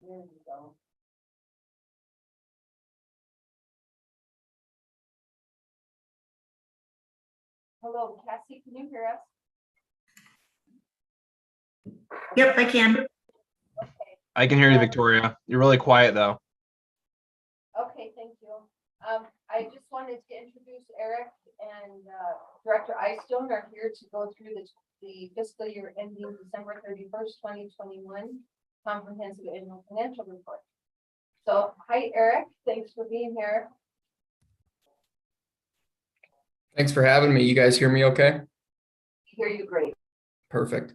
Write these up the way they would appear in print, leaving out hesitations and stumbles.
There we go. Hello, Cassie, can you hear us? Yep, I can. Okay, I can hear you, Victoria. You're really quiet though. okay, thank you. I just wanted to introduce Eric and Director Eyestone are here to go through the fiscal year ending December 31st, 2021 comprehensive annual financial report. So, hi, Eric. Thanks for being here. Thanks for having me. You guys hear me okay? Hear you great. Perfect.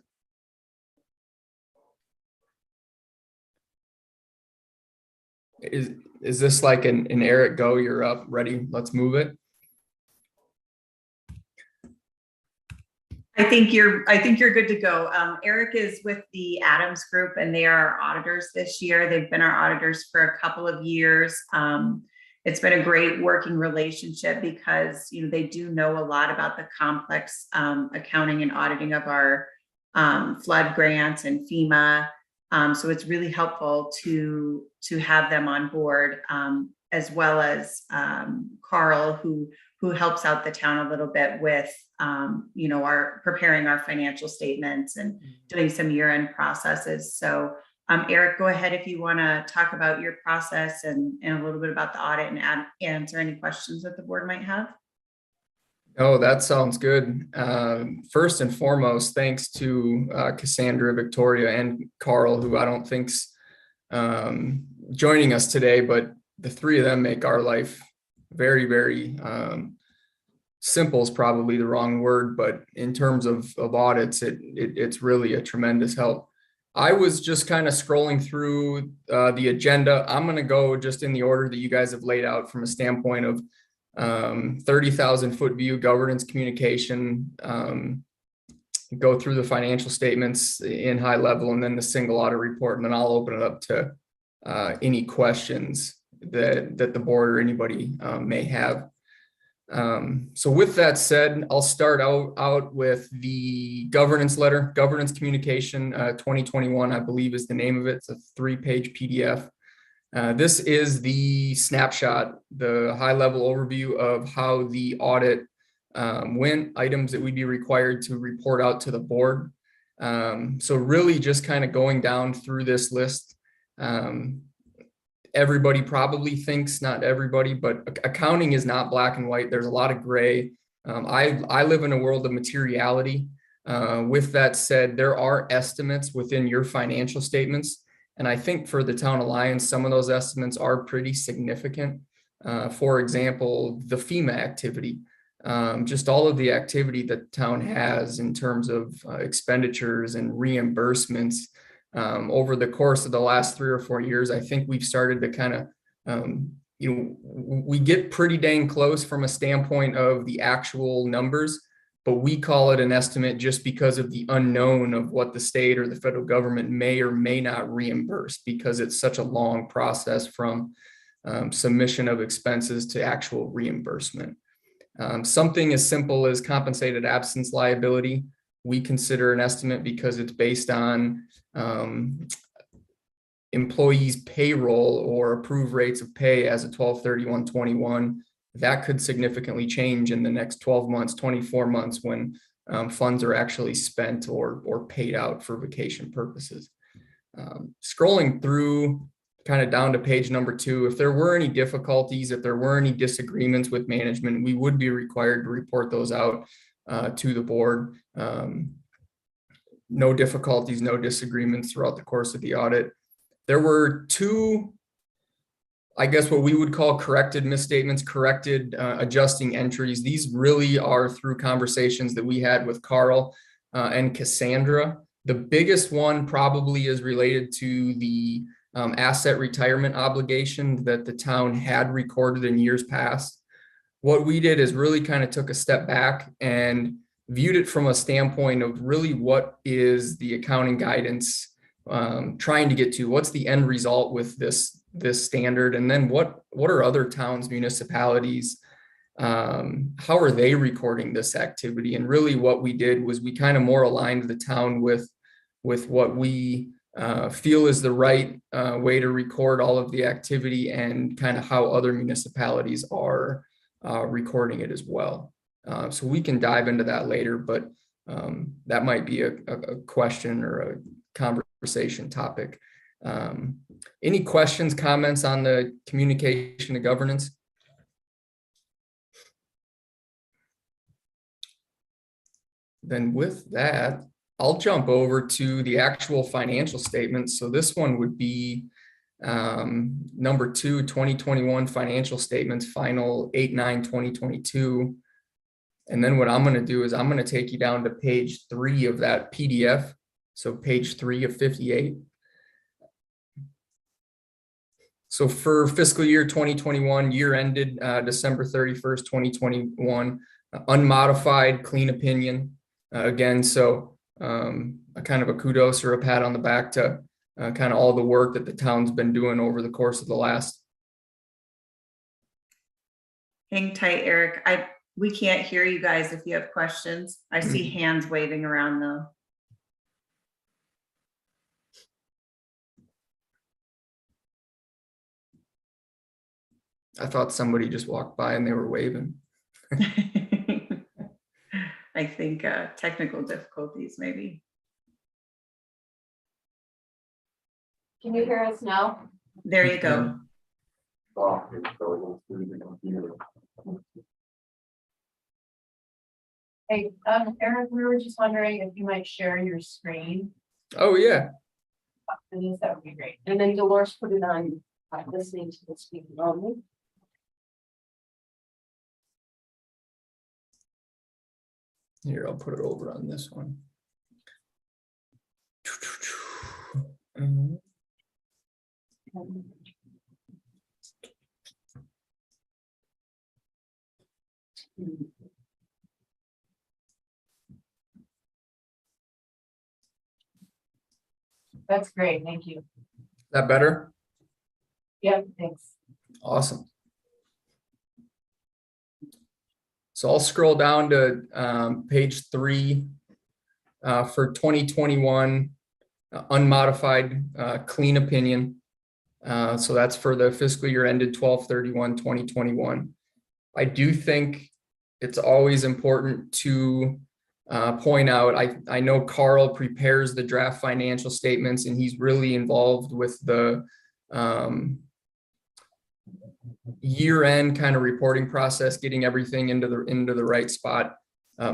Is this like an Eric go, you're up, ready, let's move it? I think you're good to go. Eric is with the Adams Group and they are our auditors this year. They've been our auditors for a couple of years. It's been a great working relationship because, you know, they do know a lot about the complex accounting and auditing of our flood grants and FEMA. So it's really helpful to have them on board, as well as Carl, who helps out the town a little bit with, you know, our preparing our financial statements and doing some year-end processes. So Eric, go ahead if you want to talk about your process and a little bit about the audit and answer any questions that the board might have. Oh, that sounds good. First and foremost, thanks to Cassandra, Victoria, and Carl, who I don't think's joining us today, but the three of them make our life very, very simple is probably the wrong word, but in terms of audits, it's really a tremendous help. I was just kind of scrolling through the agenda. I'm going to go just in the order that you guys have laid out from a standpoint of 30,000 foot view, governance, communication, go through the financial statements in high level, and then the single audit report, and then I'll open it up to any questions that the board or anybody may have. So with that said, I'll start out with the governance letter, governance communication 2021, I believe is the name of it. It's a 3-page PDF. This is the snapshot, the high level overview of how the audit went, items that we'd be required to report out to the board. So really just kind of going down through this list. Everybody probably thinks, not everybody, but accounting is not black and white. There's a lot of gray. I live in a world of materiality. With that said, there are estimates within your financial statements. And I think for the town of Lyons, some of those estimates are pretty significant. For example, the FEMA activity, just all of the activity that the town has in terms of expenditures and reimbursements. Over the course of the last 3 or 4 years, I think we've started to kind of, you know, we get pretty dang close from a standpoint of the actual numbers, but we call it an estimate just because of the unknown of what the state or the federal government may or may not reimburse, because it's such a long process from submission of expenses to actual reimbursement. Something as simple as compensated absence liability, we consider an estimate because it's based on employees' payroll or approved rates of pay as of 12/31/21. That could significantly change in the next 12 months, 24 months when funds are actually spent or paid out for vacation purposes. Scrolling through kind of down to page number 2, if there were any difficulties, if there were any disagreements with management, we would be required to report those out to the board. No difficulties, no disagreements throughout the course of the audit. There were 2, I guess what we would call corrected misstatements, corrected adjusting entries. These really are through conversations that we had with Carl and Cassandra. The biggest one probably is related to the asset retirement obligation that the town had recorded in years past. What we did is really kind of took a step back and viewed it from a standpoint of really what is the accounting guidance trying to get to, what's the end result with this standard, and then what are other towns, municipalities, how are they recording this activity? And really what we did was we kind of more aligned the town with what we feel is the right way to record all of the activity and kind of how other municipalities are recording it as well. So we can dive into that later, but that might be a question or a conversation topic. Any questions, comments on the communication and governance? Then with that, I'll jump over to the actual financial statements. So this one would be number 2, 2021 financial statements, final 8/9/2022. And then what I'm going to do is I'm going to take you down to page 3 of that PDF. So page 3 of 58. So for fiscal year 2021, year ended December 31st, 2021, unmodified, clean opinion. Again, so a kind of a kudos or a pat on the back to kind of all the work that the town's been doing over the course of the last. Hang tight, Eric. We can't hear you guys if you have questions. I see hands waving around though. I thought somebody just walked by and they were waving. I think technical difficulties maybe. Can you hear us now? There you go. Hey, Eric, we were just wondering if you might share your screen. Oh, yeah. Please, that would be great. And then Dolores put it on listening to the speaking only. Here, I'll put it over on this one. That's great, thank you. That better? Yeah, thanks. Awesome. So I'll scroll down to page 3 for 2021 unmodified clean opinion. So that's for the fiscal year ended 12/31/2021. I do think it's always important to point out, I know Carl prepares the draft financial statements and he's really involved with the year-end kind of reporting process, getting everything into the right spot.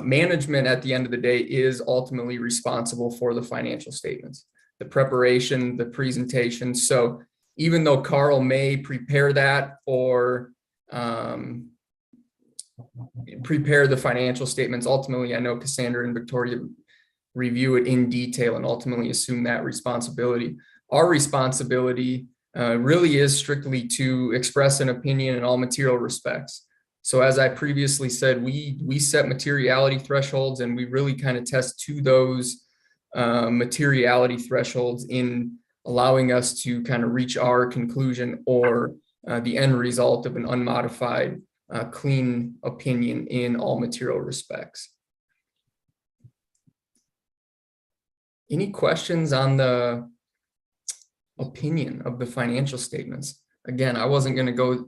Management at the end of the day is ultimately responsible for the financial statements, the preparation, the presentation. So even though Carl may prepare that or prepare the financial statements, ultimately I know Cassandra and Victoria review it in detail and ultimately assume that responsibility. Our responsibility really is strictly to express an opinion in all material respects. So as I previously said, we set materiality thresholds and we really kind of test to those materiality thresholds in allowing us to kind of reach our conclusion or the end result of an unmodified clean opinion in all material respects. Any questions on the opinion of the financial statements? Again, I wasn't going to go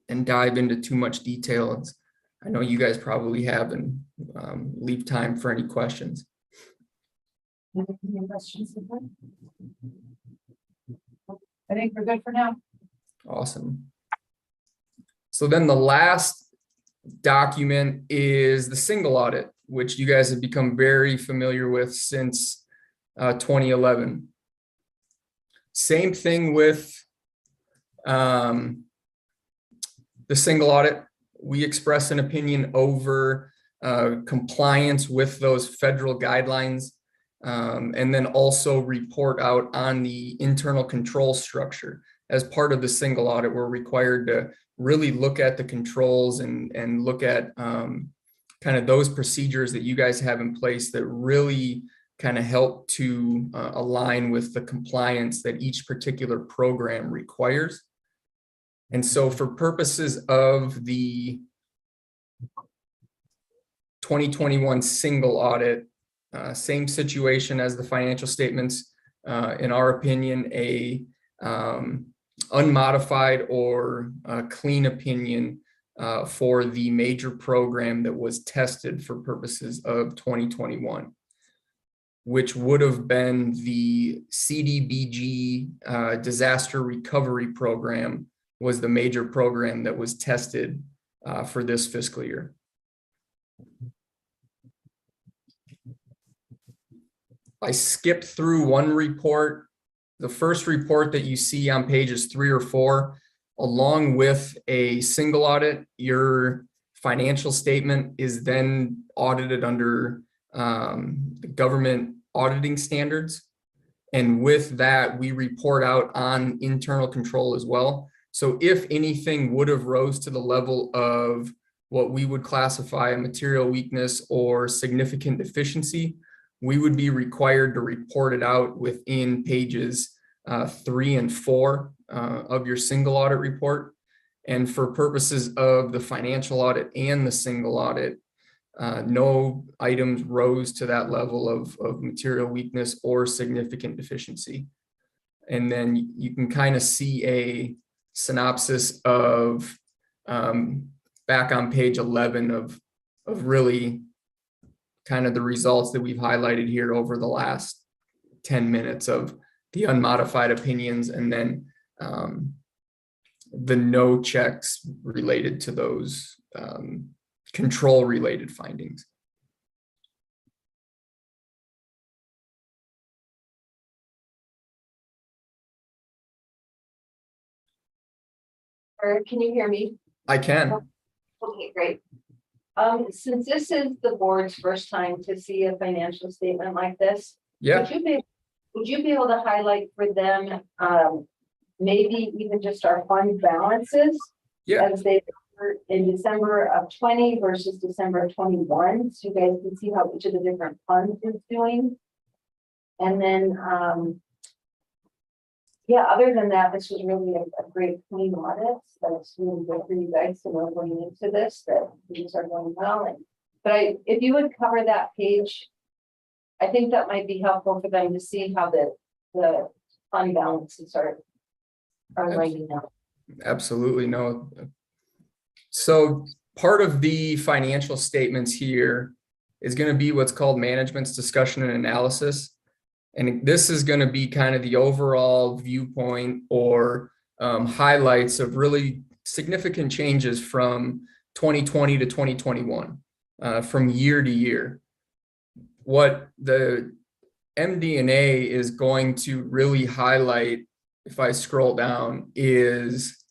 and dive into too much detail. I know you guys probably have, and leave time for any questions. Any questions? I think we're good for now. Awesome. So then the last document is the single audit, which you guys have become very familiar with since 2011. Same thing with the single audit. We express an opinion over compliance with those federal guidelines, and then also report out on the internal control structure. As part of the single audit, we're required to really look at the controls and look at kind of those procedures that you guys have in place that really kind of help to align with the compliance that each particular program requires. And so for purposes of the 2021 single audit, same situation as the financial statements. in our opinion, a unmodified or clean opinion for the major program that was tested for purposes of 2021, which would have been the CDBG disaster recovery program, was the major program that was tested for this fiscal year. I skipped through one report. The first report that you see on pages 3 or 4, along with a single audit, your financial statement is then audited under the government auditing standards. And with that, we report out on internal control as well. So if anything would have rose to the level of what we would classify a material weakness or significant deficiency, we would be required to report it out within pages 3 and 4 of your single audit report. And for purposes of the financial audit and the single audit, no items rose to that level of material weakness or significant deficiency. And then you can kind of see a synopsis of back on page 11 of really kind of the results that we've highlighted here over the last 10 minutes of the unmodified opinions, and then the no checks related to those control related findings. Or can you hear me? I can. Okay, great. Since this is the board's first time to see a financial statement like this, Yeah. would you be able to highlight for them, maybe even just our fund balances? Yeah. As they were in December of 20 versus December of 21, so you guys can see how each of the different funds is doing. And then, yeah, other than that, this was really a great clean audit. That's really good for you guys to know going into this, that things are going well. And, but if you would cover that page, I think that might be helpful for them to see how the fund balances are lining up. Absolutely. No. So part of the financial statements here is going to be what's called management's discussion and analysis. And this is going to be kind of the overall viewpoint or highlights of really significant changes from 2020 to 2021, from year to year. What the MD&A is going to really highlight, if I scroll down, is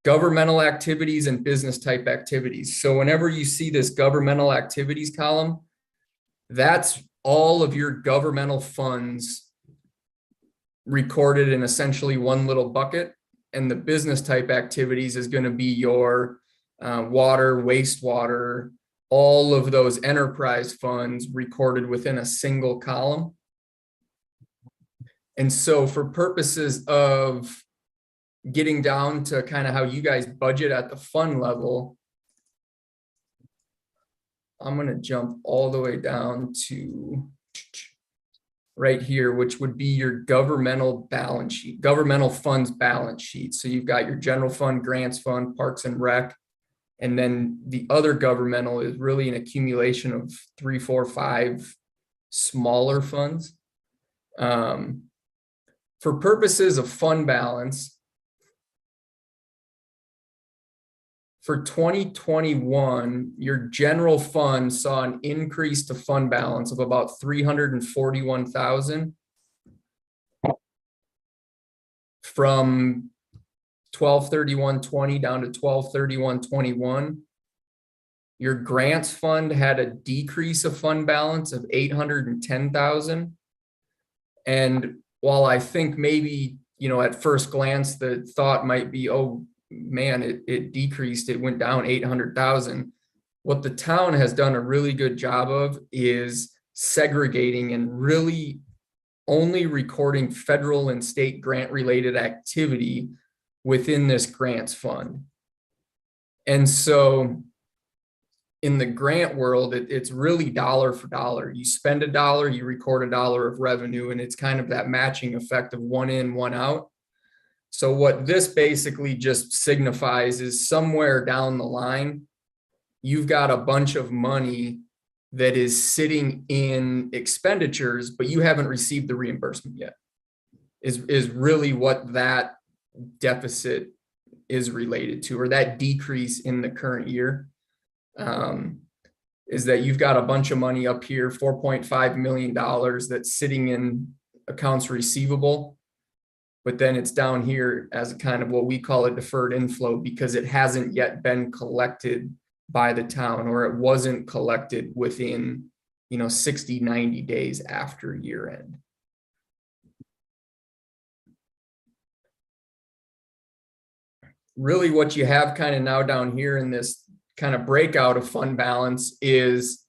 governmental activities and business type activities. So whenever you see this governmental activities column, that's all of your governmental funds recorded in essentially one little bucket. And the business type activities is going to be your water, wastewater, all of those enterprise funds recorded within a single column. And so for purposes of getting down to kind of how you guys budget at the fund level, I'm going to jump all the way down to right here, which would be your governmental balance sheet, governmental funds balance sheet. So you've got your general fund, grants fund, parks and rec. And then the other governmental is really an accumulation of 3, 4, 5 smaller funds. For purposes of fund balance, for 2021, your general fund saw an increase to fund balance of about 341,000 from 12/31/20 down to 12/31/21. Your grants fund had a decrease of fund balance of 810,000. And while I think maybe, at first glance, the thought might be, oh man, it decreased, it went down 800,000. What the town has done a really good job of is segregating and really only recording federal and state grant related activity within this grants fund. And so in the grant world, it's really dollar for dollar. You spend $1, you record $1 of revenue, and it's kind of that matching effect of one in, one out. So what this basically just signifies is somewhere down the line, you've got a bunch of money that is sitting in expenditures, but you haven't received the reimbursement yet, is really what that deficit is related to, or that decrease in the current year. Is that you've got a bunch of money up here, $4.5 million that's sitting in accounts receivable, but then it's down here as a kind of what we call a deferred inflow because it hasn't yet been collected by the town, or it wasn't collected within, 60, 90 days after year end. Really what you have kind of now down here in this kind of breakout of fund balance is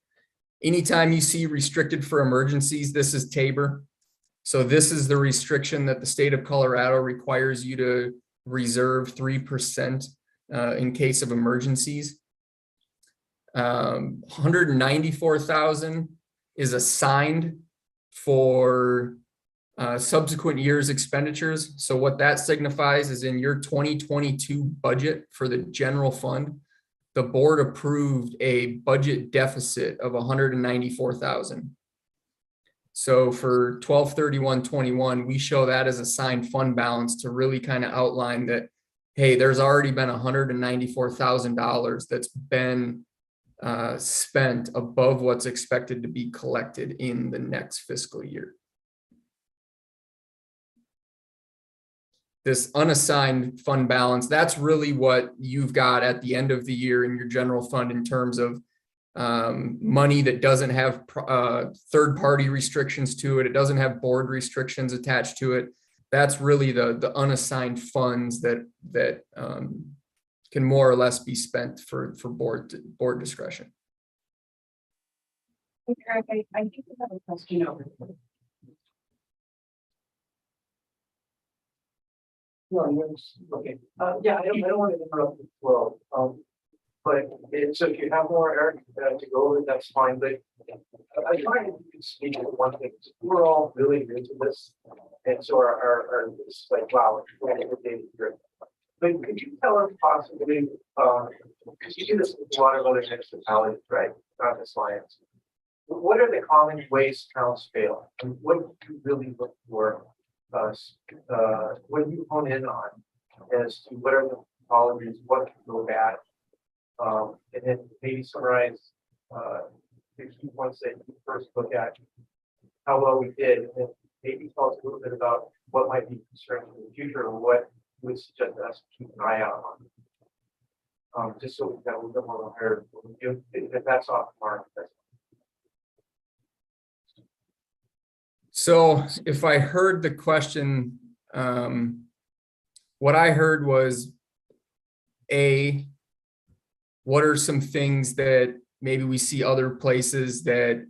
anytime you see restricted for emergencies, this is Tabor. So this is the restriction that the state of Colorado requires you to reserve 3% in case of emergencies. 194,000 is assigned for subsequent years expenditures. So what that signifies is in your 2022 budget for the general fund, the board approved a budget deficit of 194,000. So for 12/31/21, we show that as assigned fund balance to really kind of outline that, hey, there's already been $194,000 that's been spent above what's expected to be collected in the next fiscal year. This unassigned fund balance, that's really what you've got at the end of the year in your general fund in terms of money that doesn't have third-party restrictions to it. It doesn't have board restrictions attached to it. That's really the unassigned funds that can more or less be spent for board discretion. Eric, I think I have a question over here. No, yes, okay. Yeah, I don't want to interrupt the flow. But so if you have more, Eric, to go over, that's fine. But I find you can speak to one thing. We're all really new to this, and so our it's like wow, we're going to data here. But could you tell us possibly, because you do this with a lot of other municipalities, right? Not just Lions. What are the common ways towns fail? And what do you really look for? What do you hone in on as to what are the apologies, what can go bad, and then maybe summarize the key ones that you first look at, how well we did, and then maybe tell us a little bit about what might be concerning in the future or what you would suggest us to keep an eye out on, just so we've got a little bit more prepared. If that's off the mark, that's So if I heard the question, what I heard was, what are some things that maybe we see other places that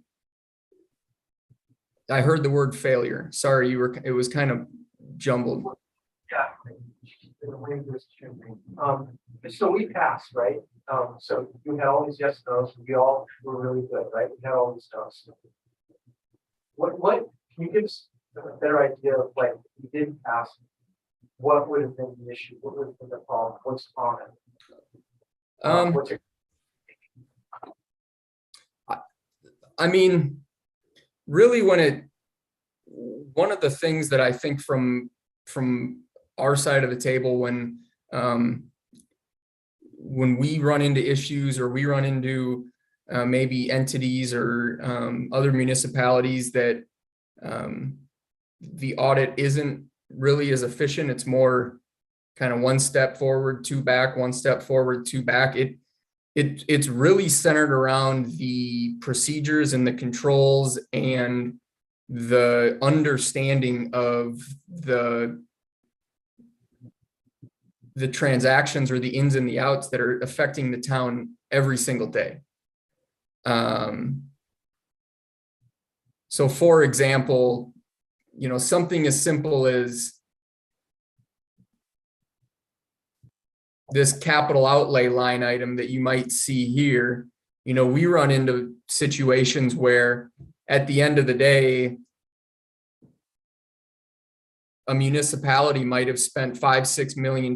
I heard the word failure. Sorry, it was kind of jumbled. yeah. So we passed, right? So you had all these yes, no's, we all were really good, right? We had all these no's. What can you give us a better idea of, like, if we didn't pass, what would have been the issue? What would have been the problem? What's common? I mean, really, one of the things that I think from our side of the table, when we run into issues or we run into maybe entities or other municipalities that the audit isn't really as efficient, it's more kind of one step forward, two back, one step forward, two back. It's really centered around the procedures and the controls and the understanding of the transactions or the ins and the outs that are affecting the town every single day. So for example, something as simple as this capital outlay line item that you might see here, we run into situations where at the end of the day, a municipality might have spent $5-6 million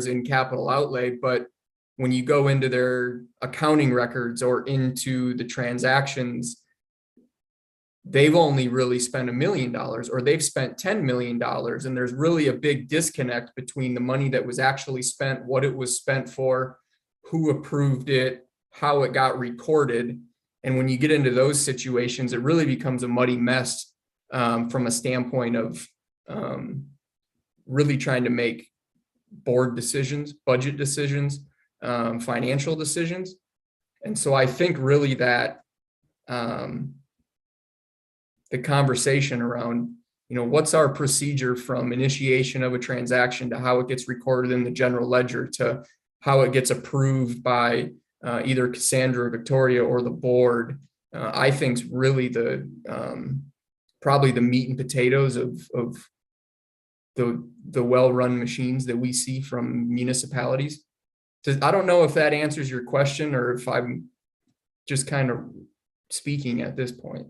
in capital outlay, but when you go into their accounting records or into the transactions, they've only really spent $1 million or they've spent $10 million. And there's really a big disconnect between the money that was actually spent, what it was spent for, who approved it, how it got recorded. And when you get into those situations, it really becomes a muddy mess from a standpoint of really trying to make board decisions, budget decisions, financial decisions. And so I think really that the conversation around, what's our procedure from initiation of a transaction to how it gets recorded in the general ledger to how it gets approved by either Cassandra or Victoria or the board, I think is really the probably the meat and potatoes of the well-run machines that we see from municipalities. I don't know if that answers your question or if I'm just kind of speaking at this point.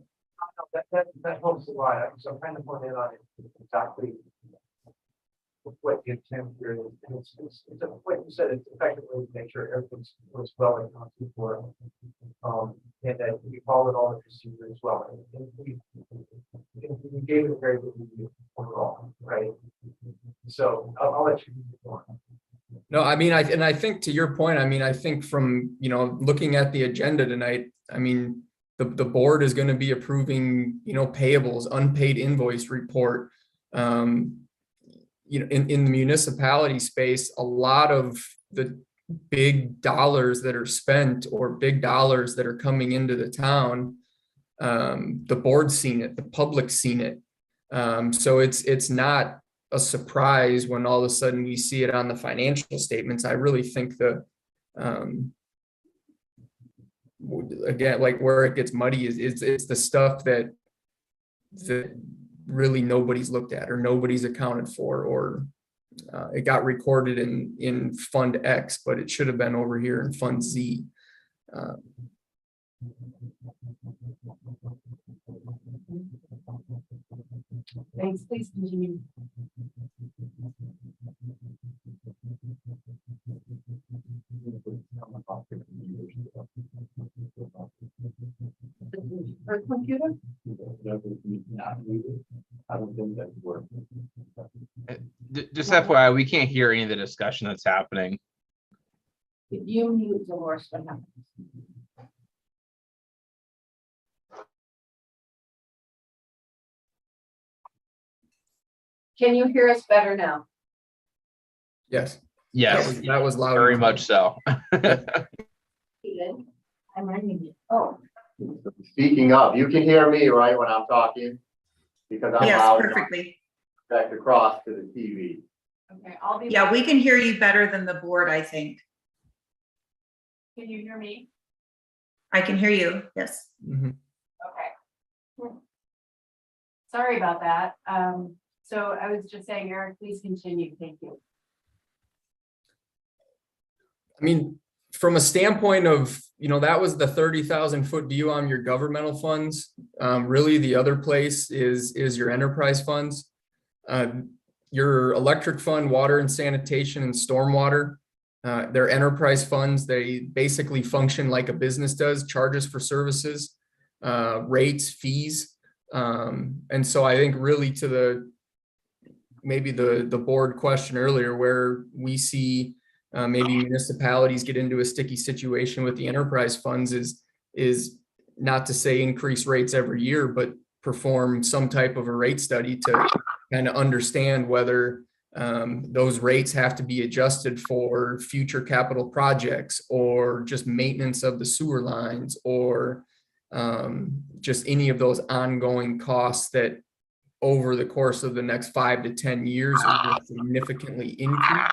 That helps a lot. So I'm trying to point in on it exactly what the intent here is. It's what you said, it's effectively to make sure everything's was well accounted for. And that we followed all the procedures as well. And we gave it a very good review overall, right? So I'll let you go on. No, I mean, I think to your point, I think from, looking at the agenda tonight, the board is going to be approving, payables, unpaid invoice report. In the municipality space, a lot of the big dollars that are spent or big dollars that are coming into the town, the board's seen it, the public's seen it. So it's not a surprise when all of a sudden we see it on the financial statements. I really think again, like where it gets muddy is it's the stuff that really nobody's looked at or nobody's accounted for, or it got recorded in Fund X, but it should have been over here in Fund Z. Thanks, please continue. Her computer? Just FYI, we can't hear any of the discussion that's happening. If you mute Dolores, what happens? Can you hear us better now? Yes. Yes, That was loud. very much so. Eden? I'm running it. Oh, Speaking of, you can hear me, right, when I'm talking? Because I'm Yes, loud perfectly. back across to the TV. Okay, I'll be. Yeah, we can hear you better than the board, I think. Can you hear me? I can hear you, yes. Mhm. Okay. Sorry about that. So I was just saying, Eric, please continue. Thank you. From a standpoint of, that was the 30,000 foot view on your governmental funds. Really, the other place is your enterprise funds. Your electric fund, water and sanitation and stormwater, they're enterprise funds. They basically function like a business does, charges for services, rates, fees. And so I think really to maybe the board question earlier, where we see maybe municipalities get into a sticky situation with the enterprise funds is not to say increase rates every year, but perform some type of a rate study to kind of understand whether those rates have to be adjusted for future capital projects or just maintenance of the sewer lines or just any of those ongoing costs that over the course of the next 5 to 10 years will significantly increase.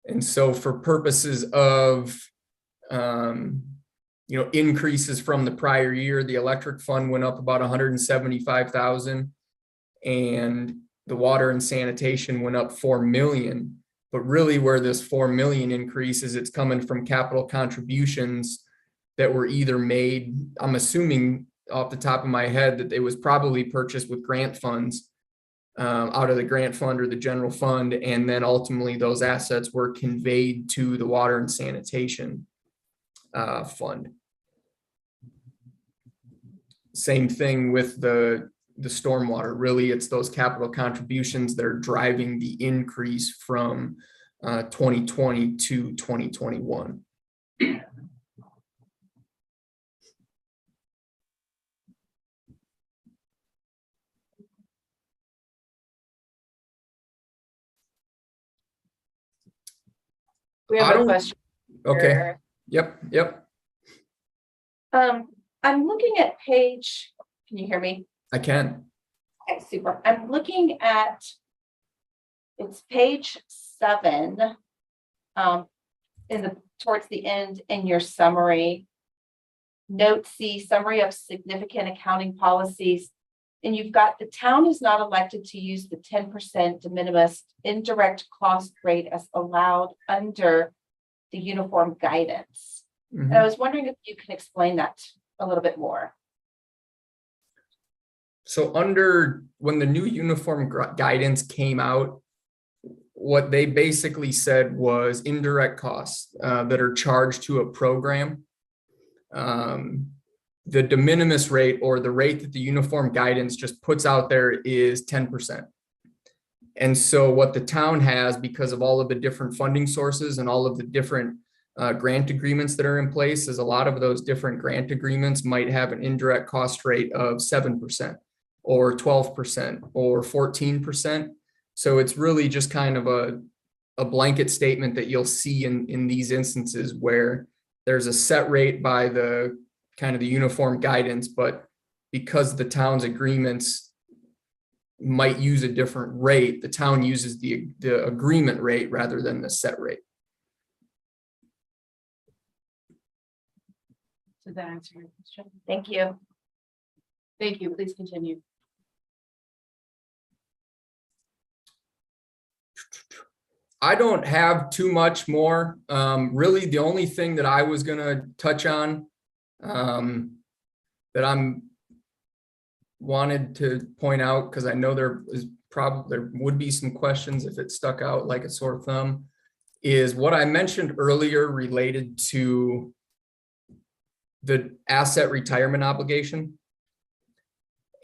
And so for purposes of, increases from the prior year, the electric fund went up about 175,000 and the water and sanitation went up 4 million. But really where this 4 million increase is, it's coming from capital contributions that were either made, I'm assuming off the top of my head that it was probably purchased with grant funds, out of the grant fund or the general fund, and then ultimately those assets were conveyed to the water and sanitation fund. Same thing with the stormwater. Really, it's those capital contributions that are driving the increase from 2020 to 2021. We I have a don't- question. Okay, here. yep, I'm looking at page, can you hear me? I can. Okay, super. I'm looking at, it's page 7. Towards the end in your summary. Note C, summary of significant accounting policies. And you've got the town is not elected to use the 10% de minimis indirect cost rate as allowed under the uniform guidance. Mhm. And I was wondering if you can explain that a little bit more. So when the new uniform guidance came out, what they basically said was indirect costs that are charged to a program. The de minimis rate, or the rate that the uniform guidance just puts out there, is 10%. And so what the town has, because of all of the different funding sources and all of the different grant agreements that are in place, is a lot of those different grant agreements might have an indirect cost rate of 7% or 12% or 14%. So it's really just kind of a blanket statement that you'll see in these instances where there's a set rate by the kind of the uniform guidance, but because the town's agreements might use a different rate, the town uses the agreement rate rather than the set rate. Does that answer your question? Thank you. Thank you. Please continue. I don't have too much more. Really, the only thing that I was gonna touch on that I'm wanted to point out, because I know there would be some questions if it stuck out like a sore thumb, is what I mentioned earlier related to the asset retirement obligation.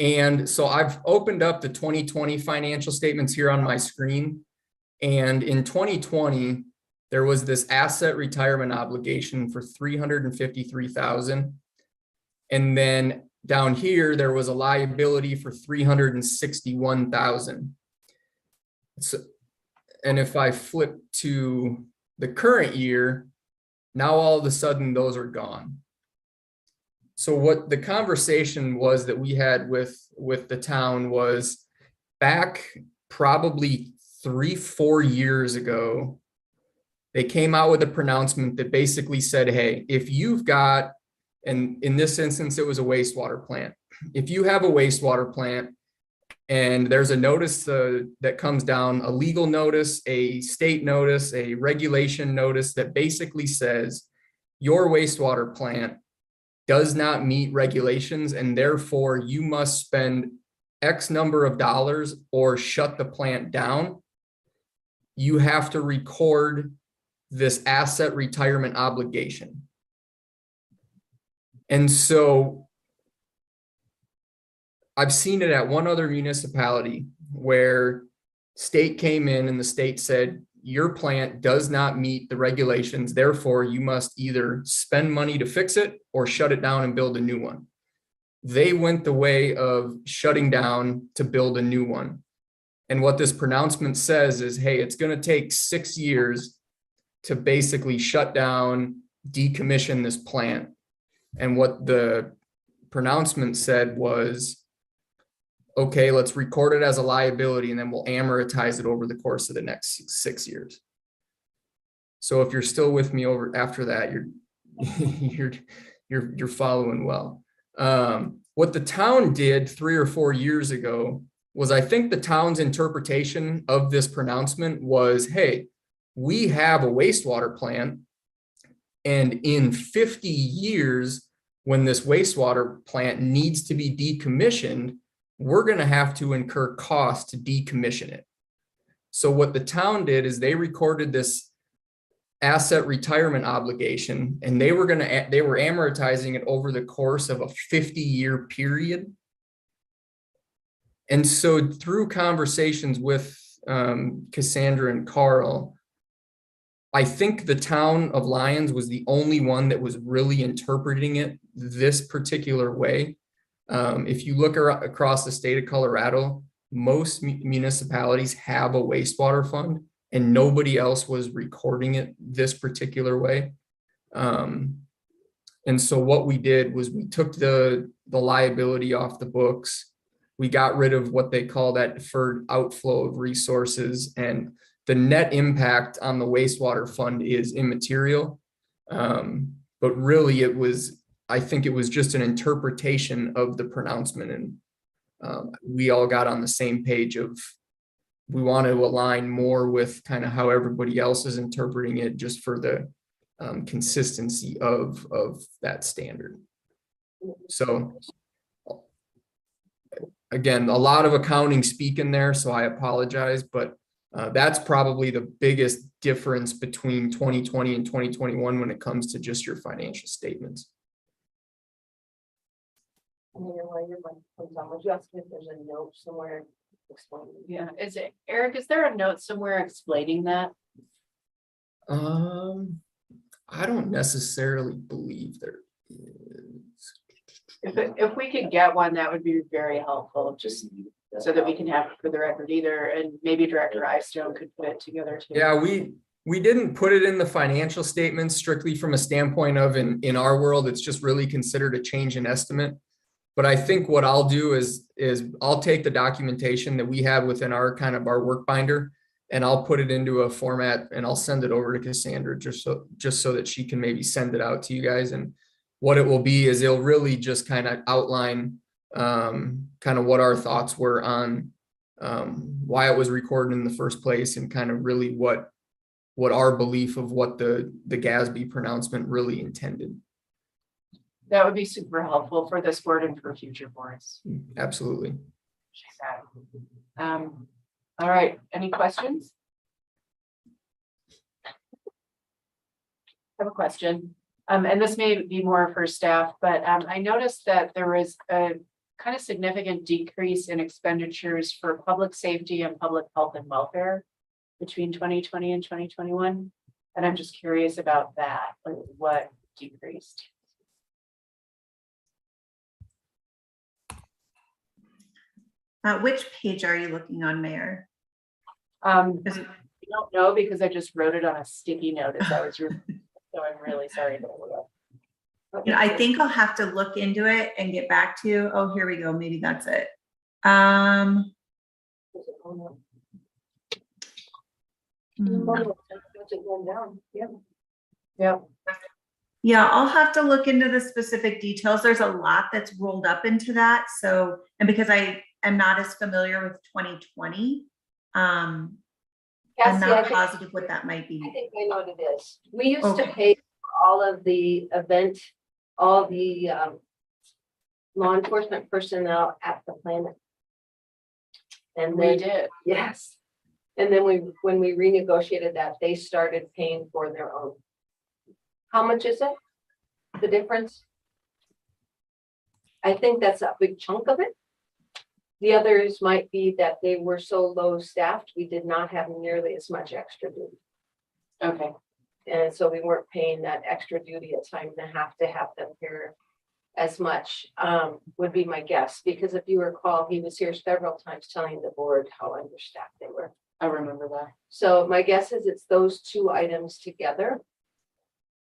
And so I've opened up the 2020 financial statements here on my screen. And in 2020, there was this asset retirement obligation for $353,000. And then down here, there was a liability for $361,000. So, and if I flip to the current year, now all of a sudden those are gone. So what the conversation was that we had with the town was back probably 3-4 years ago, they came out with a pronouncement that basically said, hey, if you've got, and in this instance, it was a wastewater plant. If you have a wastewater plant and there's a notice that comes down, a legal notice, a state notice, a regulation notice that basically says your wastewater plant does not meet regulations and therefore you must spend X number of dollars or shut the plant down, you have to record this asset retirement obligation. And so I've seen it at one other municipality where state came in and the state said, your plant does not meet the regulations, therefore you must either spend money to fix it or shut it down and build a new one. They went the way of shutting down to build a new one. And what this pronouncement says is, hey, it's going to take 6 years to basically shut down, decommission this plant. And what the pronouncement said was, okay, let's record it as a liability and then we'll amortize it over the course of the next 6 years. So if you're still with me over after that, you're following well. What the town did 3 or 4 years ago was, I think the town's interpretation of this pronouncement was, hey, we have a wastewater plant And in 50 years, when this wastewater plant needs to be decommissioned, we're going to have to incur costs to decommission it. So what the town did is they recorded this asset retirement obligation, and they were amortizing it over the course of a 50-year period. And so through conversations with Cassandra and Carl, I think the town of Lyons was the only one that was really interpreting it this particular way. If you look across the state of Colorado, most municipalities have a wastewater fund, and nobody else was recording it this particular way. And so what we did was we took the liability off the books. We got rid of what they call that deferred outflow of resources, and the net impact on the wastewater fund is immaterial. But really I think it was just an interpretation of the pronouncement, and we all got on the same page of, we want to align more with kind of how everybody else is interpreting it, just for the consistency of that standard. So again, a lot of accounting speak in there, so I apologize, but that's probably the biggest difference between 2020 and 2021 when it comes to just your financial statements. Would you ask if there's a note somewhere explaining? Yeah, Eric, is there a note somewhere explaining that? I don't necessarily believe there is. If we could get one, that would be very helpful, just so that we can have it for the record either, and maybe Director Eystone could put it together too. Yeah, we didn't put it in the financial statements strictly from a standpoint of, in our world, it's just really considered a change in estimate. But I think what I'll do is I'll take the documentation that we have within our work binder, and I'll put it into a format, and I'll send it over to Cassandra just so that she can maybe send it out to you guys. And what it will be is it'll really just kind of outline kind of what our thoughts were on why it was recorded in the first place, and kind of really what our belief of what the GASB pronouncement really intended. That would be super helpful for this board and for future boards. Absolutely. All right, any questions? I have a question, and this may be more for staff, but I noticed that there was a kind of significant decrease in expenditures for public safety and public health and welfare between 2020 and 2021. And I'm just curious about that, like what decreased? Which page are you looking on, Mayor? I don't know, because I just wrote it on a sticky note as I was so I'm really sorry about that. You know, I think I'll have to look into it and get back to you. Oh, here we go. Maybe that's it. Hmm. Yeah. Yeah, I'll have to look into the specific details. There's a lot that's rolled up into that. So, and because I am not as familiar with 2020, I'm not positive what that might be. I think I know what it is. We used to Okay. pay for all of the all the law enforcement personnel at the plant. And We then, did. yes. And then when we renegotiated that, they started paying for their own. How much is it? The difference? I think that's a big chunk of it. The others might be that they were so low staffed, we did not have nearly as much extra duty. Okay. And so we weren't paying that extra duty at time to have them here as much, would be my guess. Because if you recall, he was here several times telling the board how understaffed they were. I remember that. So my guess is it's those two items together.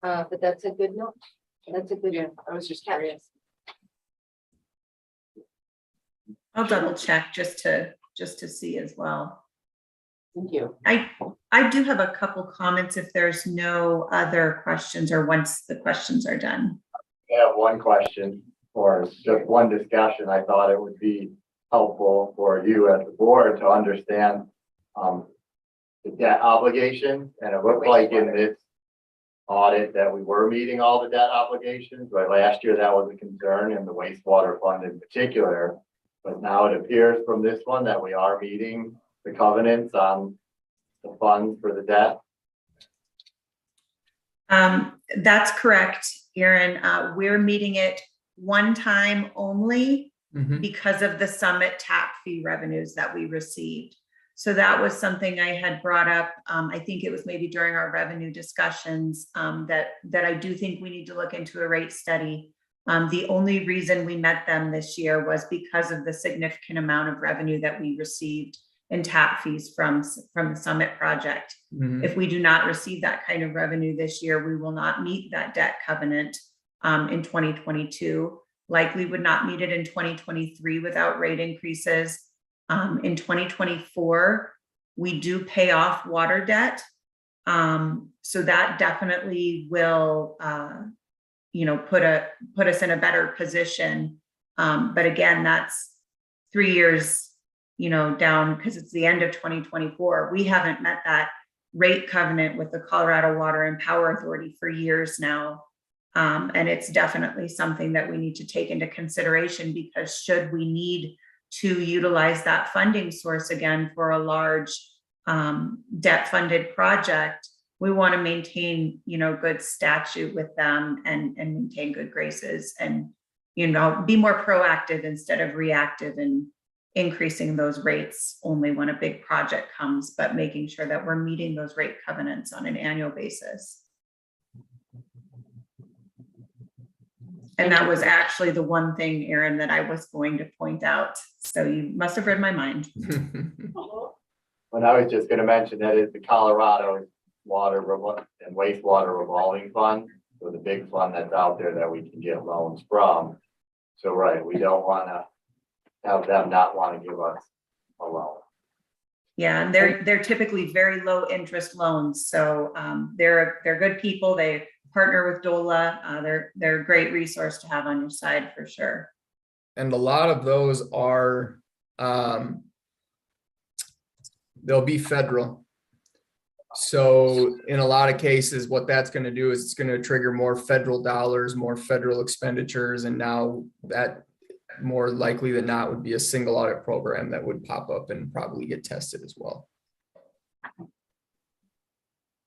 But that's a good note. That's a good. Yeah, I was just curious. I'll double check just to see as well. Thank you. I do have a couple comments if there's no other questions, or once the questions are done. I have one question, or just one discussion. I thought it would be helpful for you as the board to understand the debt obligation, and it looked like in this audit that we were meeting all the debt obligations, right? Last year, that was a concern in the wastewater fund in particular. But now it appears from this one that we are meeting the covenants on the funds for the debt. That's correct, Aaron. We're meeting it one time only because of the summit tap fee revenues that we received. So that was something I had brought up. I think it was maybe during our revenue discussions that I do think we need to look into a rate study. The only reason we met them this year was because of the significant amount of revenue that we received in tap fees from the Summit project. If we do not receive that kind of revenue this year, we will not meet that debt covenant in 2022. Likely would not meet it in 2023 without rate increases. In 2024, we do pay off water debt. So that definitely will, put us in a better position. But again, that's 3 years, down because it's the end of 2024. We haven't met that rate covenant with the Colorado Water and Power Authority for years now. And it's definitely something that we need to take into consideration, because should we need to utilize that funding source again for a large debt funded project, we want to maintain, good statute with them and maintain good graces and, be more proactive instead of reactive and increasing those rates only when a big project comes, but making sure that we're meeting those rate covenants on an annual basis. And that was actually the one thing, Aaron, that I was going to point out. So you must have read my mind. When I was just going to mention that is the Colorado Water and Wastewater Revolving Fund. So the big fund that's out there that we can get loans from. So, right, we don't want to have them not want to give us a loan. Yeah, and they're typically very low interest loans. So they're good people. They partner with DOLA. They're a great resource to have on your side for sure. And a lot of those are, they'll be federal. So in a lot of cases, what that's going to do is it's going to trigger more federal dollars, more federal expenditures. And now that more likely than not would be a single audit program that would pop up and probably get tested as well.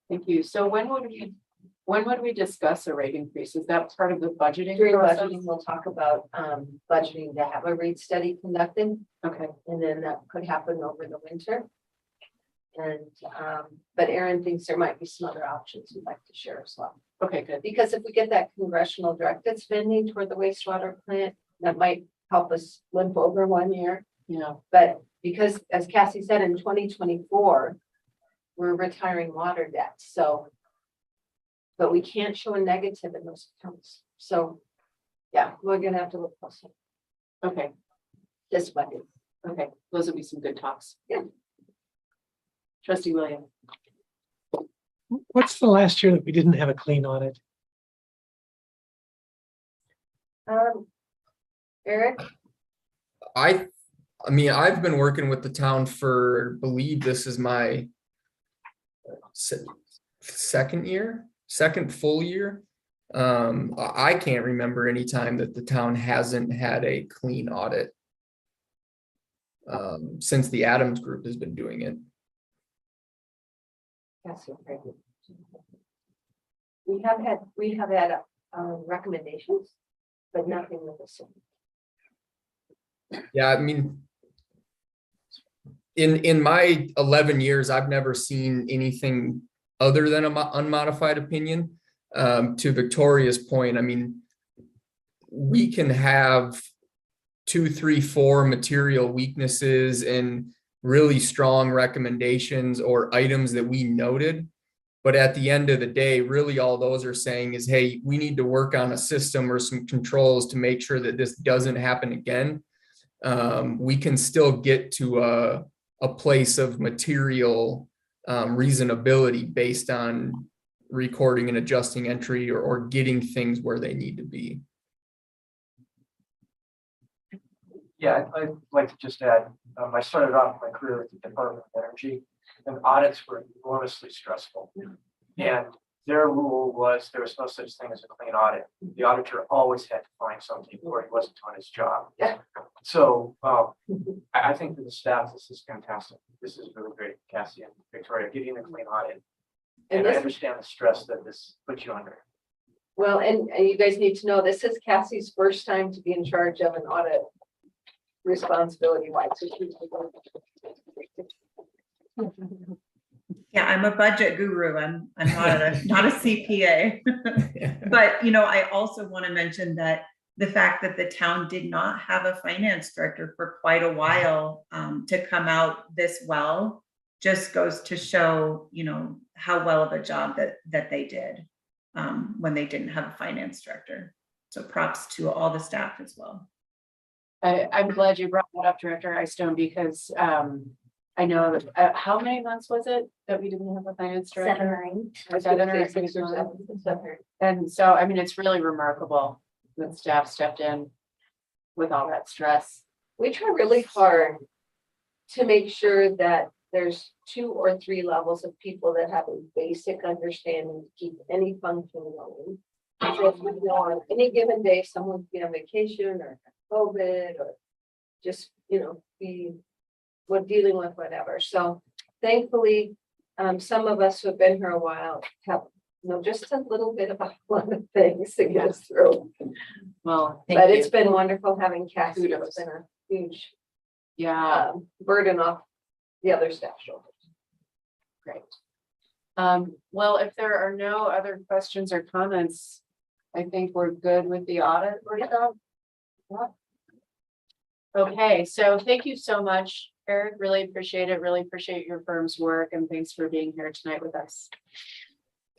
Thank you. So when would we discuss a rate increase? Is that part of the budgeting During process? budgeting, we'll talk about budgeting to have a rate study conducted, Okay, and then that could happen over the winter. And but Aaron thinks there might be some other options we'd like to share as well. okay, good. Because if we get that congressional directed spending toward the wastewater plant, that might help us limp over 1 year. Yeah, But because, as Cassie said, in 2024, we're retiring water debt. So, but we can't show a negative in those accounts. So, yeah, we're gonna have to look closer okay, this budget. okay. Those would be some good talks. Yeah. Trustee Williams. What's the last year that we didn't have a clean audit? Eric, I mean, I've been working with the town for, I believe this is my second full year. I can't remember any time that the town hasn't had a clean audit since the Adams Group has been doing it. Cassie, okay. We have had recommendations, but nothing with the city. Yeah, I mean, in my 11 years, I've never seen anything other than an unmodified opinion. To Victoria's point, I mean, we can have 2, 3, 4 material weaknesses and really strong recommendations or items that we noted. But at the end of the day, really all those are saying is, hey, we need to work on a system or some controls to make sure that this doesn't happen again. We can still get to a place of material reasonability based on recording and adjusting entry or getting things where they need to be. Yeah, I'd like to just add, I started off my career at the Department of Energy, and audits were enormously stressful. And their rule was there was no such thing as a clean audit. The auditor always had to find something or he wasn't doing his job. Yeah. So I think for the staff, this is fantastic. This is really great, Cassie and Victoria, getting a clean audit. And And I this, understand the stress that this puts you under. well, and you guys need to know, this is Cassie's first time to be in charge of an audit responsibility wise. Yeah, I'm a budget guru. I'm not a CPA. But, you know, I also want to mention that the fact that the town did not have a finance director for quite a while to come out this well just goes to show, you know, how well of a job that they did when they didn't have a finance director. So props to all the staff as well. I'm glad you brought that up, Director Eystone, because I know that, how many months was it that we didn't have a finance director? 7 or 8 months. And so, I mean, it's really remarkable that staff stepped in with all that stress. We try really hard to make sure that there's 2 or 3 levels of people that have a basic understanding to keep any function going. So if you know, on any given day, someone could be on vacation or COVID or just, you know, we're dealing with whatever. So thankfully, some of us who have been here a while have, you know, just a little bit of a lot of things to get us through. Well, But it's been wonderful having Cassie. Kudos. It's been a huge yeah, burden off the other staff shoulders. great. Well, if there are no other questions or comments, I think we're good with the audit workshop. Yeah. Okay, so thank you so much, Eric. Really appreciate it. Really appreciate your firm's work, and thanks for being here tonight with us.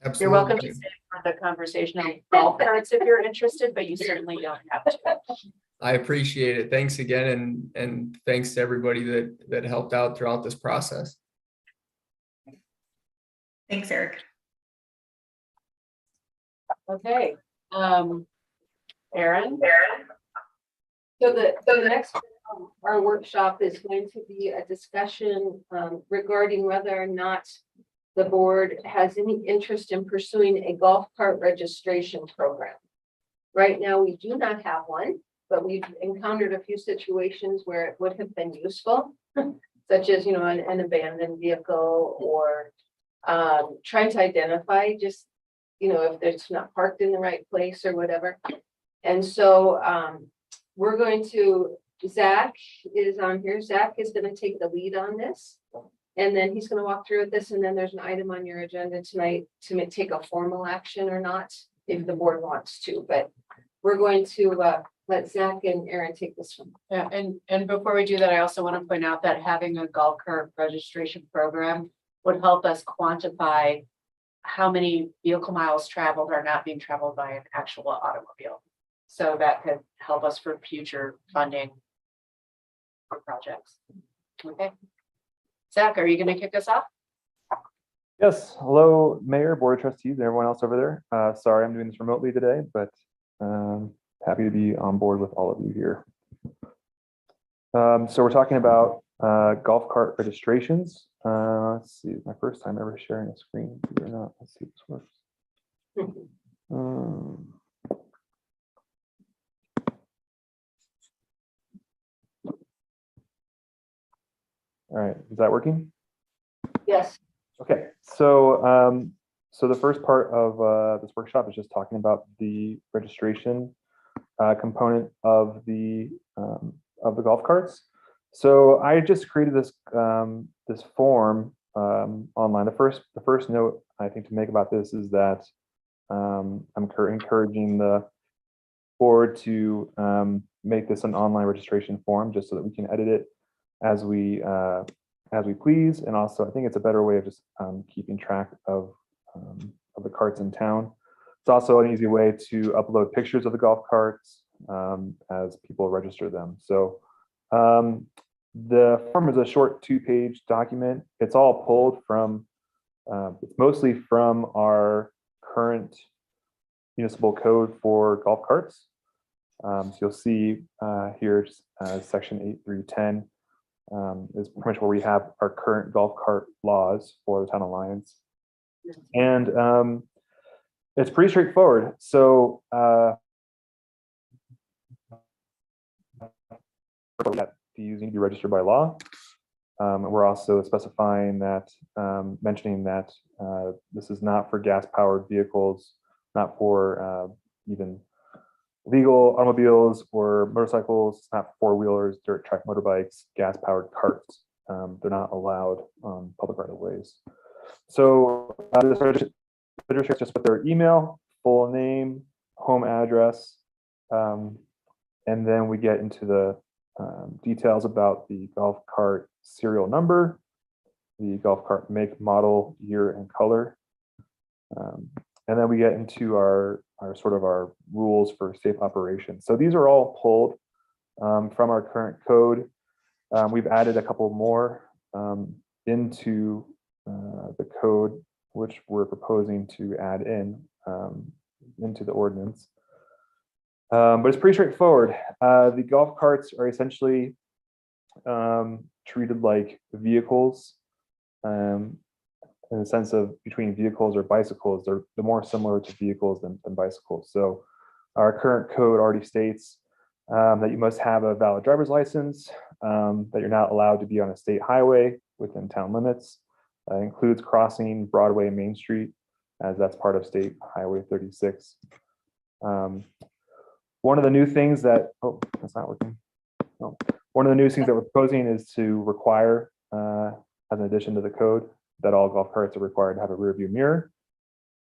Absolutely. You're welcome to stay for the conversation on golf carts if you're interested, but you certainly don't have to. I appreciate it. Thanks again, and thanks to everybody that helped out throughout this process. Thanks, Eric. Okay, Aaron? So the next, our workshop is going to be a discussion regarding whether or not the board has any interest in pursuing a golf cart registration program. Right now, we do not have one, but we've encountered a few situations where it would have been useful, such as, you know, an abandoned vehicle or trying to identify just, you know, if it's not parked in the right place or whatever. And so we're going to, Zach is on here. Zach is going to take the lead on this. And then he's going to walk through with this. And then there's an item on your agenda tonight to take a formal action or not, if the board wants to. But we're going to let Zach and Aaron take this one. Yeah, and before we do that, I also want to point out that having a golf cart registration program would help us quantify how many vehicle miles traveled are not being traveled by an actual automobile. So that could help us for future funding for projects. Okay. Zach, are you going to kick us off? Yes. Hello, Mayor, Board of Trustees, and everyone else over there. Sorry, I'm doing this remotely today, but happy to be on board with all of you here. So we're talking about golf cart registrations. Let's see, my first time ever sharing a screen or not. Let's see if this works. All right, is that working? Yes. Okay, so so the first part of this workshop is just talking about the registration component of the golf carts. So I just created this this form online. The first note I think to make about this is that I'm encouraging the board to make this an online registration form just so that we can edit it as we please, and also I think it's a better way of just keeping track of the carts in town. It's also an easy way to upload pictures of the golf carts as people register them. So the form is a short 2-page document. It's all pulled from, it's mostly from our current municipal code for golf carts. So you'll see here section 8 through 10 is pretty much where we have our current golf cart laws for the town of Lyons. And It's pretty straightforward. So that these need to be registered by law. We're also specifying that, mentioning that this is not for gas-powered vehicles, not for even legal automobiles or motorcycles. It's not four-wheelers, dirt track motorbikes, gas-powered carts. They're not allowed on public right-of-ways. So this register just with their email, full name, home address, and then we get into the details about the golf cart serial number, the golf cart make, model, year, and color. And then we get into our sort of our rules for safe operation. So these are all pulled from our current code. We've added a couple more into the code, which we're proposing to add in into the ordinance. But it's pretty straightforward. The golf carts are essentially treated like vehicles in the sense of between vehicles or bicycles. They're more similar to vehicles than bicycles. So our current code already states that you must have a valid driver's license, that you're not allowed to be on a state highway within town limits. Includes crossing Broadway and Main Street, as that's part of State Highway 36. One of the new things that, oh, that's not working. No. One of the new things that we're proposing is to require, as an addition to the code, that all golf carts are required to have a rear view mirror.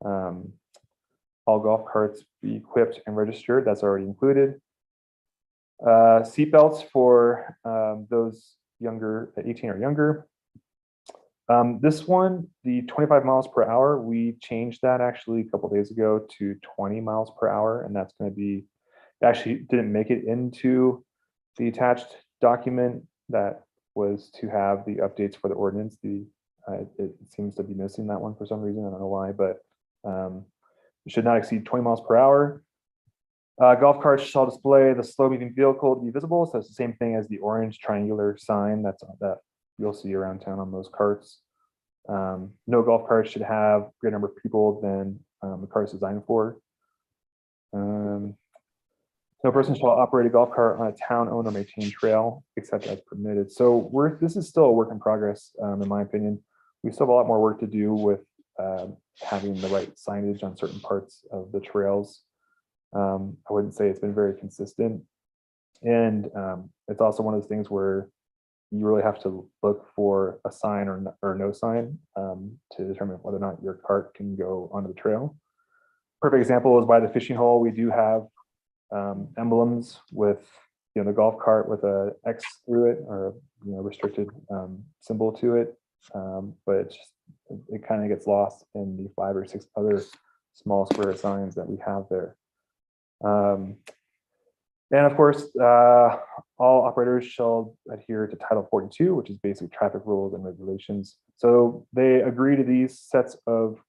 All golf carts be equipped and registered, that's already included. Seat belts for those younger, 18 or younger. This one, the 25 miles per hour, we changed that actually a couple of days ago to 20 miles per hour, and that's going to be, actually didn't make it into the attached document that was to have the updates for the ordinance. It seems to be missing that one for some reason, I don't know why, but it should not exceed 20 miles per hour. Golf carts shall display the slow moving vehicle to be visible, so it's the same thing as the orange triangular sign that you'll see around town on those carts. No golf cart should have a greater number of people than the car is designed for. No person shall operate a golf cart on a town-owned or maintained trail except as permitted. So this is still a work in progress, in my opinion. We still have a lot more work to do with having the right signage on certain parts of the trails. I wouldn't say it's been very consistent. And it's also one of those things where you really have to look for a sign or no sign to determine whether or not your cart can go onto the trail. Perfect example is by the fishing hole. We do have emblems with the golf cart with a X through it or restricted symbol to it, but it kind of gets lost in the 5 or 6 other small square signs that we have there. And of course, all operators shall adhere to Title 42, which is basic traffic rules and regulations. So they agree to these sets of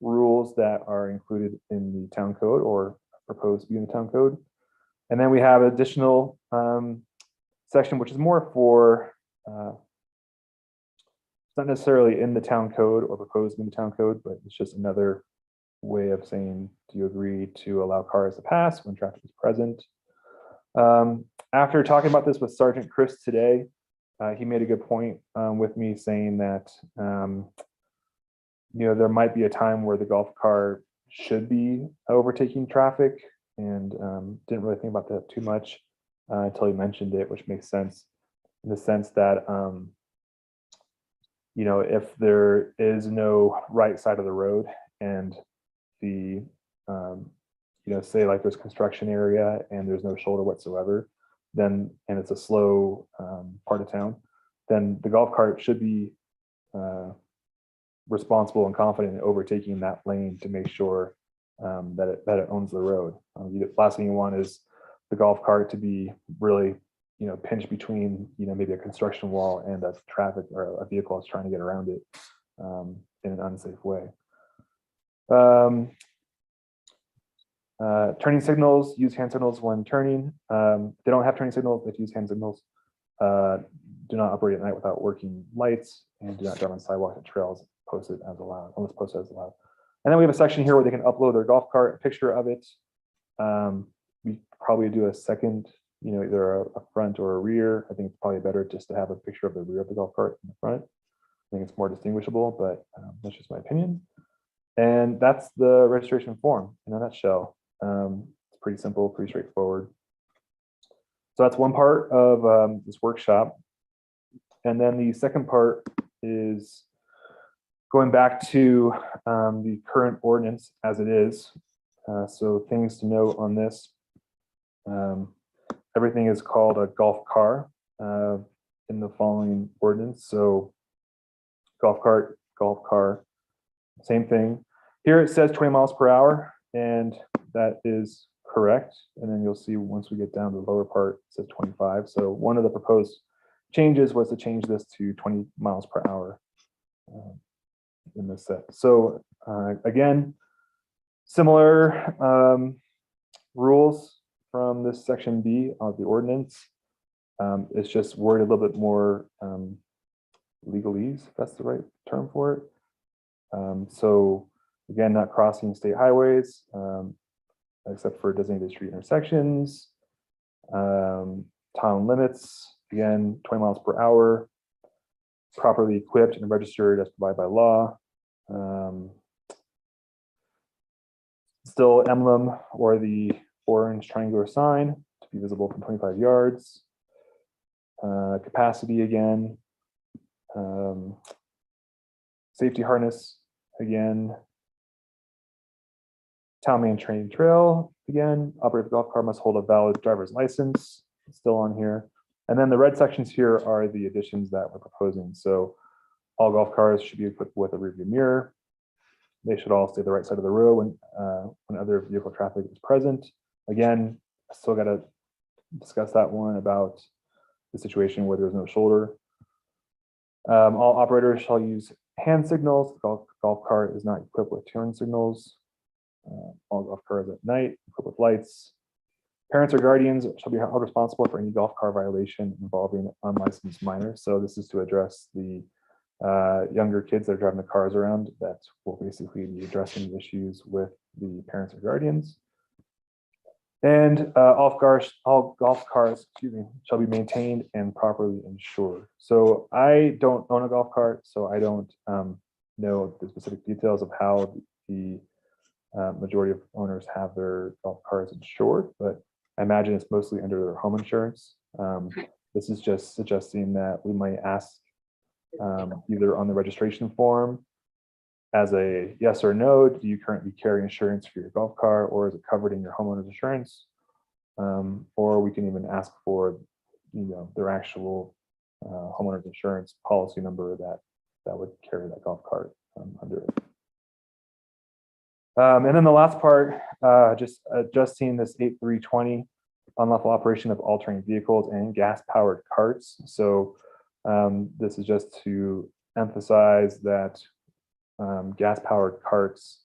rules that are included in the town code or proposed to be in the town code. And then we have an additional section, which is more for, it's not necessarily in the town code or proposed in the town code, but it's just another way of saying, do you agree to allow cars to pass when traffic is present? After talking about this with Sergeant Chris today, he made a good point with me saying that there might be a time where the golf cart should be overtaking traffic, and didn't really think about that too much until he mentioned it, which makes sense in the sense that if there is no right side of the road and the say like there's construction area and there's no shoulder whatsoever, then and it's a slow part of town, then the golf cart should be responsible and confident in overtaking that lane to make sure that it owns the road. The last thing you want is the golf cart to be really pinched between maybe a construction wall and a traffic or a vehicle that's trying to get around it in an unsafe way. Turning signals, use hand signals when turning. They don't have turning signals, they use hand signals. Do not operate at night without working lights, and do not drive on sidewalks and trails posted as allowed, unless posted as allowed. And then we have a section here where they can upload their golf cart, a picture of it. We probably do a second, either a front or a rear. I think it's probably better just to have a picture of the rear of the golf cart in the front. I think it's more distinguishable, but that's just my opinion. And that's the registration form in a nutshell. It's pretty simple, pretty straightforward. So that's one part of this workshop. And then the second part is going back to the current ordinance as it is. So things to note on this. Everything is called a golf car in the following ordinance. So golf cart, golf car, same thing. Here it says 20 miles per hour, and that is correct. And then you'll see once we get down to the lower part, it says 25. So one of the proposed changes was to change this to 20 miles per hour in this set. So again, similar rules from this section B of the ordinance. It's just worded a little bit more legalese, if that's the right term for it. So again, not crossing state highways, except for designated street intersections, town limits, again, 20 miles per hour, properly equipped and registered as provided by law. Still emblem or the orange triangular sign to be visible from 25 yards. Capacity again. Safety harness again. Town maintained trail again. Operator of the golf cart must hold a valid driver's license. It's still on here. And then the red sections here are the additions that we're proposing. So all golf cars should be equipped with a rear view mirror. They should all stay the right side of the road when other vehicle traffic is present. Again, I still got to discuss that one about the situation where there's no shoulder. All operators shall use hand signals. The golf cart is not equipped with turn signals. All golf cars at night equipped with lights. Parents or guardians shall be held responsible for any golf car violation involving unlicensed minors. So this is to address the younger kids that are driving the cars around. That will basically be addressing the issues with the parents or guardians. And all golf cars, shall be maintained and properly insured. So I don't own a golf cart, so I don't know the specific details of how the majority of owners have their golf cars insured, but I imagine it's mostly under their home insurance. This is just suggesting that we might ask either on the registration form as a yes or no, do you currently carry insurance for your golf car, or is it covered in your homeowner's insurance? Or we can even ask for their actual homeowner's insurance policy number that would carry that golf cart under it. And then the last part, just adjusting this 8320 unlawful operation of all terrain vehicles and gas-powered carts. So this is just to emphasize that gas-powered carts,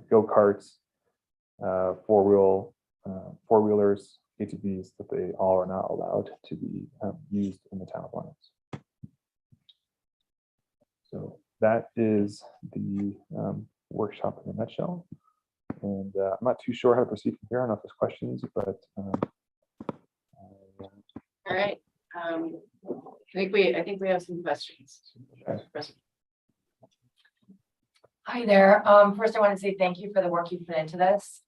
go-karts, four-wheelers, ATVs, that they all are not allowed to be used in the town of Lenox. So that is the workshop in a nutshell. And I'm not too sure how to proceed from here. I don't know if there's questions, but All right. I think we have some questions. Okay. Hi there. First, I want to say thank you for the work you put into this.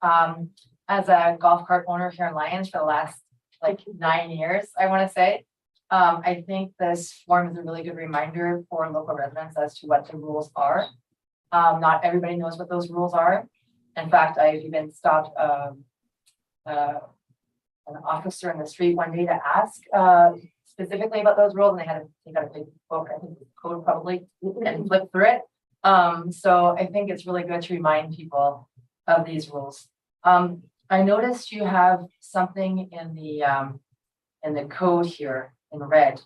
As a golf cart owner here in Lyons for the last 9 years, I want to say, I think this form is a really good reminder for local residents as to what the rules are. Not everybody knows what those rules are. In fact, I've even stopped an officer in the street one day to ask specifically about those rules, and they got a big book, I think code probably, and flip through it. So I think it's really good to remind people of these rules. I noticed you have something in the code here in red,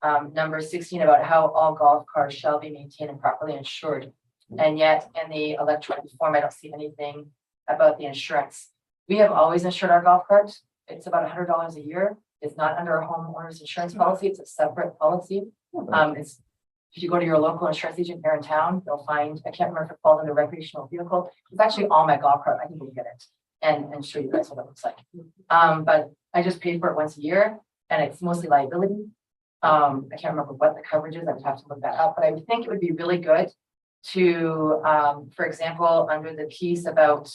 number 16, about how all golf cars shall be maintained and properly insured. And yet in the electronic form, I don't see anything about the insurance. We have always insured our golf carts. It's about $100 a year. It's not under our homeowner's insurance policy. It's a separate policy. It's If you go to your local insurance agent here in town, you'll find, I can't remember if it falls under recreational vehicle. It's actually on my golf cart. I can go get it and show you guys what it looks like. But I just pay for it once a year and it's mostly liability. I can't remember what the coverage is. I would have to look that up, but I would think it would be really good to, for example, under the piece about,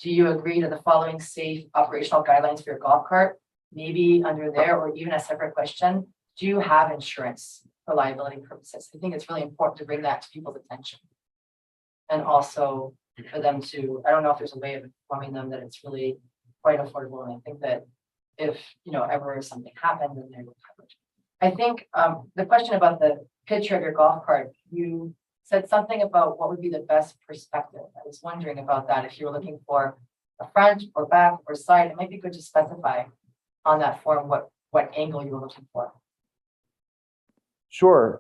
do you agree to the following safe operational guidelines for your golf cart? Maybe under there, or even a separate question, do you have insurance for liability purposes? I think it's really important to bring that to people's attention. And also for them to, I don't know if there's a way of informing them that it's really quite affordable. And I think that if, ever something happened, then they're covered. I think the question about the picture of your golf cart, you said something about what would be the best perspective. I was wondering about that. If you were looking for a front or back or side, it might be good to specify on that form what angle you were looking for. Sure.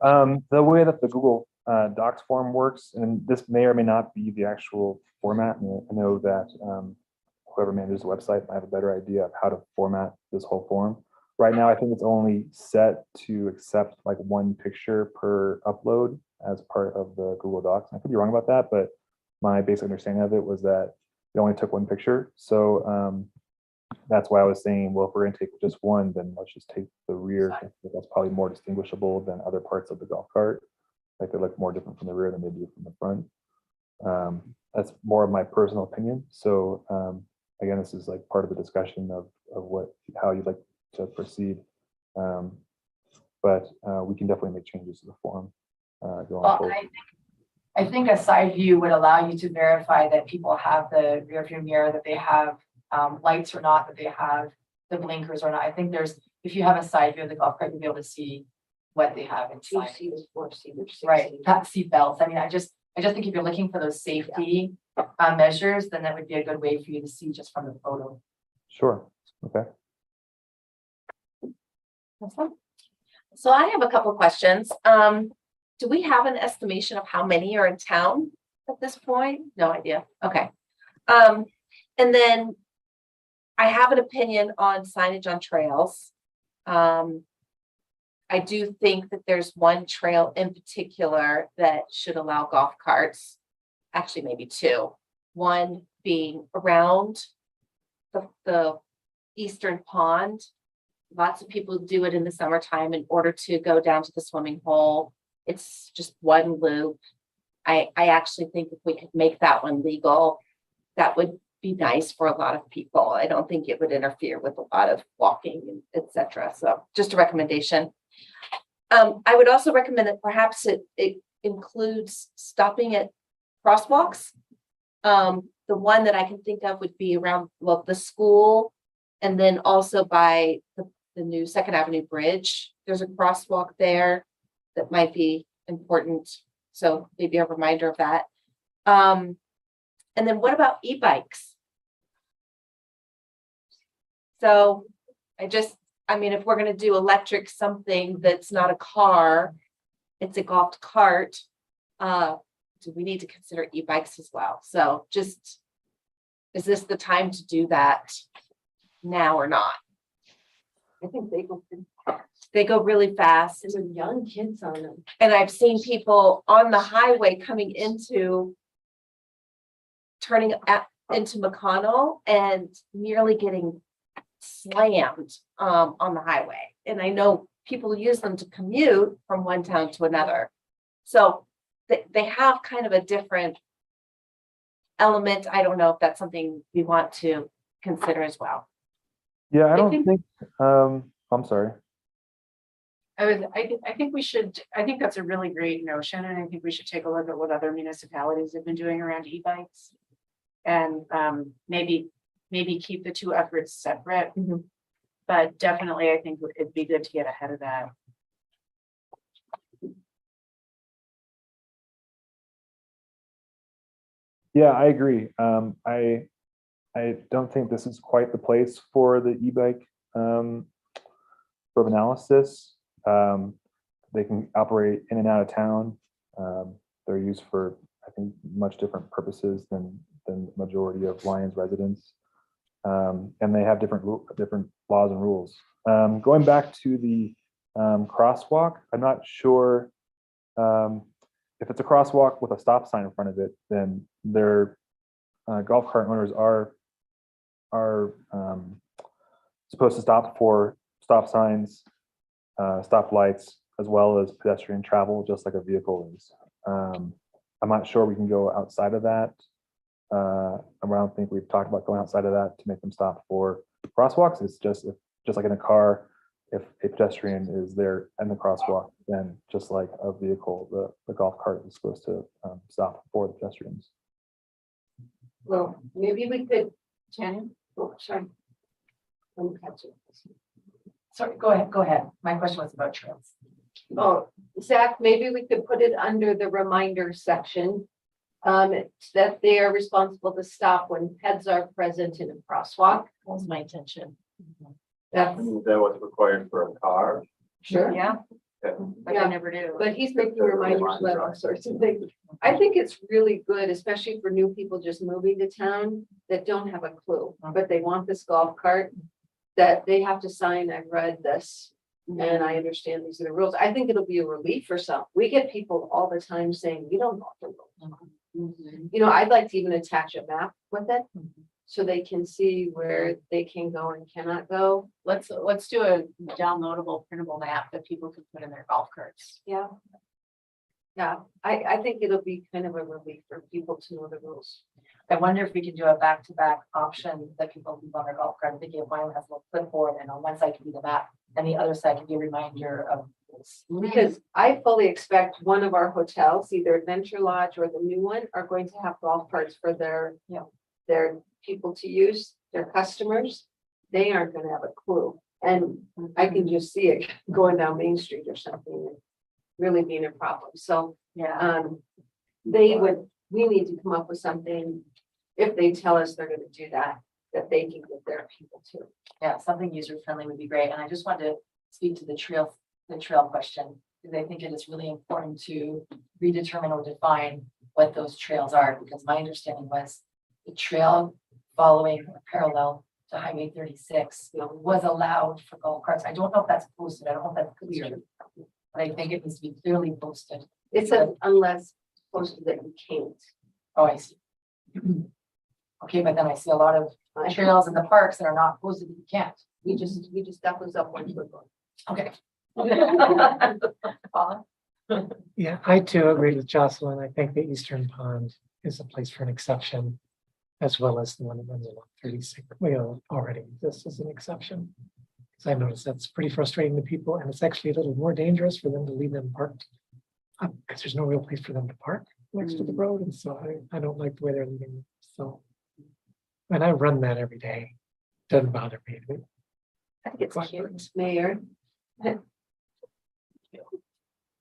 The way that the Google Docs form works, and this may or may not be the actual format. And I know that whoever manages the website might have a better idea of how to format this whole form. Right now, I think it's only set to accept like one picture per upload as part of the Google Docs. I could be wrong about that, but my basic understanding of it was that it only took one picture. So that's why I was saying, well, if we're gonna take just one, then let's just take the rear. That's probably more distinguishable than other parts of the golf cart. Like they look more different from the rear than they do from the front. That's more of my personal opinion. So again, this is like part of the discussion of how you'd like to proceed. But we can definitely make changes to the form going forward. I think a side view would allow you to verify that people have the rear view mirror, that they have lights or not, that they have the blinkers or not. I think if you have a side view of the golf cart, you'll be able to see what they have inside. Right, not seat belts. I mean, I just think if you're looking for those safety measures, then that would be a good way for you to see just from the photo. Sure. Okay. So I have a couple of questions. Do we have an estimation of how many are in town at this point? No idea. Okay. And then I have an opinion on signage on trails. I do think that there's one trail in particular that should allow golf carts. Actually, maybe two. One being around the eastern pond. Lots of people do it in the summertime in order to go down to the swimming hole. It's just one loop. I actually think if we could make that one legal, that would be nice for a lot of people. I don't think it would interfere with a lot of walking, etc. So just a recommendation. I would also recommend that perhaps it includes stopping at crosswalks. The one that I can think of would be around the school, and then also by the new 2nd Avenue Bridge. There's a crosswalk there that might be important. So maybe a reminder of that. And then what about e-bikes? So I mean, if we're going to do electric something that's not a car, it's a golf cart, do we need to consider e-bikes as well? So just, is this the time to do that now or not? I think they go pretty They go really fast. There's young kids on them. And I've seen people on the highway turning into McConnell and nearly getting slammed on the highway. And I know people use them to commute from one town to another. So they have kind of a different element. I don't know if that's something we want to consider as well. Yeah, I don't think, I'm sorry. I think that's a really great notion, and I think we should take a look at what other municipalities have been doing around e-bikes. And maybe keep the two efforts separate. Mm-hmm. But definitely I think it'd be good to get ahead of that. Yeah, I agree. I don't think this is quite the place for the e-bike sort of analysis. They can operate in and out of town. They're used for, I think, much different purposes than the majority of Lyons residents. And they have different laws and rules. Going back to the crosswalk, I'm not sure If it's a crosswalk with a stop sign in front of it, then their golf cart owners are supposed to stop for stop signs, stop lights, as well as pedestrian travel, just like a vehicle is. I'm not sure we can go outside of that. I don't think we've talked about going outside of that to make them stop for crosswalks. It's just like in a car, if a pedestrian is there in the crosswalk, then just like a vehicle, the golf cart is supposed to stop for the pedestrians. Well, maybe we could, Jen, oh, sorry. Let me catch it. Sorry, go ahead. My question was about trails. Oh, Zach, maybe we could put it under the reminder section. That they are responsible to stop when pets are present in a crosswalk. That was my intention. That's That was required for a car. sure. Yeah, Okay. but I never do. But he's making reminders about all sorts of things. I think it's really good, especially for new people just moving to town that don't have a clue, but they want this golf cart. That they have to sign, I've read this, and I understand these are the rules. I think it'll be a relief for some. We get people all the time saying, we don't know the rules. You know, I'd like to even attach a map with it. So they can see where they can go and cannot go. Let's do a downloadable printable map that people can put in their golf carts. Yeah. Yeah, I think it'll be kind of a relief for people to know the rules. I wonder if we can do a back-to-back option that people leave on their golf cart. Thinking of mine has a little clipboard, and on one side can be the map, and the other side can be a reminder of this. Because I fully expect one of our hotels, either Adventure Lodge or the new one, are going to have golf carts for their, you know, their people to use, their customers. They aren't gonna have a clue. And I can just see it going down Main Street or something, and really being a problem. So, Yeah, we need to come up with something, if they tell us they're gonna do that, that they can get their people to. yeah, something user-friendly would be great. And I just wanted to speak to the trail question, because I think it is really important to redetermine or define what those trails are, because my understanding was the trail following or parallel to Highway 36, you know, was allowed for golf carts. I don't know if that's posted. I don't know if that's clear. But I think it needs to be clearly posted. It says unless posted that you can't. Oh, I see. Okay, but then I see a lot of trails in the parks that are not posted that you can't. We just got those up one foot. Okay. Paula? Yeah, I too agree with Jocelyn. I think the Eastern Pond is a place for an exception, as well as the one that runs along 36. Well, already exists as an exception. Because I noticed that's pretty frustrating to people, and it's actually a little more dangerous for them to leave them parked. Because there's no real place for them to park next to the road, and so I don't like the way they're leaving. So, and I run that every day. Doesn't bother me. I think it's cute, Mayor.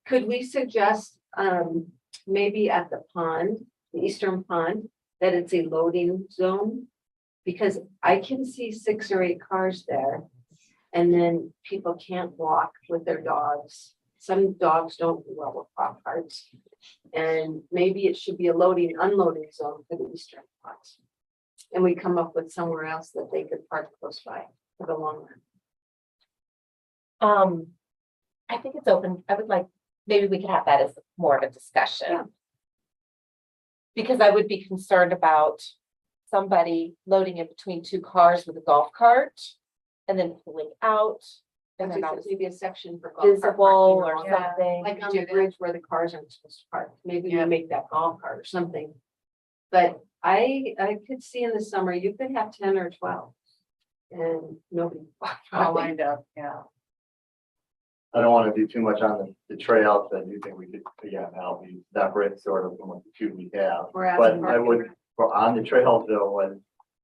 Could we suggest, maybe at the pond, the Eastern Pond, that it's a loading zone? Because I can see 6 or 8 cars there. And then people can't walk with their dogs. Some dogs don't do well with golf carts. And maybe it should be a loading, unloading zone for the Eastern Ponds. And we come up with somewhere else that they could park close by for the long run. I think it's open. I would like, maybe we could have that as more of a discussion. Yeah. Because I would be concerned about somebody loading in between 2 cars with a golf cart and then pulling out. And That's they're not just maybe a section for golf cart visible parking or lot. something. Like on the bridge where the cars aren't supposed to park, maybe you Yeah. make that golf cart or something. But I could see in the summer, you could have 10 or 12. And nobody. All lined up, yeah. I don't want to do too much on the trails. I do think we could, again, that'll be separate sort of from what the 2 we have. We're But asking I would, for on the trails though, was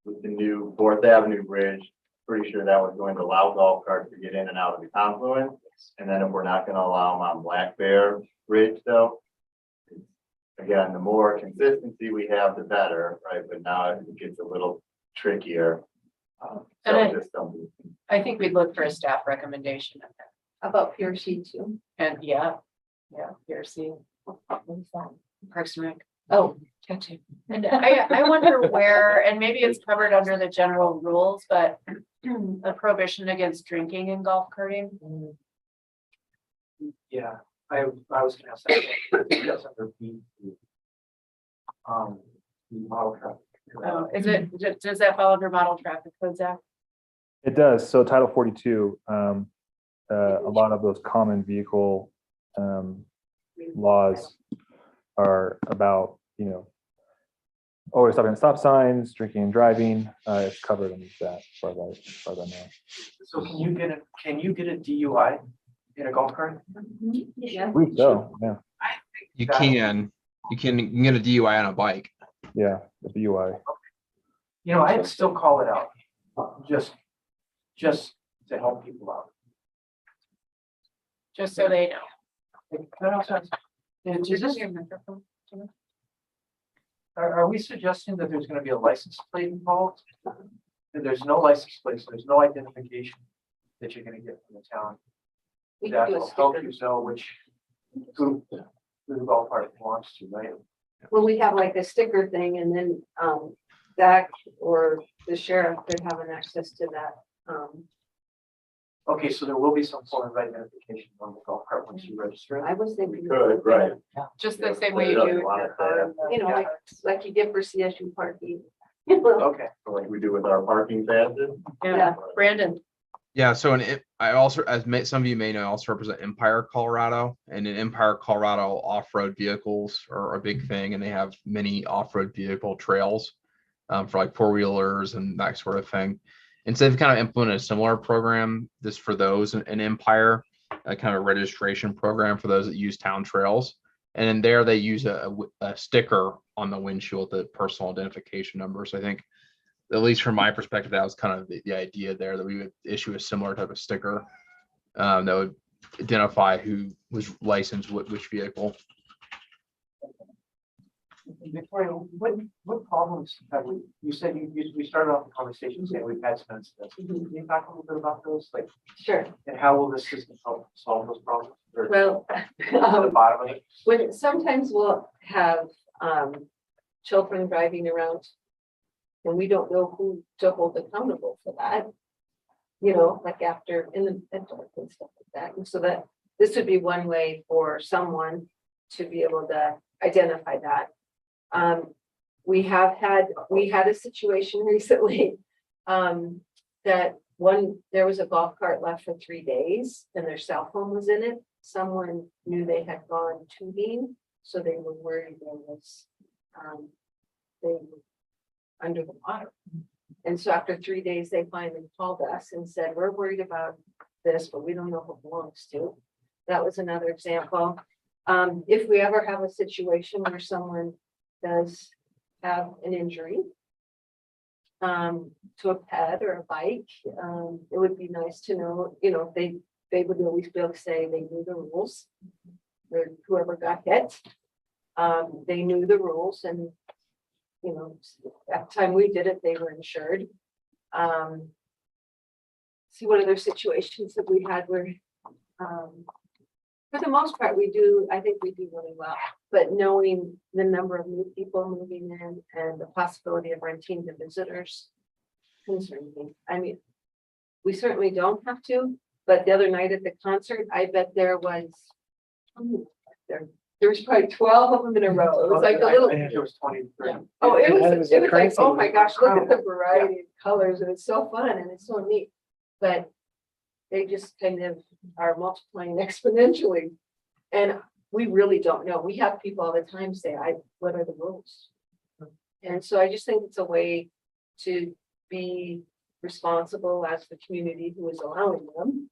with the new 4th Avenue Bridge, pretty sure that was going to allow golf carts to get in and out of the confluence. And then if we're not going to allow them on Black Bear Bridge though, again, the more consistency we have, the better, right? But now it gets a little trickier. And I- Just don't. I think we'd look for a staff recommendation. About PRC too. And yeah, PRC. Parks and Rec. Oh, Gotcha. And I wonder where, and maybe it's covered under the general rules, but a prohibition against drinking in golf carting. Yeah, I was gonna ask that. I think that's under B. The model traffic. Does that fall under model traffic code, Zach? It does. So Title 42, a lot of those common vehicle laws are about, always stopping at stop signs, drinking and driving. It's covered in that, as far as I know. So can you get a DUI in a golf cart? Yeah. I believe so, yeah. You can get a DUI on a bike. Yeah, the DUI. I'd still call it out, just to help people out. Just so they know. That also has- is this- Are we suggesting that there's gonna be a license plate involved? If there's no license plate, so there's no identification that you're gonna get from the town. We That can do a will help sticker. you know who the golf cart belongs to, right? Well, we have like a sticker thing and then, Zach or the sheriff could have an access to that. Okay, so there will be some form of identification on the golf cart once you register it. I was thinking. Good, right. Just the same way you do. You know, like you get for CSU parking. Okay, Like we do with our parking passes. Yeah, Brandon. Yeah, so I also, some of you may know, I also represent Empire, Colorado, and in Empire, Colorado, off-road vehicles are a big thing, and they have many off-road vehicle trails for like four-wheelers and that sort of thing. And so they've kind of implemented a similar program just for those in Empire, a kind of a registration program for those that use town trails. And in there, they use a sticker on the windshield, the personal identification number. So I think, at least from my perspective, that was kind of the idea there, that we would issue a similar type of sticker that would identify who was licensed with which vehicle. Victoria, what problems have you said we started off the conversation saying we've had some incidents. Can you talk a little bit about those, like, Sure. and how will this system help solve those problems? Or Well, at the bottom of it? when sometimes we'll have children driving around and we don't know who to hold accountable for that. Like after in the dark and stuff like that. And so that this would be one way for someone to be able to identify that. We had a situation recently that there was a golf cart left for 3 days and their cell phone was in it. Someone knew they had gone tubing, so they were worried they were under the water. And so after 3 days, they finally called us and said, we're worried about this, but we don't know who it belongs to. That was another example. If we ever have a situation where someone does have an injury to a pet or a bike, it would be nice to know, they would always be able to say they knew the rules. Or whoever got hit, they knew the rules and, at the time we did it, they were insured. See what other situations that we had where, for the most part, I think we do really well, but knowing the number of new people moving in and the possibility of renting to visitors concerns me. I mean, we certainly don't have to, but the other night at the concert, I bet there was probably 12 of them in a row. It was like a little. I think it was 20. Oh, it Yeah, was like, crazy. oh my gosh, look at the variety of colors and it's so fun and it's so neat. But they just kind of are multiplying exponentially. And we really don't know. We have people all the time say, what are the rules? And so I just think it's a way to be responsible as the community who is allowing them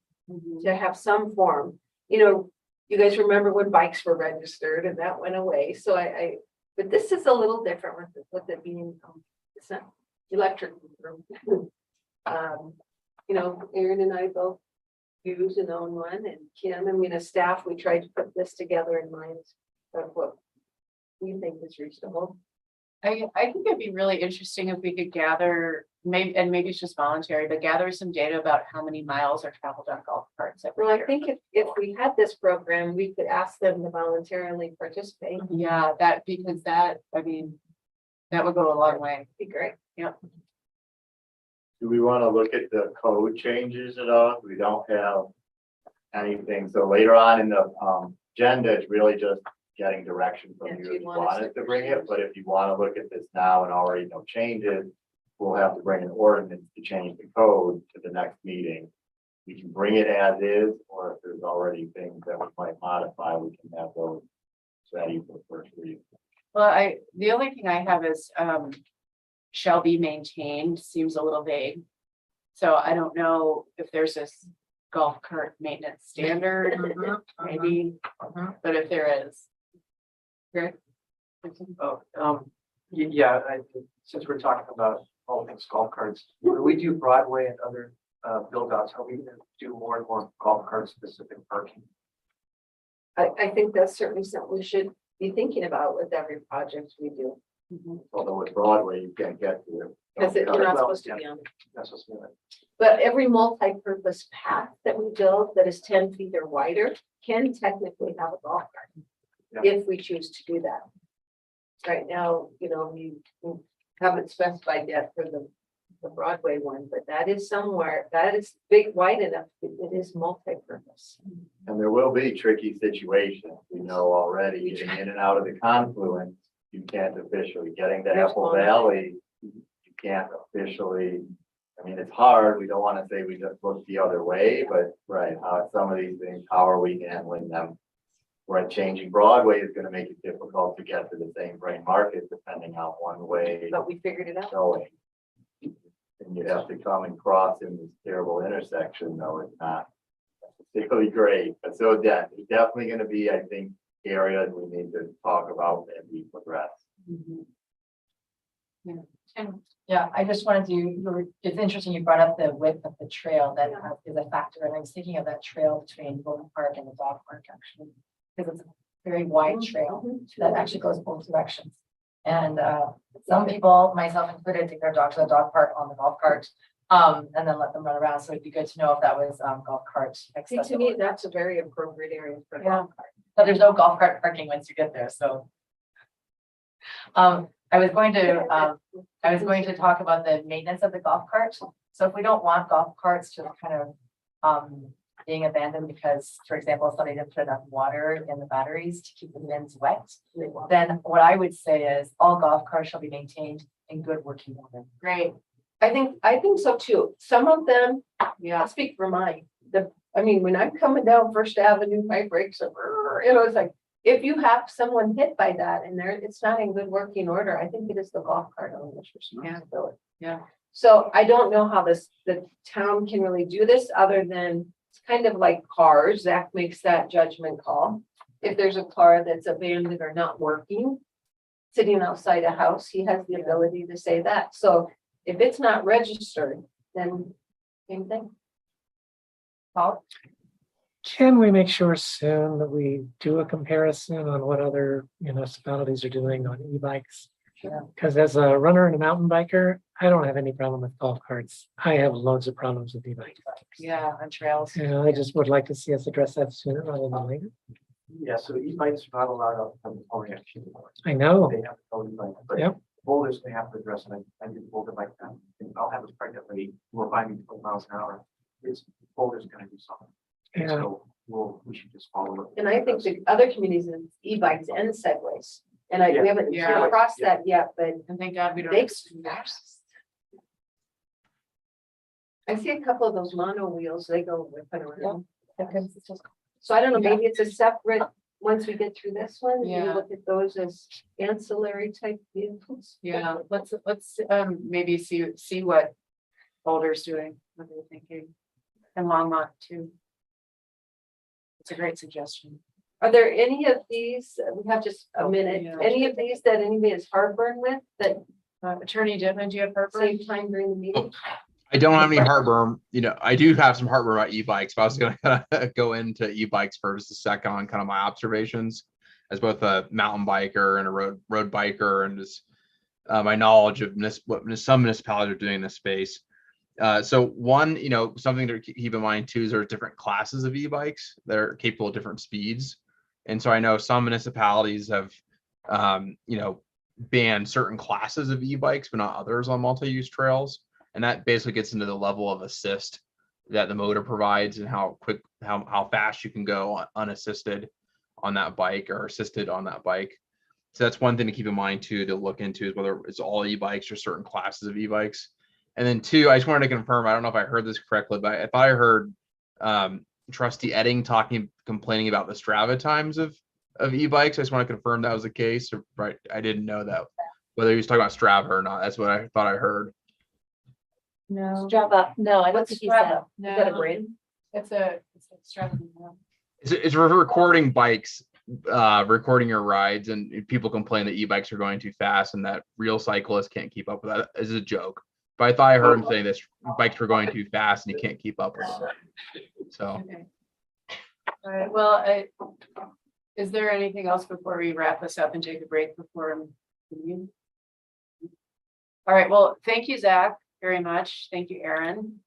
to have some form. You guys remember when bikes were registered and that went away. So but this is a little different with it being, it's not electric. Aaron and I both use and own one, and Kim, as staff, we tried to put this together in mind of what we think is reasonable. I think it'd be really interesting if we could gather, maybe it's just voluntary, but gather some data about how many miles are traveled on golf carts every Well, I year. think if we had this program, we could ask them to voluntarily participate. Yeah, that would go a long way. Be great. Do we want to look at the code changes at all? We don't have anything. So later on in the agenda, it's really just getting direction from If you you if you want us want to us to bring it, pursue. but if you want to look at this now and already know changes, we'll have to bring an ordinance to change the code to the next meeting. We can bring it as is, or if there's already things that we might modify, we can have those ready for the first reading. Well, the only thing I have is, shall be maintained, seems a little vague. So I don't know if there's this golf cart maintenance standard, maybe, but if there is. Great. Oh, yeah, since we're talking about all things golf carts, when we do Broadway and other build outs, are we gonna do more and more golf cart specific parking? I think that's certainly something we should be thinking about with every project we do. Although with Broadway, you can't get to it. Because you're not supposed to be on. That's what's doing it. But every multi-purpose path that we build that is 10 feet or wider can technically have a golf cart. Yeah. If we choose to do that. Right now, we haven't specified yet for the Broadway one, but that is somewhere, that is big, wide enough, it is multi-purpose. And there will be tricky situations. We know already getting in and out of the confluence, you can't officially, getting to There's Apple one. Valley, you can't officially, I mean, it's hard. We don't want to say we just look the other way, but right, some of these things, how are we handling them? Right, changing Broadway is going to make it difficult to get to the same brain market depending on one way But we figured it out. going. And you have to come and cross in this terrible intersection, though it's not particularly great. But so yeah, it's definitely going to be, I think, areas we need to talk about and we address. Yeah, I just wanted to, it's interesting you brought up the width of the trail that is a factor. And I was thinking of that trail between Golden Park and the dog park actually. Because it's a very wide trail that actually goes both directions. And some people, myself included, take their dog to the dog park on the golf cart. And then let them run around. So it'd be good to know if that was golf cart See, to accessible. me, that's a very appropriate area for a Yeah. golf cart. But there's no golf cart parking once you get there, so. I was going to talk about the maintenance of the golf cart. So if we don't want golf carts to kind of being abandoned because, for example, somebody didn't put enough water in the batteries to keep the bins wet, then what I would say is all golf carts shall be maintained in good working order. Great. I think so too. Some of them, I'll speak for mine. When I'm coming down First Avenue, my brakes are, it's like, if you have someone hit by that and it's not in good working order, I think it is the golf cart owner's responsibility. Yeah. So I don't know how the town can really do this other than it's kind of like cars. Zach makes that judgment call. If there's a car that's abandoned or not working, sitting outside a house, he has the ability to say that. So if it's not registered, then same thing. Paul? Can we make sure soon that we do a comparison on what other municipalities are doing on e-bikes? Because as a runner and a mountain biker, I don't have any problem with golf carts. I have loads of problems with e-bikes. Yeah, on trails. I just would like to see us address that sooner rather than later. Yeah, so e-bikes are not allowed out from the pony actually. I know. They have to go e-bike, but Yep. boulders they have to address, and I did boulder bike now. And I'll have a pregnant lady who will find me 12 miles an hour. It's boulder's gonna do something. Yeah. So we should just follow it. And I think the other communities is e-bikes and segways. And we haven't Yeah. crossed that yet, but And thank God we don't. they I see a couple of those mono wheels, they go whipping around. So I don't know, maybe it's a separate, once we get through this one, we Yeah. look at those as ancillary type vehicles. Yeah, let's maybe see what Boulder's doing, what they're thinking. And Longmont too. It's a great suggestion. Are there any of these, we have just a minute, Yeah. any of these that anybody has heartburn with that Attorney Devon, do you have heartburn? save time during the meeting? I don't have any heartburn. I do have some heartburn about e-bikes, but I was going to go into e-bikes for just a second on kind of my observations as both a mountain biker and a road biker, and just my knowledge of what some municipalities are doing in this space. So one, something to keep in mind too is there are different classes of e-bikes that are capable of different speeds. And so I know some municipalities have, banned certain classes of e-bikes, but not others on multi-use trails. And that basically gets into the level of assist that the motor provides and how fast you can go unassisted on that bike or assisted on that bike. So that's one thing to keep in mind too, to look into, is whether it's all e-bikes or certain classes of e-bikes. And then two, I just wanted to confirm, I don't know if I heard this correctly, but I thought I heard Trustee Edding complaining about the Strava times of e-bikes. I just want to confirm that was the case, or right? I didn't know that, whether he was talking about Strava or not. That's what I thought I heard. No. Strava, no, I don't What's think he said. Strava? Is that a No. brand? It's a strategy. It's recording bikes, recording your rides, and people complain that e-bikes are going too fast and that real cyclists can't keep up with that. It's a joke. But I thought I heard him saying this bikes were going too fast and you can't keep up with them. So Okay. All right, well, is there anything else before we wrap this up and take a break before? All right, well, thank you, Zach, very much. Thank you, Aaron.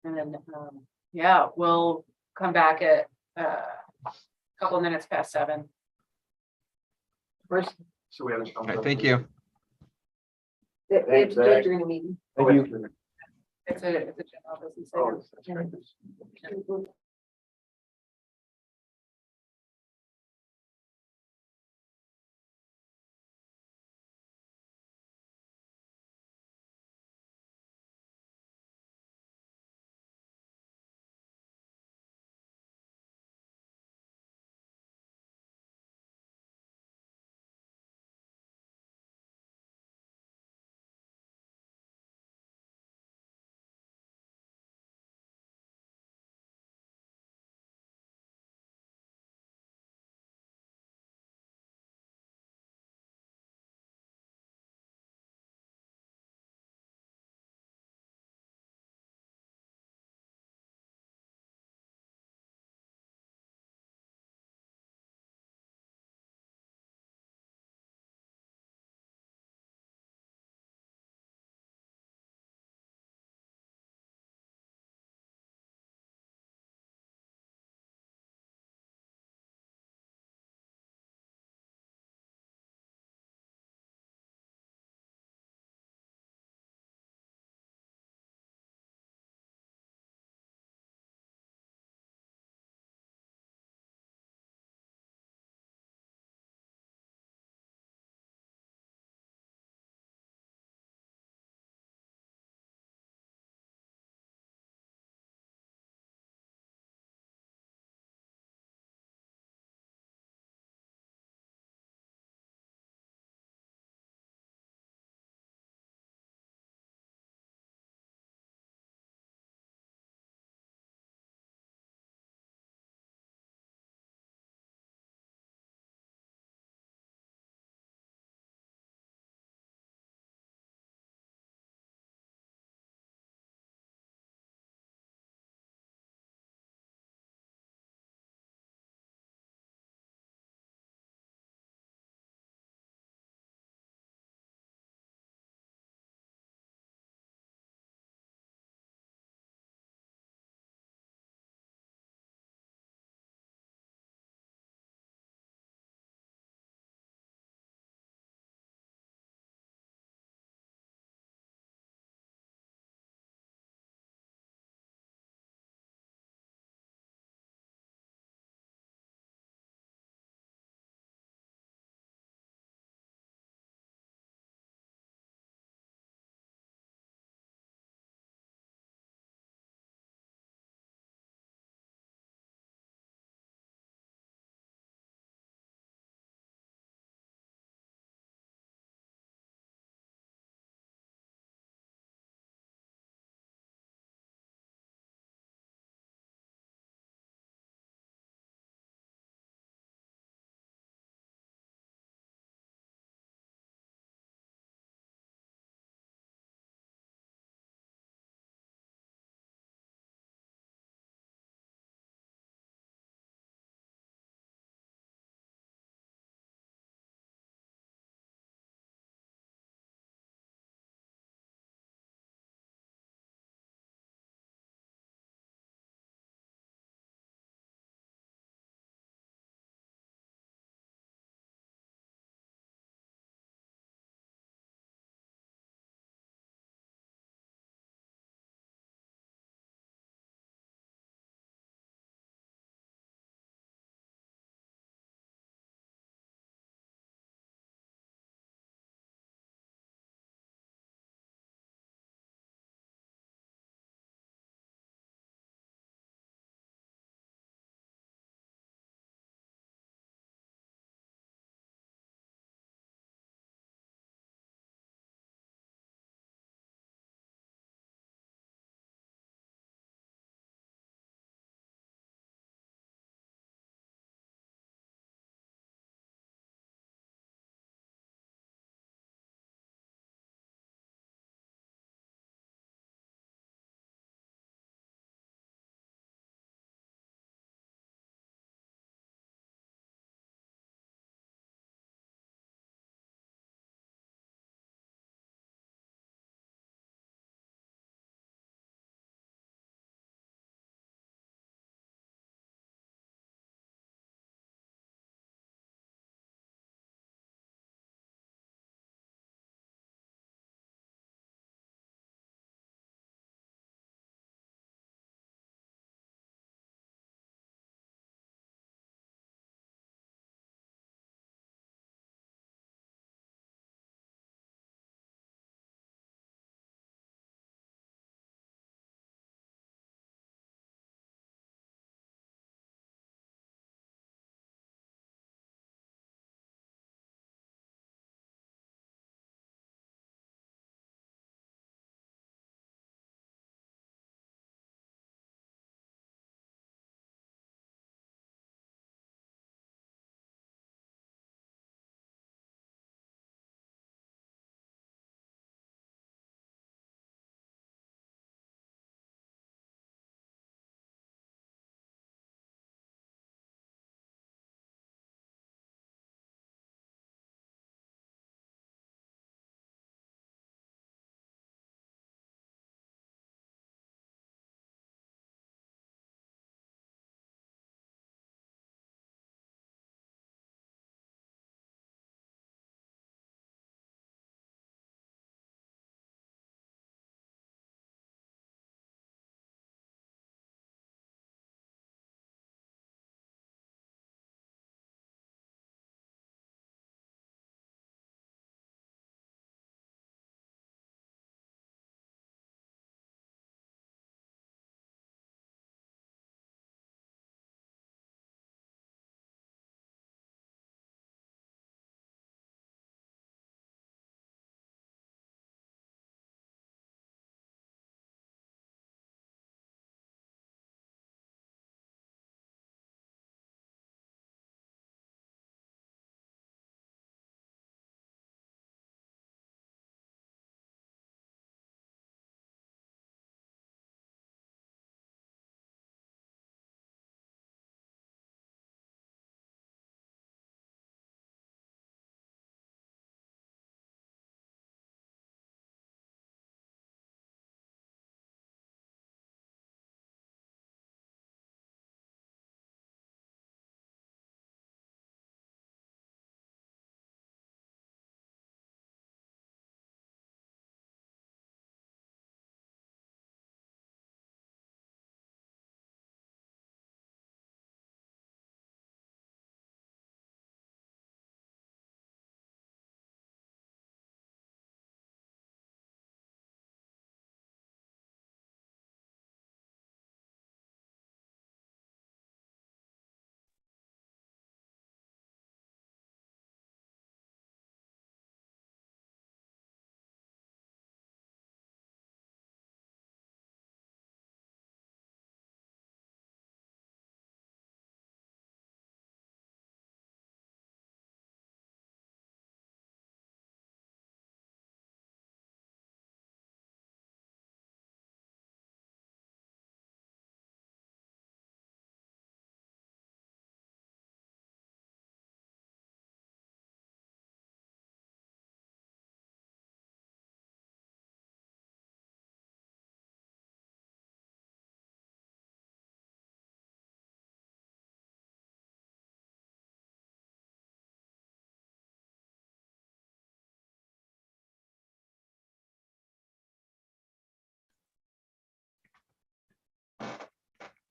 And then, yeah, we'll come back at a couple of minutes past 7. So we have. all right, thank you. We have to do it during the meeting. Thank you. It's a general business. Oh, item. that's right.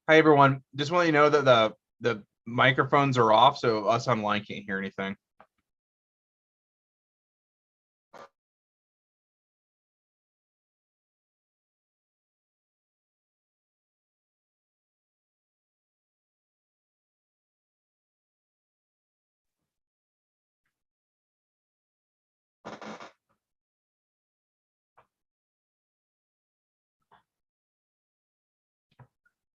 Hi, everyone. Just want you to know that the microphones are off, so us online can't hear anything.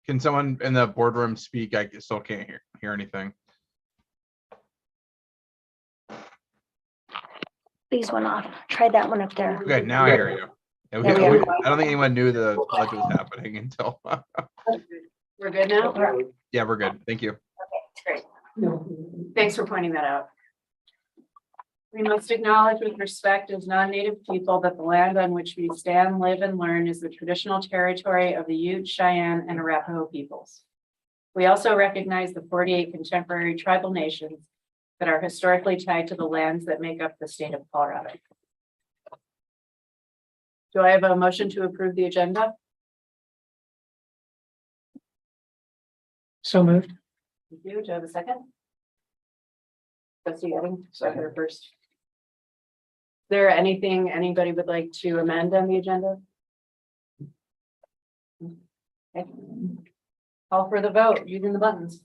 Can someone in the boardroom speak? I still can't hear anything. These went off. Try that one up there. Okay, now I hear you. Yeah, There we are. I don't think anyone knew the pledge was happening until. We're good now? Yeah, we're good. Thank you. Great. Thanks for pointing that out. We must acknowledge with respect as non-native people that the land on which we stand, live, and learn is the traditional territory of the Ute, Cheyenne, and Arapaho peoples. We also recognize the 48 contemporary tribal nations that are historically tied to the lands that make up the state of Colorado. Do I have a motion to approve the agenda? So moved. Thank you. Do I have a second? Trustee Edding, second first. Is there anything anybody would like to amend on the agenda? Okay. Call for the vote using the buttons.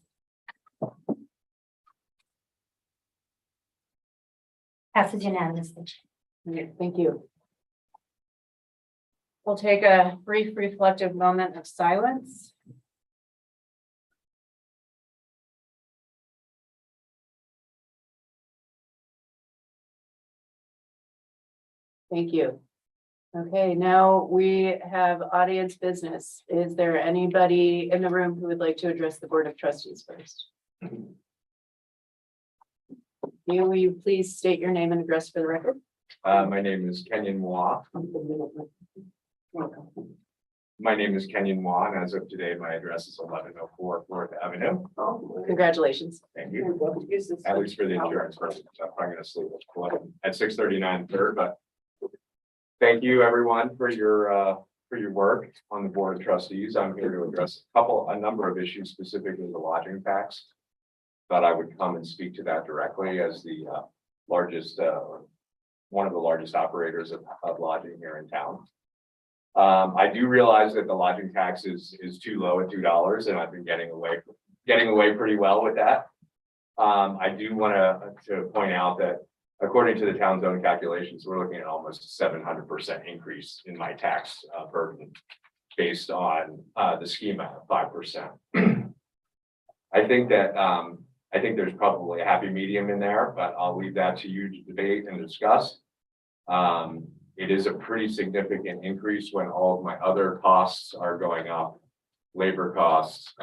Passes unanimously. Okay, thank you. We'll take a brief reflective moment of silence. Thank you. Okay, now we have audience business. Is there anybody in the room who would like to address the Board of Trustees first? Will you please state your name and address for the record? My name is Kenyon Moa. My name is Kenyon Moa, and as of today, my address is 1104 4th Avenue. Congratulations. Thank you. At least for the insurance person, I'm going to sleep at 6:39 3rd, but thank you everyone for your work on the Board of Trustees. I'm here to address a number of issues, specifically the lodging tax. Thought I would come and speak to that directly as the largest, one of the largest operators of lodging here in town. I do realize that the lodging tax is too low at $2, and I've been getting away pretty well with that. I do want to point out that according to the town's own calculations, we're looking at almost 700% increase in my tax burden based on the schema of 5%. I think there's probably a happy medium in there, but I'll leave that to you to debate and discuss. It is a pretty significant increase when all of my other costs are going up, labor costs,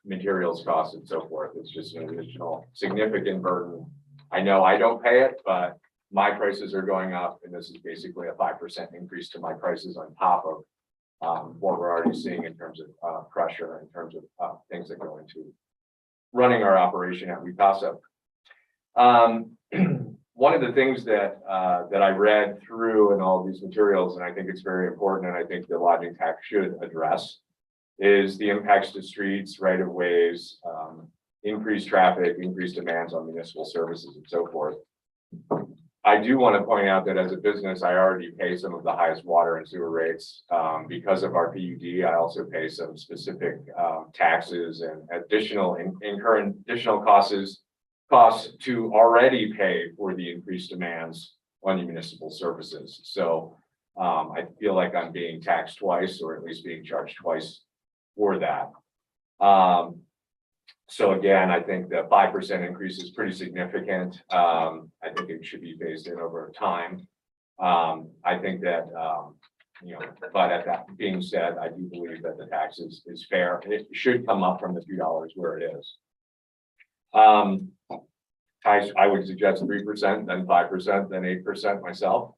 materials costs, and so forth. It's just an additional significant burden. I know I don't pay it, but my prices are going up, and this is basically a 5% increase to my prices on top of what we're already seeing in terms of pressure, in terms of things that go into running our operation at Wipasa. One of the things that I read through in all these materials, and I think it's very important, and I think the lodging tax should address, is the impacts to streets, right-of-ways, increased traffic, increased demands on municipal services, and so forth. I do want to point out that as a business, I already pay some of the highest water and sewer rates. Because of our PUD, I also pay some specific taxes and incur additional costs to already pay for the increased demands on the municipal services. So I feel like I'm being taxed twice, or at least being charged twice for that. So again, I think the 5% increase is pretty significant. I think it should be phased in over time. I think that, but at that being said, I do believe that the tax is fair. It should come up from the $2 where it is. I would suggest 3%, then 5%, then 8% myself.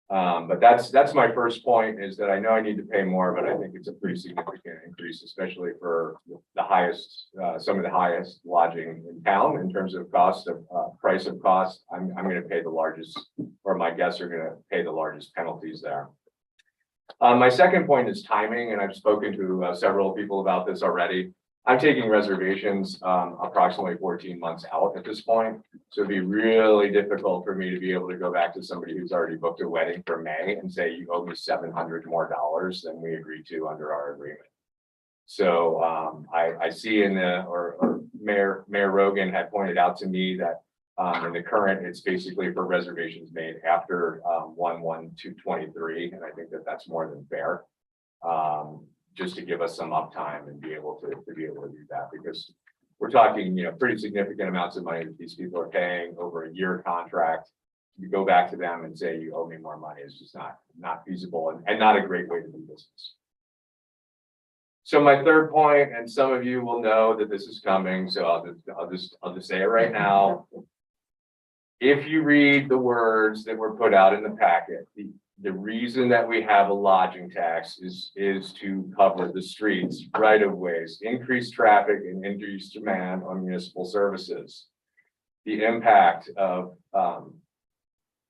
But that's my first point, is that I know I need to pay more, but I think it's a pretty significant increase, especially for the highest, some of the highest lodging in town in terms of cost of price of cost. I'm going to pay the largest, or my guests are going to pay the largest penalties there. My second point is timing, and I've spoken to several people about this already. I'm taking reservations approximately 14 months out at this point. So it'd be really difficult for me to be able to go back to somebody who's already booked a wedding for May and say, you owe me $700 more than we agreed to under our agreement. So I see in the, or Mayor Rogan had pointed out to me that in the current, it's basically for reservations made after 1/1/23, and I think that that's more than fair. Just to give us some uptime and be able to do that, because we're talking, pretty significant amounts of money that these people are paying over a year contract. You go back to them and say, you owe me more money, is just not feasible and not a great way to do business. So my third point, and some of you will know that this is coming, so I'll just say it right now. If you read the words that were put out in the packet, the reason that we have a lodging tax is to cover the streets, right of ways, increase traffic and increase demand on municipal services. The impact of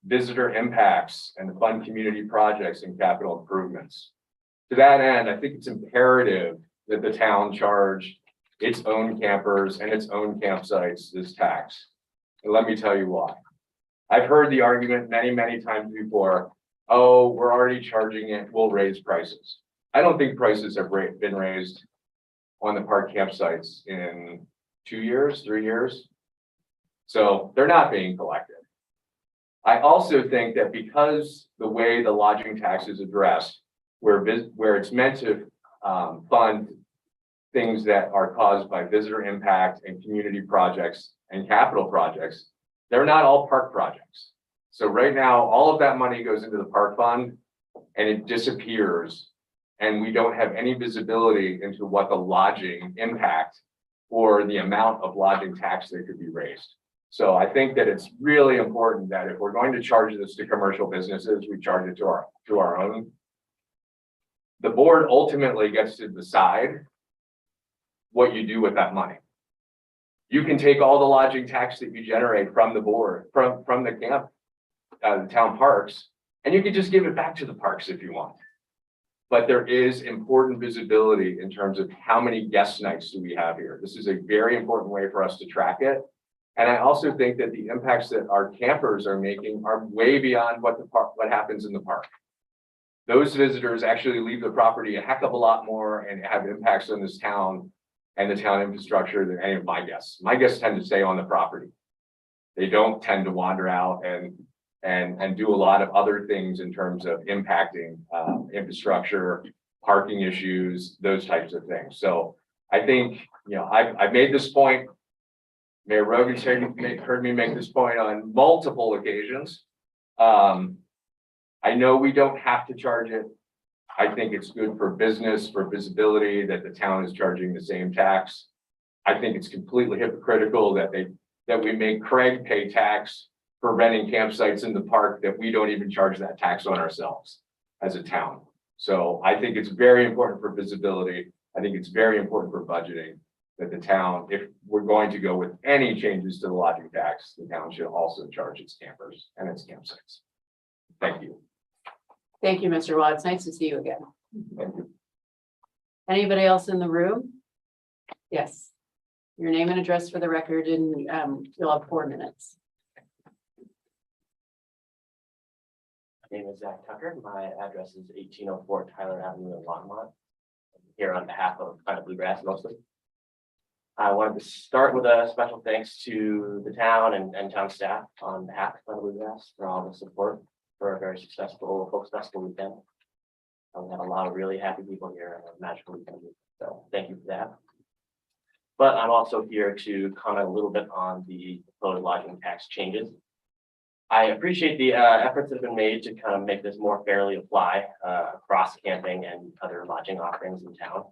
visitor impacts and fund community projects and capital improvements. To that end, I think it's imperative that the town charge its own campers and its own campsites this tax. And let me tell you why. I've heard the argument many, many times before. Oh, we're already charging it, we'll raise prices. I don't think prices have been raised on the park campsites in 2 years, 3 years. So they're not being collected. I also think that because the way the lodging tax is addressed, where it's meant to fund things that are caused by visitor impact and community projects and capital projects, they're not all park projects. So right now, all of that money goes into the park fund and it disappears. And we don't have any visibility into what the lodging impact or the amount of lodging tax that could be raised. So I think that it's really important that if we're going to charge this to commercial businesses, we charge it to our own. The board ultimately gets to decide what you do with that money. You can take all the lodging tax that you generate from the board, from the camp, the town parks, and you can just give it back to the parks if you want. But there is important visibility in terms of how many guest nights do we have here. This is a very important way for us to track it. And I also think that the impacts that our campers are making are way beyond what happens in the park. Those visitors actually leave the property a heck of a lot more and have impacts on this town and the town infrastructure than any of my guests. My guests tend to stay on the property. They don't tend to wander out and do a lot of other things in terms of impacting infrastructure, parking issues, those types of things. So I think, I've made this point. Mayor Rogan heard me make this point on multiple occasions. I know we don't have to charge it. I think it's good for business, for visibility, that the town is charging the same tax. I think it's completely hypocritical that we make Craig pay tax for renting campsites in the park, that we don't even charge that tax on ourselves as a town. So I think it's very important for visibility. I think it's very important for budgeting that the town, if we're going to go with any changes to the lodging tax, the town should also charge its campers and its campsites. Thank you. Thank you, Mr. Watts. Nice to see you again. Thank you. Anybody else in the room? Yes. Your name and address for the record, and you'll have 4 minutes. My name is Zach Tucker. My address is 1804 Tyler Avenue in Longmont. I'm here on behalf of Planet Bluegrass mostly. I wanted to start with a special thanks to the town and town staff on behalf of Planet Bluegrass for all the support for a very successful Folks Festival weekend. We had a lot of really happy people here and a magical weekend. So thank you for that. But I'm also here to comment a little bit on the proposed lodging tax changes. I appreciate the efforts that have been made to kind of make this more fairly apply across camping and other lodging offerings in town.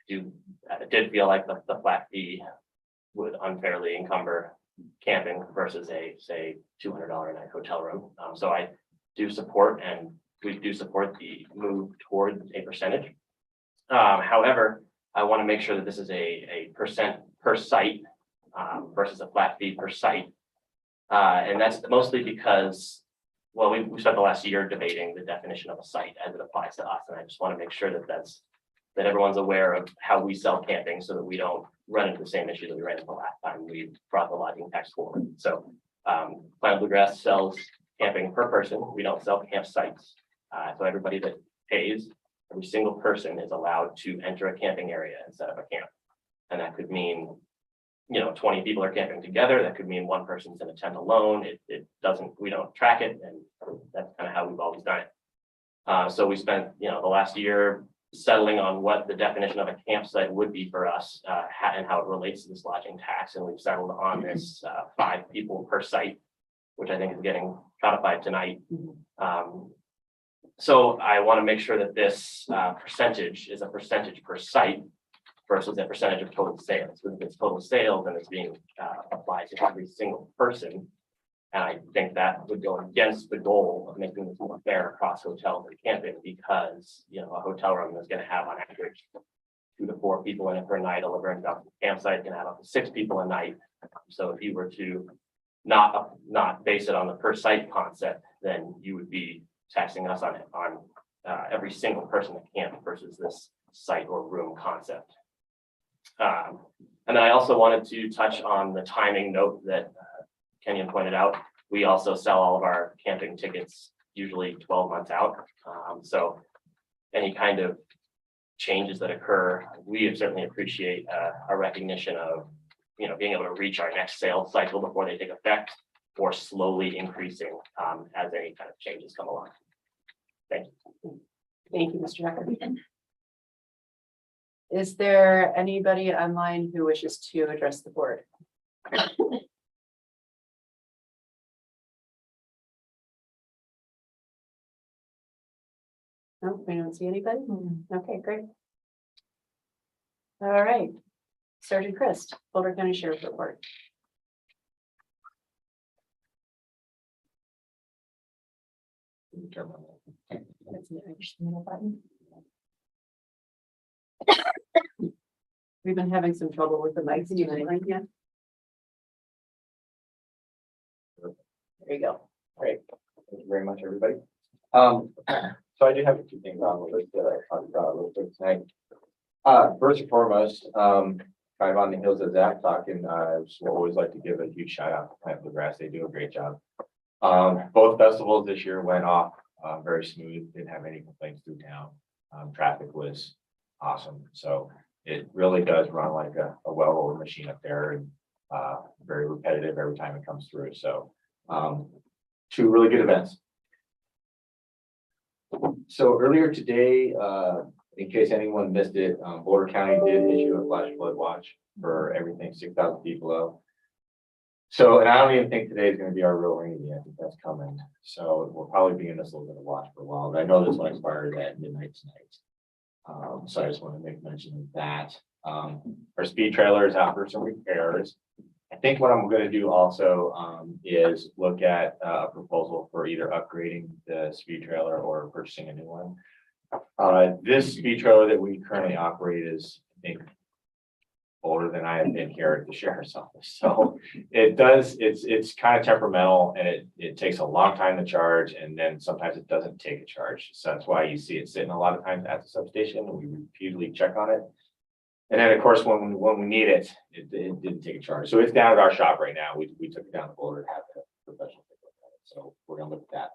I did feel like the flat fee would unfairly encumber camping versus a, say, $200 a night hotel room. So I do support, and we do support the move toward a percentage. However, I want to make sure that this is a percent per site versus a flat fee per site. And that's mostly because well, we spent the last year debating the definition of a site as it applies to us, and I just want to make sure that everyone's aware of how we sell camping so that we don't run into the same issue that we ran into last time we brought the lodging tax forward. So Planet Bluegrass sells camping per person. We don't sell campsites. So everybody that pays, every single person is allowed to enter a camping area and set up a camp. And that could mean, 20 people are camping together. That could mean one person's in a tent alone. It doesn't, we don't track it. And that's kind of how we've always done it. So we spent, the last year settling on what the definition of a campsite would be for us and how it relates to this lodging tax. And we've settled on this 5 people per site, which I think is getting codified tonight. So I want to make sure that this percentage is a percentage per site versus a percentage of total sales. If it's total sales, then it's being applied to every single person. And I think that would go against the goal of making this more fair across hotels and camping, because a hotel room is going to have on average 2 to 4 people in it per night. A living campsite can have up to 6 people a night. So if you were to not base it on the per site concept, then you would be taxing us on every single person that camp versus this site or room concept. And then I also wanted to touch on the timing note that Kenyon pointed out. We also sell all of our camping tickets usually 12 months out. So any kind of changes that occur, we certainly appreciate a recognition of, being able to reach our next sales cycle before they take effect, or slowly increasing as any kind of changes come along. Thank you. Thank you, Mr. Decker. Is there anybody online who wishes to address the board? No, we don't see anybody. Okay, great. All right. Sergeant Christ, Boulder County Sheriff's Report. That's the middle button. We've been having some trouble with the mics tonight. Yeah. There you go. Great. Thank you very much, everybody. So I do have a few things on the list that I talked about real quick tonight. First and foremost, kind of on the heels of Zach talking, I always like to give a huge shout out to Planet Bluegrass. They do a great job. Both festivals this year went off very smooth. Didn't have any complaints through town. Traffic was awesome. So it really does run like a well-oiled machine up there, and very repetitive every time it comes through. So 2 really good events. So earlier today, in case anyone missed it, Boulder County did issue a flash flood watch for everything 6,000 feet below. So, and I don't even think today is going to be our real rainy day. I think that's coming. So we'll probably be in this little bit of watch for a while, but I know this one expired at midnight tonight. So I just want to make mention of that. Our speed trailer is out for some repairs. I think what I'm going to do also is look at a proposal for either upgrading the speed trailer or purchasing a new one. This speed trailer that we currently operate is, I think, older than I have been here at the sheriff's office. So it's kind of temperamental, and it takes a long time to charge, and then sometimes it doesn't take a charge. So that's why you see it sitting a lot of times at the substation. We repeatedly check on it. And then of course, when we need it, it didn't take a charge. So it's down at our shop right now. We took it down to Boulder to have a professional take a look at it. So we're gonna look at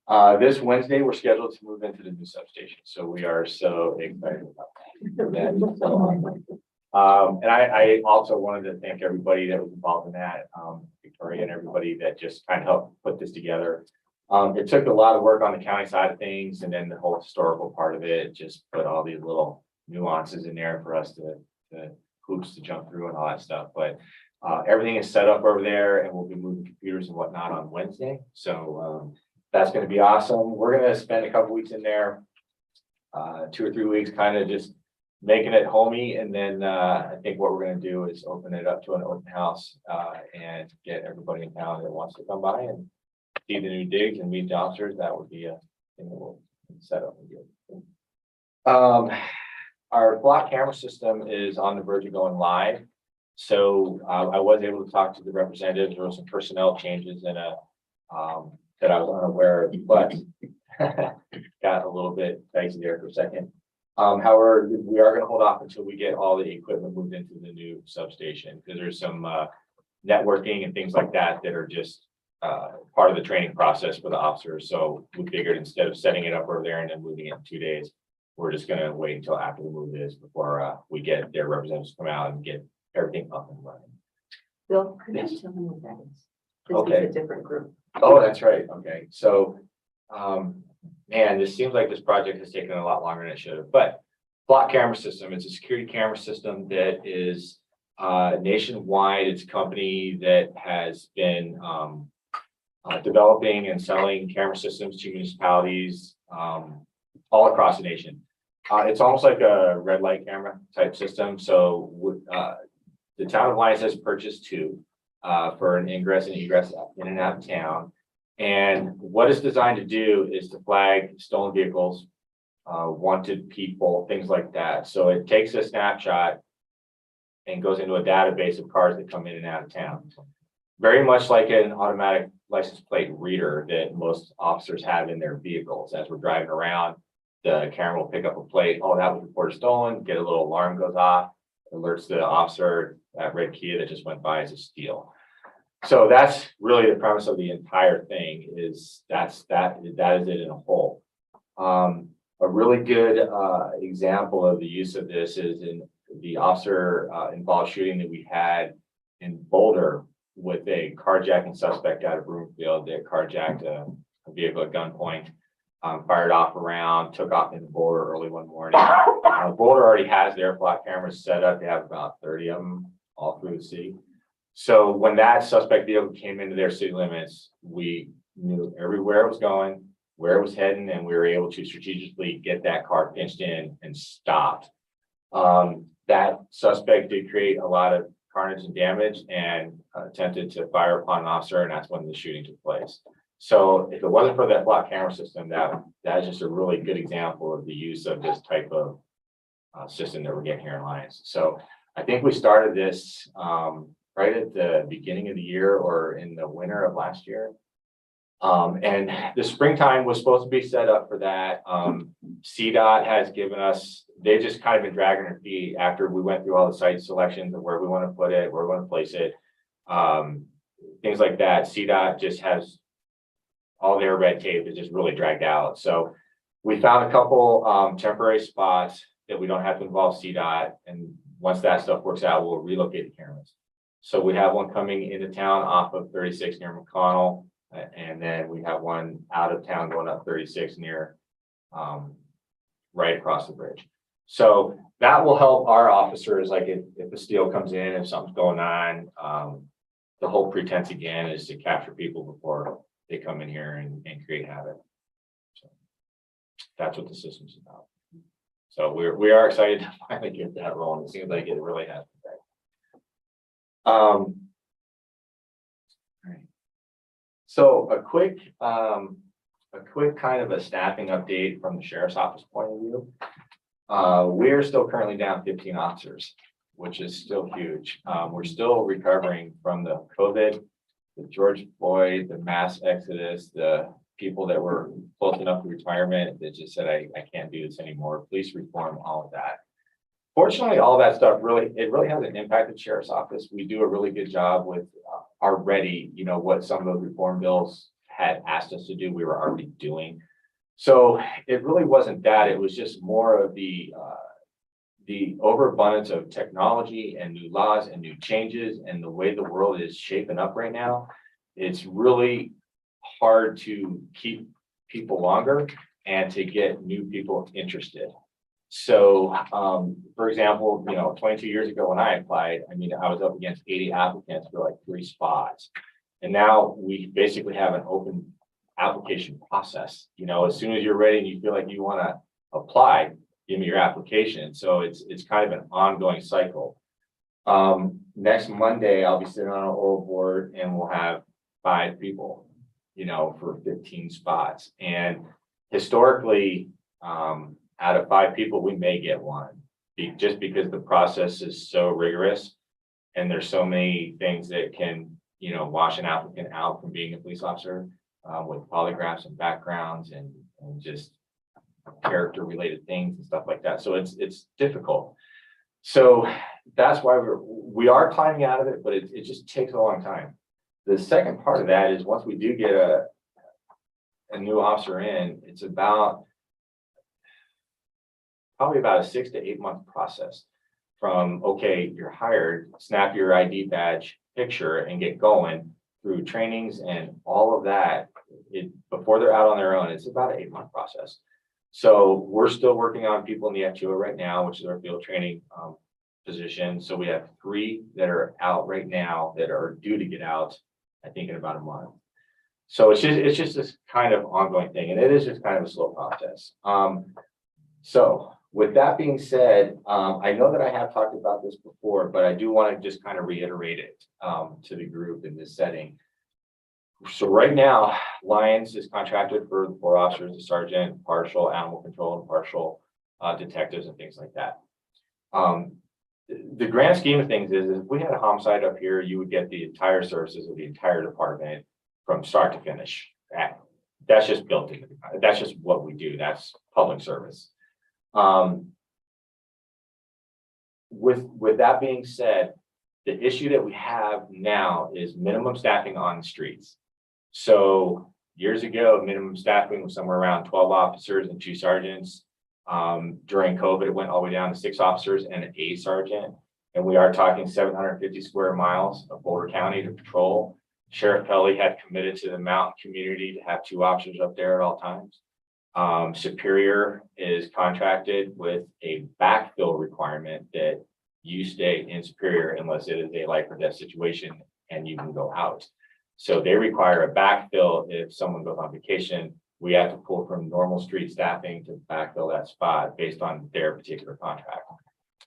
that. This Wednesday, we're scheduled to move into the new substation. So we are so excited about that. And I also wanted to thank everybody that was involved in that, Victoria and everybody that just kind of helped put this together. It took a lot of work on the county side of things, and then the whole historical part of it, just put all these little nuances in there for us to hoops to jump through and all that stuff. But everything is set up over there, and we'll be moving computers and whatnot on Wednesday. So that's going to be awesome. We're going to spend a couple weeks in there, 2 or 3 weeks, kind of just making it homey. And then I think what we're going to do is open it up to an open house and get everybody in town that wants to come by and see the new digs and meet the officers. That would be a thing that we'll set up and do. Our block camera system is on the verge of going live. So I was able to talk to the representatives. There were some personnel changes and that I was unaware of, but got a little bit dicey there for a second. However, we are gonna hold off until we get all the equipment moved into the new substation, because there's some networking and things like that that are just part of the training process for the officers. So we figured instead of setting it up over there and then moving it in 2 days, we're just gonna wait until after the move is before we get their representatives to come out and get everything up and running. Bill, could Yes. you tell them what that is? Okay. It's a different group. Oh, that's right. Okay, so, man, this seems like this project has taken a lot longer than it should have, but block camera system, it's a security camera system that is nationwide. It's a company that has been developing and selling camera systems to municipalities all across the nation. It's almost like a red light camera type system. So the town of Lyons has purchased 2 for an ingress and egress in and out of town. And what it's designed to do is to flag stolen vehicles, wanted people, things like that. So it takes a snapshot and goes into a database of cars that come in and out of town. Very much like an automatic license plate reader that most officers have in their vehicles. As we're driving around, the camera will pick up a plate. Oh, that was reported stolen. Get a little alarm goes off, alerts the officer that red Kia that just went by as a steal. So that's really the premise of the entire thing. Is that is it in a whole. A really good example of the use of this is in the officer involved shooting that we had in Boulder with a carjacking suspect out of Broomfield that carjacked a vehicle at gunpoint, fired off a round, took off into Boulder early one morning. Boulder already has their flock cameras set up. They have about 30 of them all through the city. So when that suspect vehicle came into their city limits, we knew everywhere it was going, where it was heading, and we were able to strategically get that car pinched in and stopped. That suspect did create a lot of carnage and damage and attempted to fire upon an officer, and that's when the shooting took place. So if it wasn't for that block camera system, that is just a really good example of the use of this type of system that we're getting here in Lyons. So I think we started this right at the beginning of the year or in the winter of last year. And the springtime was supposed to be set up for that. CDOT has given us, they've just kind of been dragging their feet after we went through all the site selections of where we want to put it, where we want to place it, things like that. CDOT just has all their red tape is just really dragged out. So we found a couple temporary spots that we don't have to involve CDOT. And once that stuff works out, we'll relocate the cameras. So we have one coming into town off of 36 near McConnell. And then we have one out of town going up 36 near right across the bridge. So that will help our officers, like if a steal comes in, if something's going on, the whole pretense again is to capture people before they come in here and create havoc. So that's what the system's about. So we are excited to finally get that rolling. It seems like it really has. All right. So a quick kind of a staffing update from the sheriff's office point of view. We're still currently down 15 officers, which is still huge. We're still recovering from the COVID, the George Floyd, the mass exodus, the people that were close enough to retirement that just said, I can't do this anymore. Police reform, all of that. Fortunately, all that stuff really hasn't impacted sheriff's office. We do a really good job with already, what some of those reform bills had asked us to do, we were already doing. So it really wasn't that. It was just more of the overabundance of technology and new laws and new changes and the way the world is shaping up right now. It's really hard to keep people longer and to get new people interested. So, for example, 22 years ago when I applied, I was up against 80 applicants for like 3 spots. And now we basically have an open application process. As soon as you're ready and you feel like you want to apply, give me your application. So it's kind of an ongoing cycle. Next Monday, I'll be sitting on an oral board and we'll have 5 people, for 15 spots. And historically, out of 5 people, we may get 1, just because the process is so rigorous and there's so many things that can, wash an applicant out from being a police officer. with polygraphs and backgrounds and just character related things and stuff like that. So it's difficult. So that's why we are climbing out of it, but it just takes a long time. The second part of that is once we do get a new officer in, it's probably about a 6 to 8 month process from, okay, you're hired, snap your ID badge picture and get going through trainings and all of that. Before they're out on their own, it's about an 8 month process. So we're still working on people in the FTO right now, which is our field training position. So we have 3 that are out right now that are due to get out, I think, in about a month. So it's just this kind of ongoing thing, and it is just kind of a slow process. So with that being said, I know that I have talked about this before, but I do want to just kind of reiterate it to the group in this setting. So right now, Lions is contracted for the 4 officers, the sergeant, partial animal control, and partial detectives and things like that. The grand scheme of things is if we had a homicide up here, you would get the entire services of the entire department from start to finish. That's just built into that's just what we do. That's public service. With that being said, the issue that we have now is minimum staffing on the streets. So years ago, minimum staffing was somewhere around 12 officers and 2 sergeants. During COVID, it went all the way down to 6 officers and a sergeant. And we are talking 750 square miles of Boulder County to patrol. Sheriff Pelley had committed to the mountain community to have 2 officers up there at all times. Superior is contracted with a backfill requirement that you stay in Superior unless it is a life or death situation and you can go out. So they require a backfill if someone goes on vacation. We have to pull from normal street staffing to backfill that spot based on their particular contract.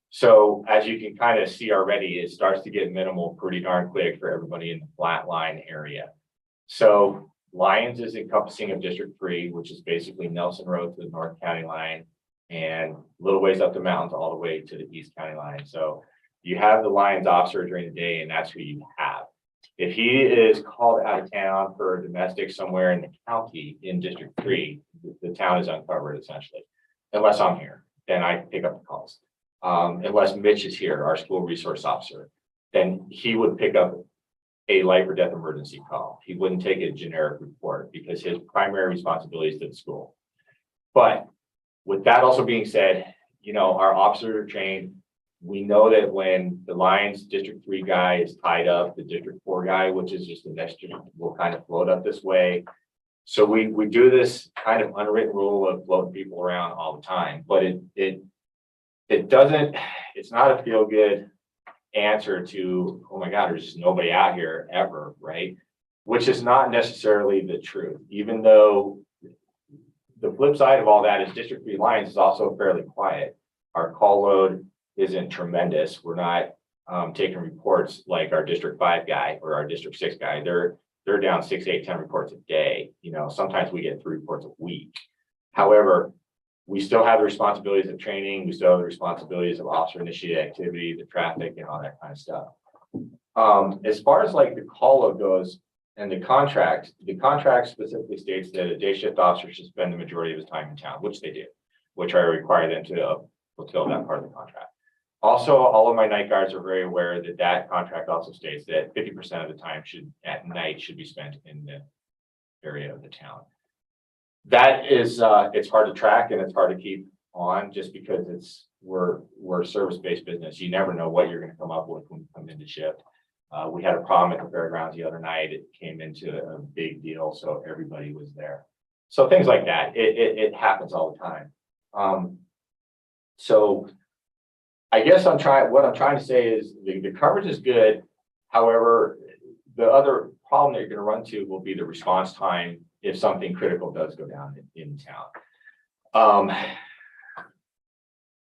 So as you can kind of see already, it starts to get minimal pretty darn quick for everybody in the flat line area. So Lions is encompassing of District 3, which is basically Nelson Road to the North County line and a little ways up the mountains all the way to the East County line. So you have the Lions officer during the day and that's who you have. If he is called out of town for a domestic somewhere in the county in District 3, the town is uncovered essentially. Unless I'm here, then I pick up the calls. Unless Mitch is here, our school resource officer, then he would pick up a life or death emergency call. He wouldn't take a generic report because his primary responsibility is to the school. But with that also being said, you know, our officers are trained. We know that when the Lions District 3 guy is tied up, the District 4 guy, which is just the next district, will kind of float up this way. So we do this kind of unwritten rule of floating people around all the time, but it doesn't, it's not a feel good answer to, oh my God, there's just nobody out here ever, right? Which is not necessarily the truth, even though the flip side of all that is District 3 Lions is also fairly quiet. Our call load isn't tremendous. We're not taking reports like our District 5 guy or our District 6 guy. They're down 6, 8, 10 reports a day. You know, sometimes we get 3 reports a week. However, we still have the responsibilities of training. We still have the responsibilities of officer initiated activity, the traffic and all that kind of stuff. As far as like the call load goes and the contract specifically states that a day shift officer should spend the majority of his time in town, which they do, which I require them to fulfill that part of the contract. Also, all of my night guards are very aware that that contract also states that 50% of the time at night should be spent in the area of the town. That is, it's hard to track and it's hard to keep on just because we're a service-based business. You never know what you're going to come up with when you come into shift. We had a problem at the fairgrounds the other night. It came into a big deal, so everybody was there. So things like that, it happens all the time. So I guess what I'm trying to say is the coverage is good. However, the other problem that you're going to run to will be the response time if something critical does go down in town.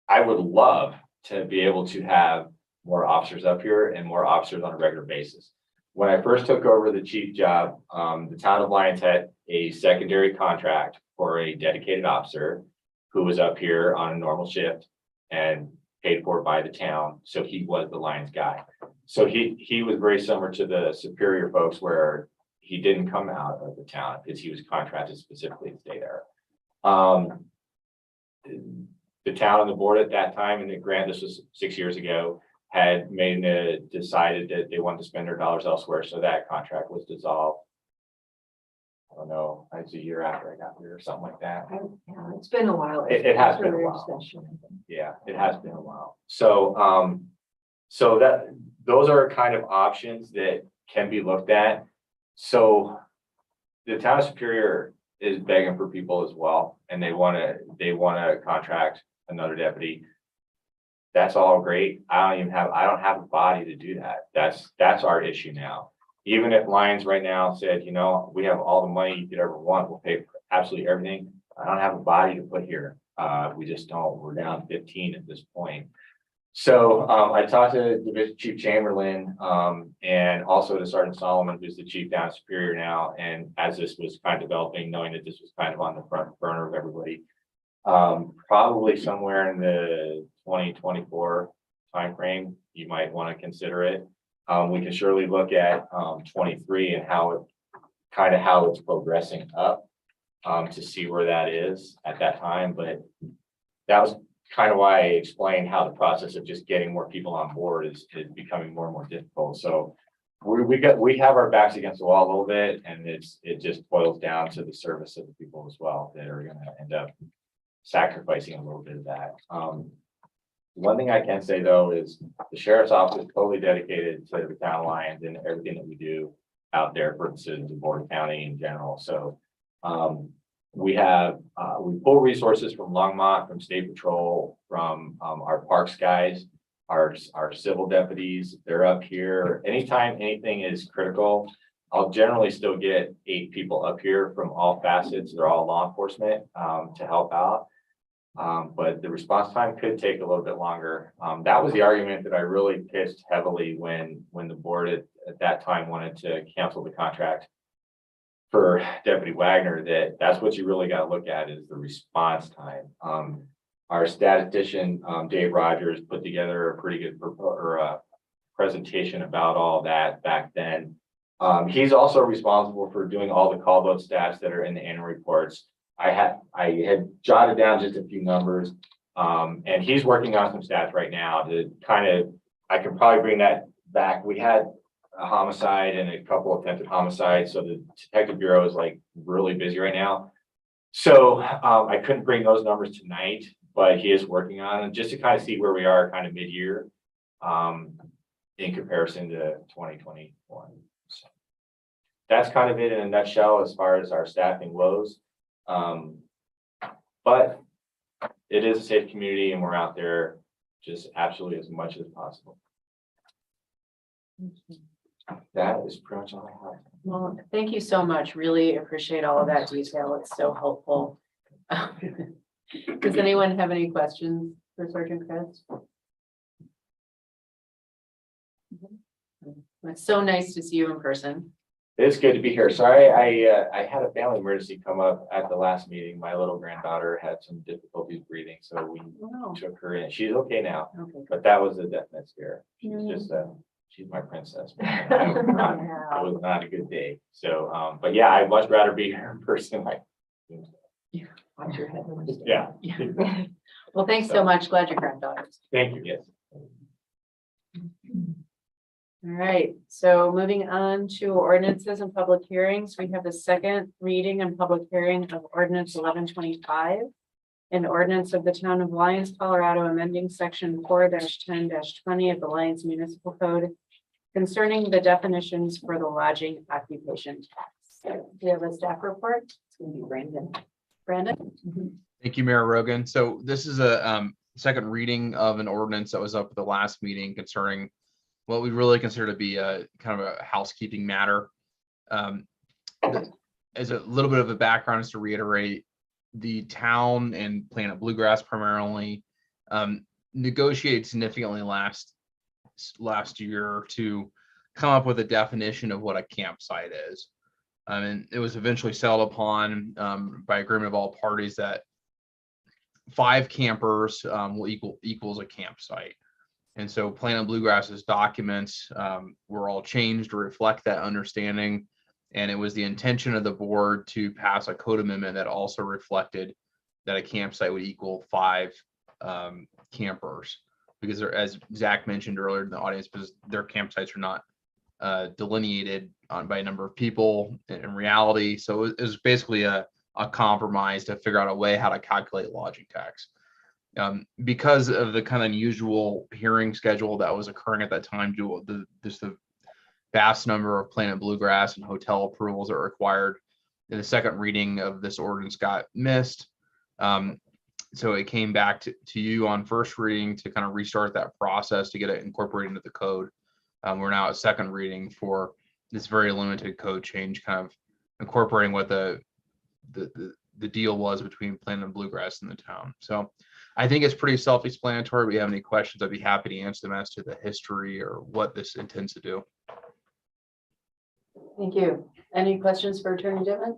I would love to be able to have more officers up here and more officers on a regular basis. When I first took over the chief job, the town of Lions had a secondary contract for a dedicated officer who was up here on a normal shift and paid for by the town. So he was the Lions guy. So he was very similar to the Superior folks where he didn't come out of the town because he was contracted specifically to stay there. The town and the board at that time, and the grant, this was 6 years ago, had decided that they wanted to spend their dollars elsewhere, so that contract was dissolved. I don't know, it's a year after I got here or something like that. Yeah, it's been a while. It has been a while. Yeah, it has been a while. So, so that, those are kind of options that can be looked at. So the town of Superior is begging for people as well, and they want to contract another deputy. That's all great. I don't have a body to do that. That's our issue now. Even if Lions right now said, you know, we have all the money you could ever want, we'll pay for absolutely everything. I don't have a body to put here. We just don't. We're down 15 at this point. So I talked to Division Chief Chamberlain and also to Sergeant Solomon, who's the chief down at Superior now. And as this was kind of developing, knowing that this was kind of on the front burner of everybody, probably somewhere in the 2024 timeframe, you might want to consider it. We can surely look at 23 and how it's progressing up to see where that is at that time. But that was kind of why I explained how the process of just getting more people on board is becoming more and more difficult. So we have our backs against the wall a little bit, and it just boils down to the service of the people as well that are going to end up sacrificing a little bit of that. One thing I can say though is the sheriff's office is totally dedicated to the town of Lyons and everything that we do out there for the citizens of Board County in general. So we pull resources from Longmont, from State Patrol, from our parks guys, our civil deputies. They're up here. Anytime anything is critical, I'll generally still get 8 people up here from all facets. They're all law enforcement to help out. But the response time could take a little bit longer. That was the argument that I really pitched heavily when the board at that time wanted to cancel the contract for Deputy Wagner. That's what you really got to look at is the response time. Our statistician, Dave Rogers, put together a pretty good presentation about all that back then. He's also responsible for doing all the call vote stats that are in the annual reports. I had jotted down just a few numbers, and he's working on some stats right now to I can probably bring that back. We had a homicide and a couple of attempted homicides, so the Detective Bureau is like really busy right now. So I couldn't bring those numbers tonight, but he is working on it just to kind of see where we are kind of mid-year in comparison to 2021. So that's kind of it in a nutshell as far as our staffing woes. But it is a safe community and we're out there just absolutely as much as possible. That is pretty much all I have. Well, thank you so much. Really appreciate all of that detail. It's so helpful. Does anyone have any questions for Sergeant Chris? It's so nice to see you in person. It's good to be here. Sorry, I had a family emergency come up at the last meeting. My little granddaughter had some difficulties breathing, so we took her in. She's okay now, but that was a definite scare. She's just she's my princess. It was not a good day. So, but yeah, I'd much rather be here in person. Watch your head. Yeah. Well, thanks so much. Glad your granddaughter's. Thank you. Yes. All right, so moving on to ordinances and public hearings, we have the second reading and public hearing of ordinance 1125. An ordinance of the town of Lyons, Colorado, amending section 4-10-20 of the Lyons Municipal Code concerning the definitions for the lodging occupation tax. Do you have a staff report? It's going to be Brandon. Brandon? Thank you, Mayor Rogan. So this is a second reading of an ordinance that was up at the last meeting concerning what we really consider to be a kind of a housekeeping matter. As a little bit of a background, is to reiterate, the town and Planet Bluegrass primarily negotiated significantly last year to come up with a definition of what a campsite is. And it was eventually settled upon by agreement of all parties that 5 campers will equals a campsite. And so Planet Bluegrass's documents were all changed to reflect that understanding. And it was the intention of the board to pass a code amendment that also reflected that a campsite would equal 5 campers. Because there, as Zach mentioned earlier in the audience, because their campsites are not delineated by a number of people in reality. So it was basically a compromise to figure out a way how to calculate lodging tax. Because of the kind of unusual hearing schedule that was occurring at that time, just the vast number of Planet Bluegrass and hotel approvals that are required, and the second reading of this ordinance got missed. So it came back to you on first reading to kind of restart that process to get it incorporated into the code. We're now at second reading for this very limited code change, kind of incorporating what the deal was between Planet Bluegrass and the town. So I think it's pretty self-explanatory. If you have any questions, I'd be happy to answer them as to the history or what this intends to do. Thank you. Any questions for Attorney Dittman?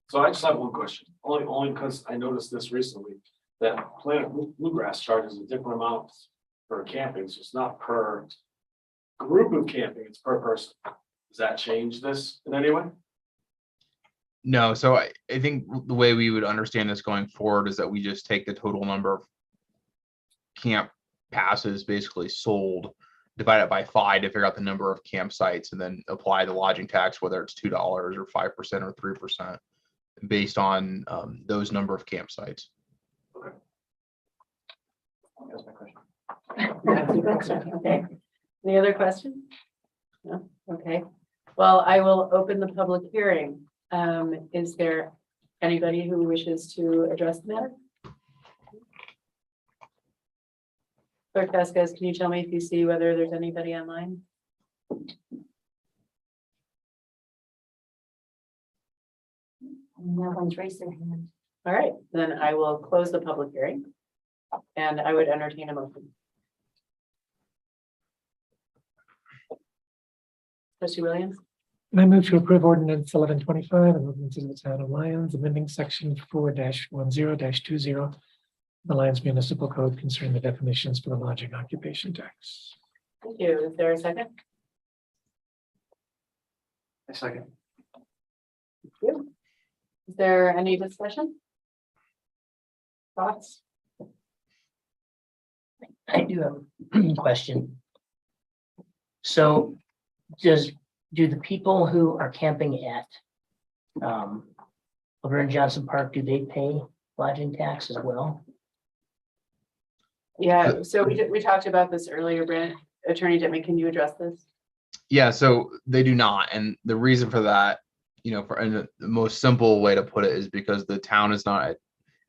So I just have one question, only because I noticed this recently, that Planet Bluegrass charges a different amount for camping, so it's not per group of camping, it's per person. Does that change this in any way? No, so I think the way we would understand this going forward is that we just take the total number of camp passes basically sold, divide it by 5 to figure out the number of campsites, and then apply the lodging tax, whether it's $2 or 5% or 3%, based on those number of campsites. Okay. That's my question. Okay. Any other questions? No? Okay. Well, I will open the public hearing. Is there anybody who wishes to address the matter? Clerk Vasquez, can you tell me if you see whether there's anybody online? No one's raised their hand. All right, then I will close the public hearing. And I would entertain a motion. Trustee Williams? And I move to approve ordinance 1125, an ordinance of the town of Lyons, amending section 4-10-20 the Lyons Municipal Code concerning the definitions for the lodging occupation tax. Thank you. Is there a second? A second. Thank you. Is there any discussion? Thoughts? I do have a question. So do the people who are camping at over in Johnson Park, do they pay lodging tax as well? Yeah, so we talked about this earlier, Brent. Attorney Dittman, can you address this? Yeah, so they do not, and the reason for that, and the most simple way to put it is because the town is not.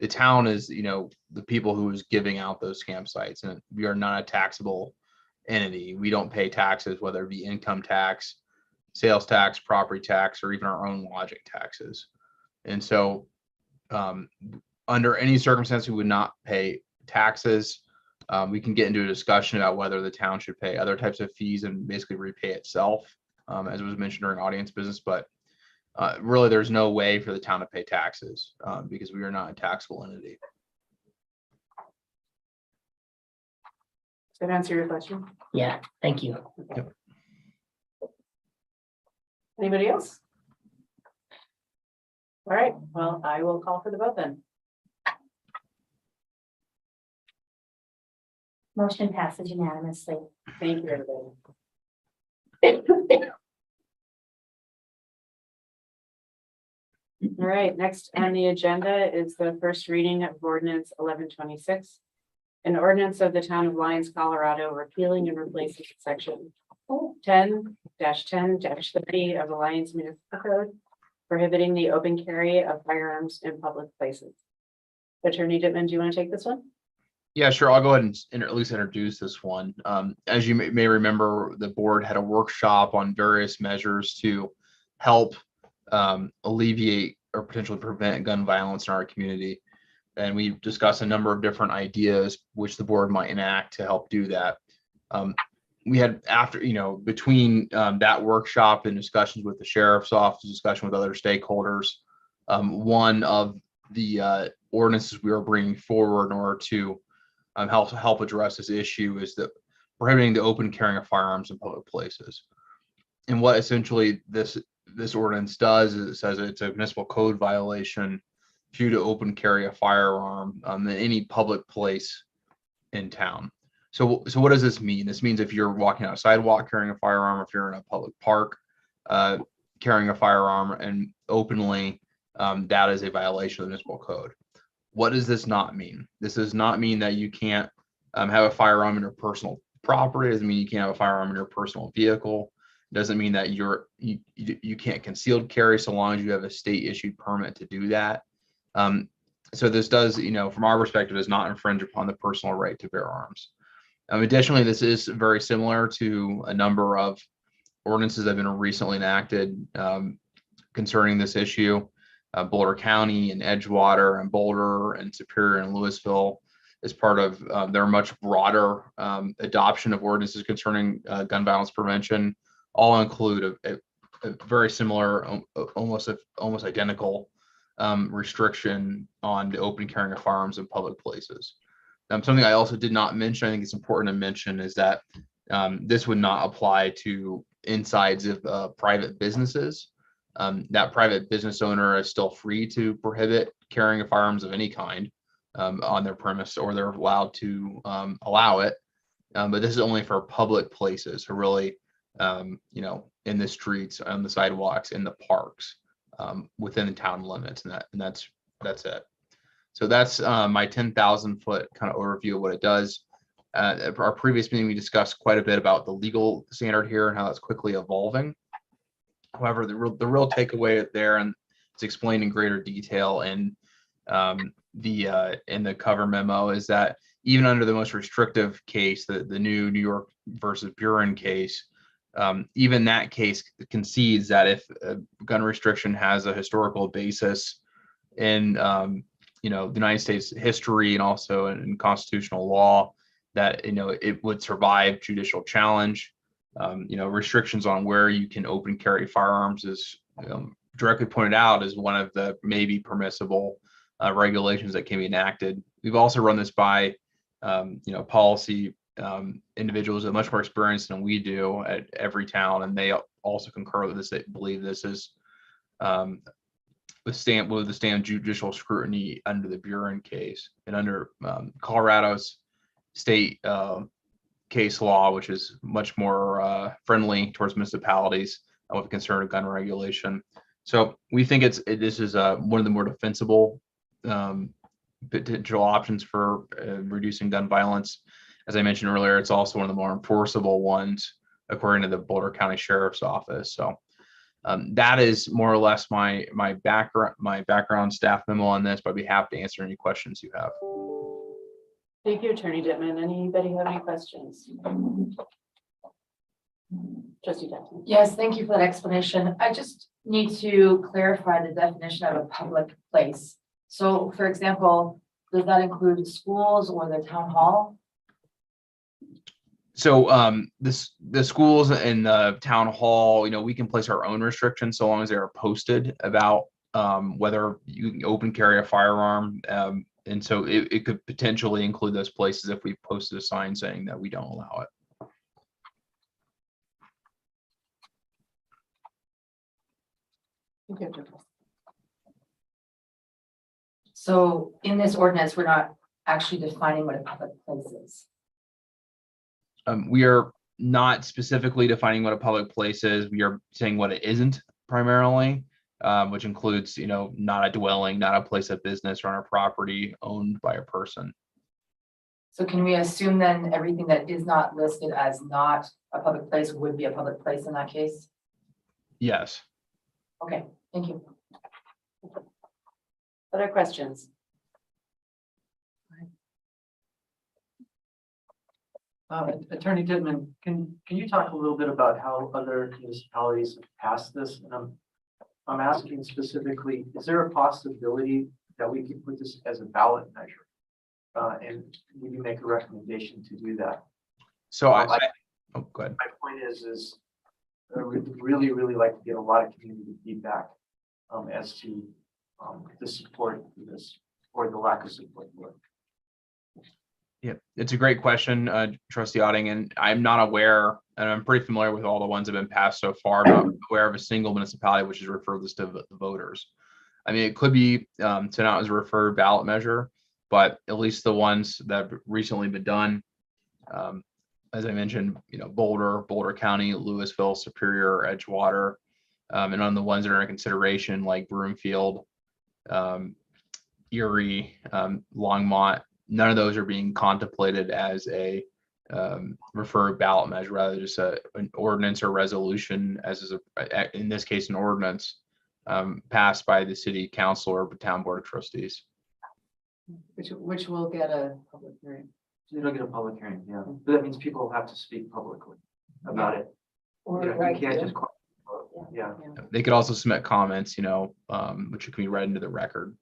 The town is, the people who is giving out those campsites, and we are not a taxable entity. We don't pay taxes, whether it be income tax, sales tax, property tax, or even our own lodging taxes. And so, under any circumstance, we would not pay taxes. We can get into a discussion about whether the town should pay other types of fees and basically repay itself, as was mentioned during audience business. But really, there's no way for the town to pay taxes because we are not a taxable entity. Does that answer your question? Yeah, thank you. Yep. Anybody else? All right, well, I will call for the vote then. Motion passes unanimously. Thank you, everybody. All right, next on the agenda is the first reading of ordinance 1126. An ordinance of the town of Lyons, Colorado, repealing and replacing section 10-10-30 of the Lyons Municipal Code, prohibiting the open carry of firearms in public places. Attorney Dittman, do you want to take this one? Yeah, sure. I'll go ahead and at least introduce this one. As you may remember, the board had a workshop on various measures to help alleviate or potentially prevent gun violence in our community. And we discussed a number of different ideas which the board might enact to help do that. We had between that workshop and discussions with the sheriff's office, discussion with other stakeholders, one of the ordinances we are bringing forward in order to help address this issue is that prohibiting the open carrying of firearms in public places. And what essentially this ordinance does is it says it's a municipal code violation for you to open carry a firearm in any public place in town. So what does this mean? This means if you're walking on a sidewalk carrying a firearm, if you're in a public park carrying a firearm and openly, that is a violation of the municipal code. What does this not mean? This does not mean that you can't have a firearm in your personal property. It doesn't mean you can't have a firearm in your personal vehicle. It doesn't mean that you can't concealed carry so long as you have a state issued permit to do that. So this does, from our perspective, does not infringe upon the personal right to bear arms. Additionally, this is very similar to a number of ordinances that have been recently enacted concerning this issue. Boulder County and Edgewater and Boulder and Superior and Louisville as part of their much broader adoption of ordinances concerning gun violence prevention, all include a very similar, almost identical restriction on the open carrying of firearms in public places. Something I also did not mention, I think it's important to mention, is that this would not apply to insides of private businesses. That private business owner is still free to prohibit carrying of firearms of any kind on their premise, or they're allowed to allow it. But this is only for public places, so really, in the streets, on the sidewalks, in the parks, within the town limits, and that's it. So that's my 10,000 foot kind of overview of what it does. Our previous meeting, we discussed quite a bit about the legal standard here and how that's quickly evolving. However, the real takeaway there, and it's explained in greater detail in the cover memo, is that even under the most restrictive case, the new New York versus Buren case, even that case concedes that if a gun restriction has a historical basis in the United States history and also in constitutional law, that it would survive judicial challenge. Restrictions on where you can open carry firearms is directly pointed out as one of the maybe permissible regulations that can be enacted. We've also run this by policy individuals with much more experience than we do at every town, and they also concur with this. They believe this is withstand judicial scrutiny under the Buren case and under Colorado's state case law, which is much more friendly towards municipalities with concern of gun regulation. So we think this is one of the more defensible potential options for reducing gun violence. As I mentioned earlier, it's also one of the more enforceable ones, according to the Boulder County Sheriff's Office. So that is more or less my background staff memo on this, but I'd be happy to answer any questions you have. Thank you, Attorney Dittman. Anybody have any questions? Trustee Jackson. Yes, thank you for that explanation. I just need to clarify the definition of a public place. So for example, does that include schools or the town hall? So the schools and the town hall, we can place our own restrictions so long as they are posted about whether you can open carry a firearm. And so it could potentially include those places if we posted a sign saying that we don't allow it. So in this ordinance, we're not actually defining what a public place is. We are not specifically defining what a public place is. We are saying what it isn't primarily, which includes, not a dwelling, not a place of business or on a property owned by a person. So can we assume then everything that is not listed as not a public place would be a public place in that case? Yes. Okay, thank you. Other questions? Attorney Dittman, can you talk a little bit about how other municipalities have passed this? And I'm asking specifically, is there a possibility that we can put this as a ballot measure? And will you make a recommendation to do that? So go ahead. My point is I would really like to get a lot of community feedback as to the support for this or the lack of support for it. Yeah, it's a great question, trustee Otting, and I'm not aware, and I'm pretty familiar with all the ones that have been passed so far. I'm not aware of a single municipality which has referred this to the voters. I mean, it could be sent out as a referred ballot measure, but at least the ones that have recently been done, as I mentioned, Boulder County, Louisville, Superior, Edgewater, and on the ones that are in consideration like Broomfield, Erie, Longmont, none of those are being contemplated as a referred ballot measure, rather just an ordinance or resolution, as is in this case an ordinance passed by the city council or town board of trustees. Which will get a public hearing. It'll get a public hearing, yeah, but that means people have to speak publicly about it. Or You right, can't yeah. just. Yeah. They could also submit comments, which can be read into the record.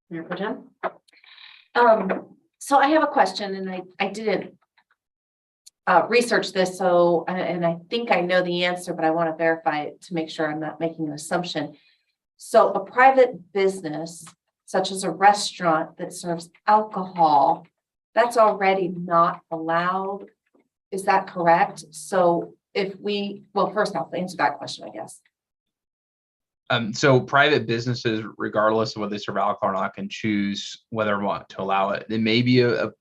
Mayor Pro Tem? So I have a question, and I didn't research this, so, and I think I know the answer, but I want to verify it to make sure I'm not making an assumption. So a private business, such as a restaurant that serves alcohol, that's already not allowed. Is that correct? So if well, first I'll answer that question, I guess. So private businesses, regardless of whether they serve alcohol or not, can choose whether or not to allow it. It may be a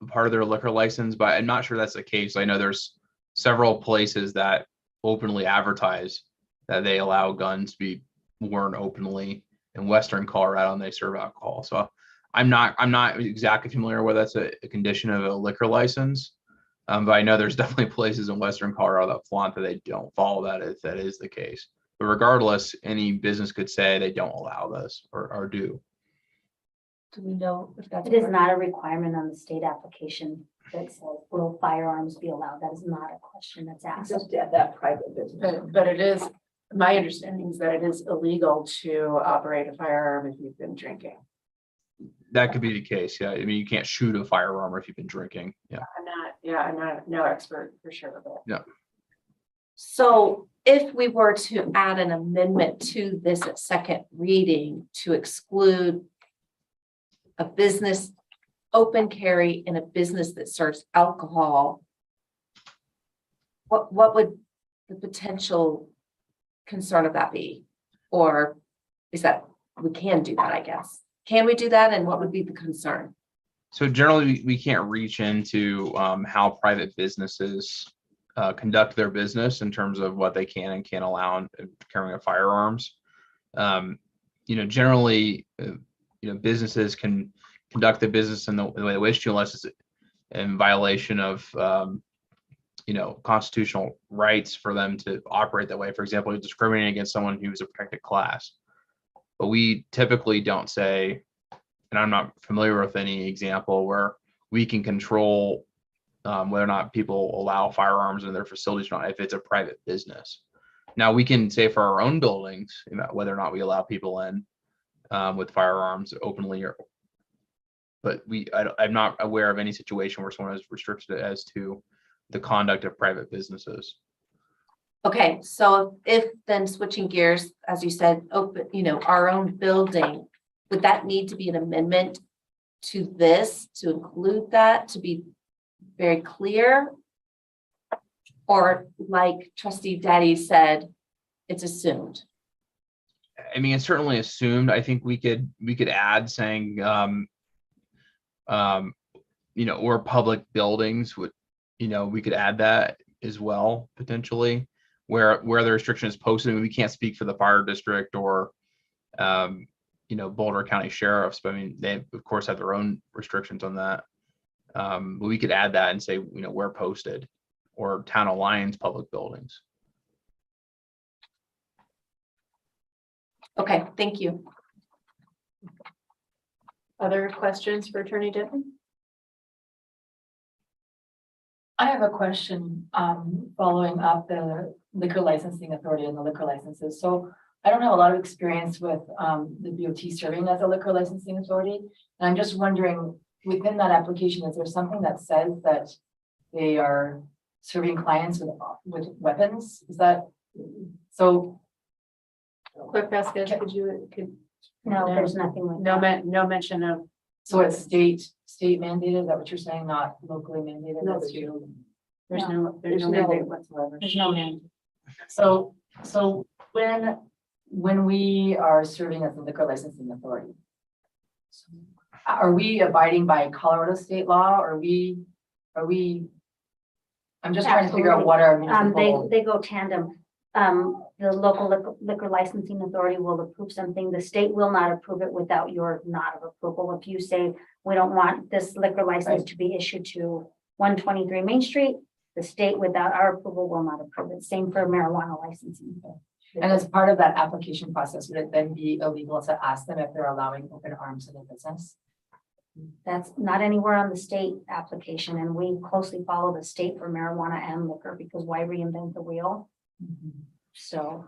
part of their liquor license, but I'm not sure that's the case. I know there's several places that openly advertise that they allow guns to be worn openly in Western Colorado, and they serve alcohol. So I'm not exactly familiar whether that's a condition of a liquor license, but I know there's definitely places in Western Colorado that flaunt that they don't follow that if that is the case. But regardless, any business could say they don't allow this or do. Do we know if that's? It is not a requirement on the state application that says, will firearms be allowed? That is not a question that's asked. Just at that private business. But it is, my understanding is that it is illegal to operate a firearm if you've been drinking. That could be the case. Yeah. I mean, you can't shoot a firearm if you've been drinking. Yeah. I'm not no expert for sure, but. Yeah. So if we were to add an amendment to this at second reading to exclude a business open carry in a business that serves alcohol, what would the potential concern of that be? Or is that, we can do that, I guess. Can we do that? And what would be the concern? So generally, we can't reach into how private businesses conduct their business in terms of what they can and can't allow in carrying of firearms. Generally, businesses can conduct the business in the way they wish to, unless it's in violation of, constitutional rights for them to operate that way. For example, discriminating against someone who's a protected class. But we typically don't say, and I'm not familiar with any example where we can control whether or not people allow firearms in their facilities or not, if it's a private business. Now we can say for our own buildings, whether or not we allow people in with firearms openly, but I'm not aware of any situation where someone is restricted as to the conduct of private businesses. Okay, so if then switching gears, as you said, open, our own building, would that need to be an amendment to this to include that, to be very clear? Or like Trustee Daddy said, it's assumed? I mean, it's certainly assumed. I think we could add saying, or public buildings would, we could add that as well, potentially, where the restriction is posted. I mean, we can't speak for the fire district or, Boulder County sheriffs, but I mean, they of course have their own restrictions on that. But we could add that and say, where posted, or Town Alliance public buildings. Okay, thank you. Other questions for Attorney Denton? I have a question, following up the liquor licensing authority and the liquor licenses. So I don't have a lot of experience with the BOT serving as a liquor licensing authority. And I'm just wondering, within that application, is there something that says that they are serving clients with weapons? Is that so? Clerk Vasquez, could No, there's nothing like that. No mention of, So it's state mandated, is that what you're saying, not locally mandated? No, That's you. there's no There's mandate whatsoever. There's no mandate. So when we are serving as the liquor licensing authority, are we abiding by Colorado state law? Are we? I'm just trying to figure out what our municipal. They go tandem. The local liquor licensing authority will approve something. The state will not approve it without your nod of approval. If you say, we don't want this liquor license to be issued to 123 Main Street, the state without our approval will not approve it. Same for marijuana licensing. And as part of that application process, would it then be illegal to ask them if they're allowing open arms in their business? That's not anywhere on the state application, and we closely follow the state for marijuana and liquor, because why reinvent the wheel? So,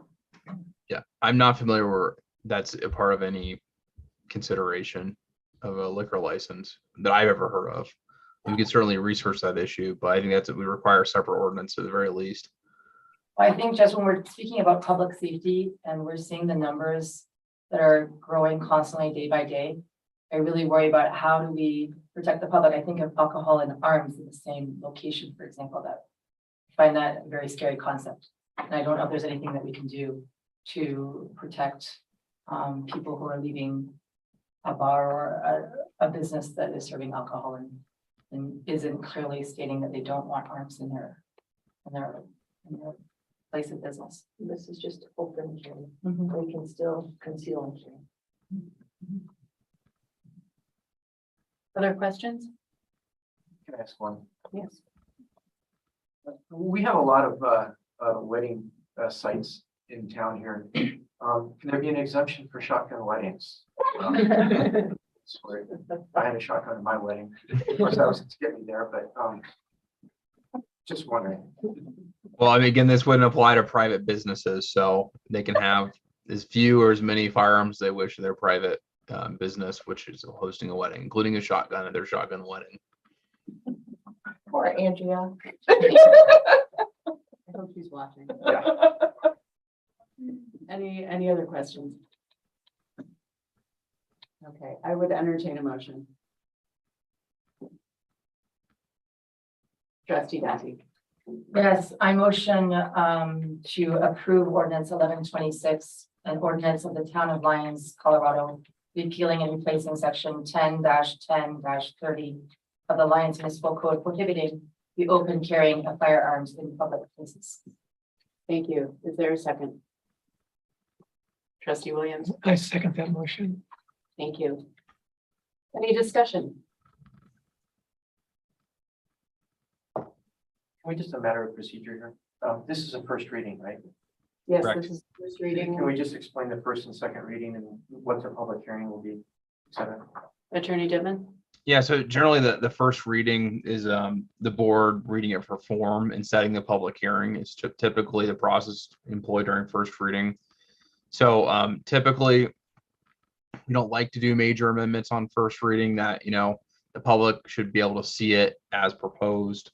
Yeah, I'm not familiar where that's a part of any consideration of a liquor license that I've ever heard of. We could certainly research that issue, but I think that's, we require a separate ordinance at the very least. I think just when we're speaking about public safety and we're seeing the numbers that are growing constantly day by day, I really worry about how do we protect the public. I think of alcohol and arms in the same location, for example, that I find that a very scary concept. And I don't know if there's anything that we can do to protect people who are leaving a bar or a business that is serving alcohol and isn't clearly stating that they don't want arms in their place of business. This is just open carry. Mhm. We can still conceal and carry. Other questions? Can I ask one? Yes. We have a lot of wedding sites in town here. Can there be an exemption for shotgun weddings? Sorry, I had a shotgun at my wedding. Of course, that was to get me there, but just wondering. Well, I mean, again, this wouldn't apply to private businesses, so they can have as few or as many firearms they wish in their private business, which is hosting a wedding, including a shotgun at their shotgun wedding. Poor Andrea. I hope she's watching. Yeah. Any other questions? Okay, I would entertain a motion. Trustee Dati. Yes, I motion to approve ordinance 1126, an ordinance of the town of Lyons, Colorado, repealing and replacing section 10-10-30 of the Lyons Municipal Code prohibiting the open carrying of firearms in public places. Thank you. Is there a second? Trustee Williams. I second that motion. Thank you. Any discussion? Can we just a matter of procedure here? This is a first reading, right? Yes, Correct. this is first Can reading. we just explain the first and second reading and what the public hearing will be? Et cetera? Attorney Dittman. Yeah, so generally the first reading is the board reading it for form and setting the public hearing. It's typically the process employed during first reading. So typically we don't like to do major amendments on first reading that, you know, the public should be able to see it as proposed.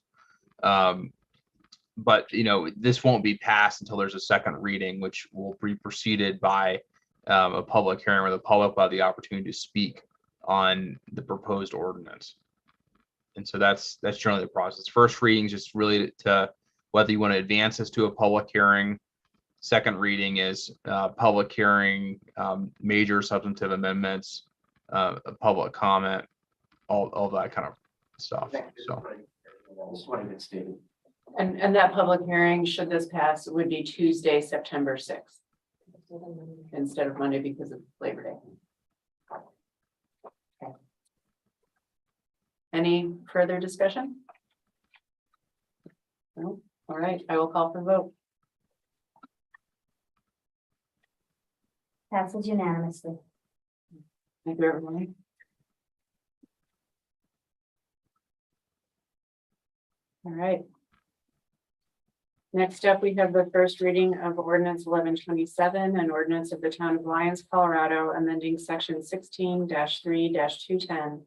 But, you know, this won't be passed until there's a second reading, which will be preceded by a public hearing where the public will have the opportunity to speak on the proposed ordinance. And so that's generally the process. First reading is just really to whether you want to advance this to a public hearing. Second reading is public hearing, major substantive amendments, a public comment, all that kind of stuff. So. This is what it stated. And that public hearing, should this pass, would be Tuesday, September 6th. Instead of Monday because of Labor Day. Okay. Any further discussion? No? All right, I will call for the vote. passes unanimously. Thank you, everyone. All right. Next up, we have the first reading of ordinance 1127, an ordinance of the town of Lyons, Colorado, amending section 16-3-210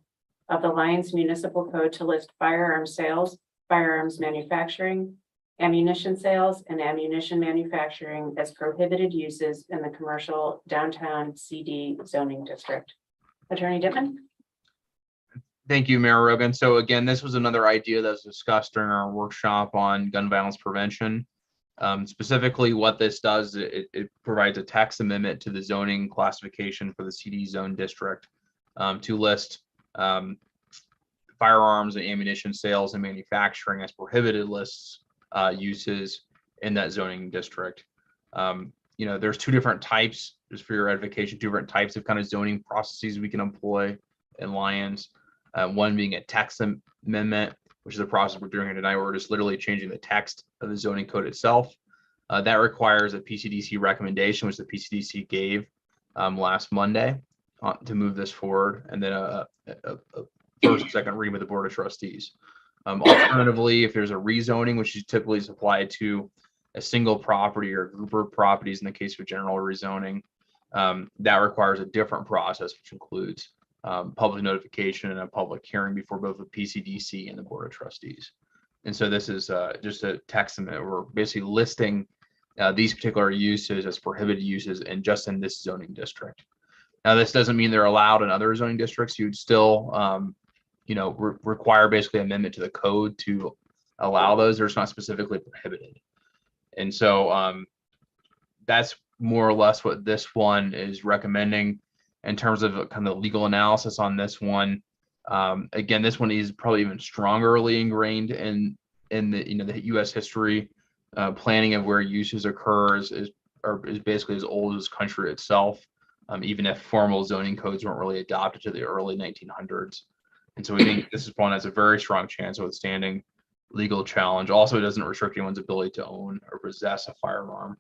of the Lyons Municipal Code to list firearm sales, firearms manufacturing, ammunition sales and ammunition manufacturing as prohibited uses in the commercial downtown CD zoning district. Attorney Dittman? Thank you, Mayor Rogan. So again, this was another idea that was discussed during our workshop on gun violence prevention. Specifically, what this does, it provides a text amendment to the zoning classification for the CD zone district to list firearms and ammunition sales and manufacturing as prohibited lists uses in that zoning district. There's two different types, just for your edification, two different types of kind of zoning processes we can employ in Lyons. One being a text amendment, which is the process we're doing here tonight. We're just literally changing the text of the zoning code itself. That requires a PCDC recommendation, which the PCDC gave last Monday to move this forward, and then a first and second reading with the Board of Trustees. Alternatively, if there's a rezoning, which is typically applied to a single property or group of properties in the case of general rezoning, that requires a different process, which includes public notification and a public hearing before both the PCDC and the Board of Trustees. And so this is just a text amendment. We're basically listing these particular uses as prohibited uses and just in this zoning district. Now, this doesn't mean they're allowed in other zoning districts. You'd still, require basically amendment to the code to allow those. They're not specifically prohibited. And so that's more or less what this one is recommending in terms of kind of legal analysis on this one. Again, this one is probably even strongerly ingrained in the U.S. history. Planning of where uses occurs is basically as old as country itself, even if formal zoning codes weren't really adopted to the early 1900s. And so we think this is one has a very strong chance of withstanding legal challenge. Also, it doesn't restrict anyone's ability to own or possess a firearm.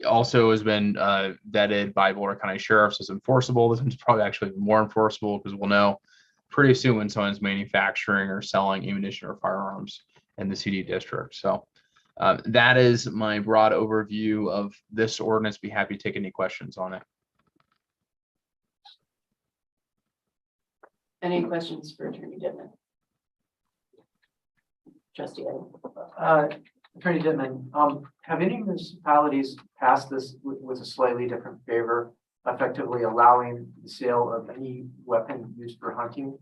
Also has been vetted by Boulder County sheriffs as enforceable. This one's probably actually more enforceable because we'll know pretty soon when someone's manufacturing or selling ammunition or firearms in the CD district. So that is my broad overview of this ordinance. Be happy to take any questions on it. Any questions for Attorney Dittman? Trustee Attorney Dittman, have any municipalities passed this with a slightly different favor, effectively allowing the sale of any weapon used for hunting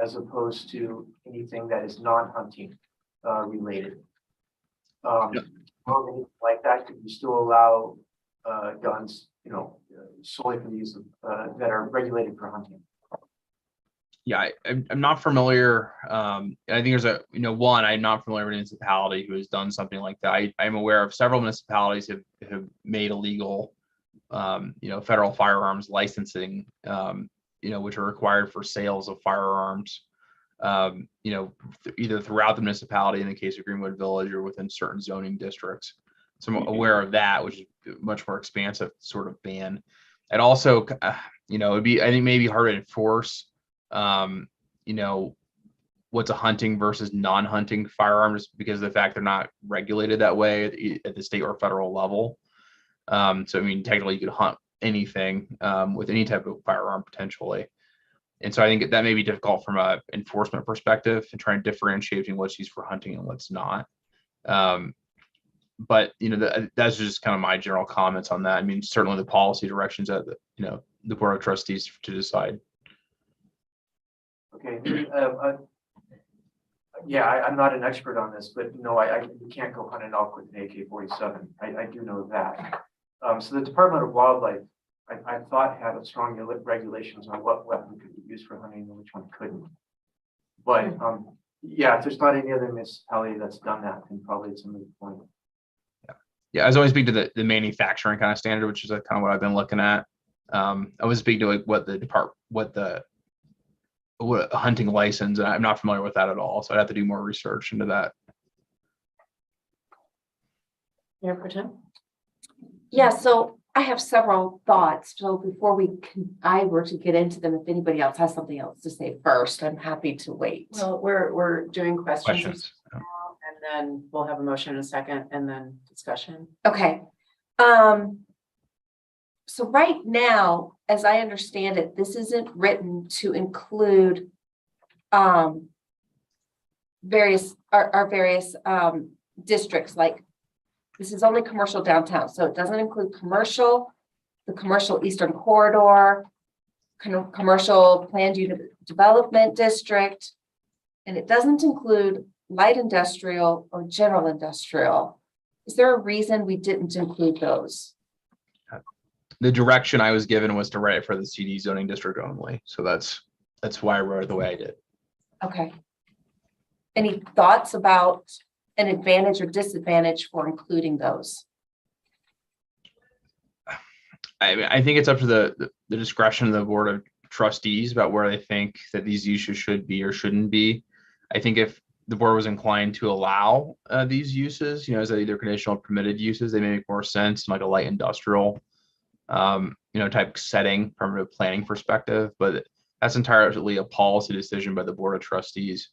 as opposed to anything that is non-hunting related? Like that, could you still allow guns, solely for the use of that are regulated for hunting? Yeah, I'm not familiar. I think there's I'm not familiar with a municipality who has done something like that. I'm aware of several municipalities have made illegal, federal firearms licensing, which are required for sales of firearms, either throughout the municipality in the case of Greenwood Village or within certain zoning districts. So I'm aware of that, which is a much more expansive sort of ban. And also, it'd be, I think, maybe hard to enforce. What's a hunting versus non-hunting firearms because of the fact they're not regulated that way at the state or federal level. Technically you could hunt anything with any type of firearm potentially. And so I think that may be difficult from a enforcement perspective and trying to differentiate between what's used for hunting and what's not. But that's just kind of my general comments on that. Certainly the policy directions that the Board of Trustees to decide. Okay. I'm not an expert on this, but no, you can't go hunt an elk with an AK-47. I do know that. So the Department of Wildlife, I thought had a strong regulations on what weapon could be used for hunting and which one couldn't. But if there's not any other municipality that's done that, then probably it's a moot point. Yeah, I was always speak to the manufacturing kind of standard, which is kind of what I've been looking at. I was speaking to what a hunting license, and I'm not familiar with that at all. So I'd have to do more research into that. Mayor Pro Tem? Yeah, so I have several thoughts. So before I were to get into them, if anybody else has something else to say first, I'm happy to wait. Well, we're doing questions Yeah. now, and then we'll have a motion in a second and then discussion. Okay. So right now, as I understand it, this isn't written to include our various districts, like this is only commercial downtown, so it doesn't include commercial, the commercial eastern corridor, commercial planned unit development district, and it doesn't include light industrial or general industrial. Is there a reason we didn't include those? The direction I was given was to write it for the CD zoning district only. So that's why I wrote it the way I did. Okay. Any thoughts about an advantage or disadvantage for including those? I think it's up to the discretion of the board of trustees about where they think that these uses should be or shouldn't be. I think if the board was inclined to allow these uses, as either conditional or permitted uses, they may make more sense in like a light industrial, type setting from a planning perspective. But that's entirely a policy decision by the board of trustees.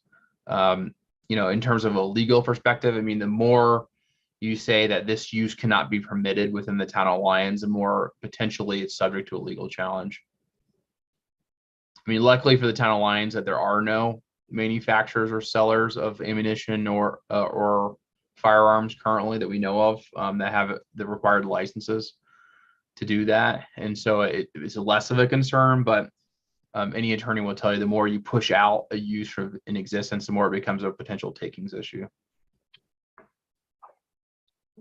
In terms of a legal perspective, I mean, the more you say that this use cannot be permitted within the town of Lyons, the more potentially it's subject to a legal challenge. I mean, luckily for the town of Lyons that there are no manufacturers or sellers of ammunition or firearms currently that we know of that have the required licenses to do that. And so it's less of a concern, but any attorney will tell you the more you push out a use from in existence, the more it becomes a potential takings issue.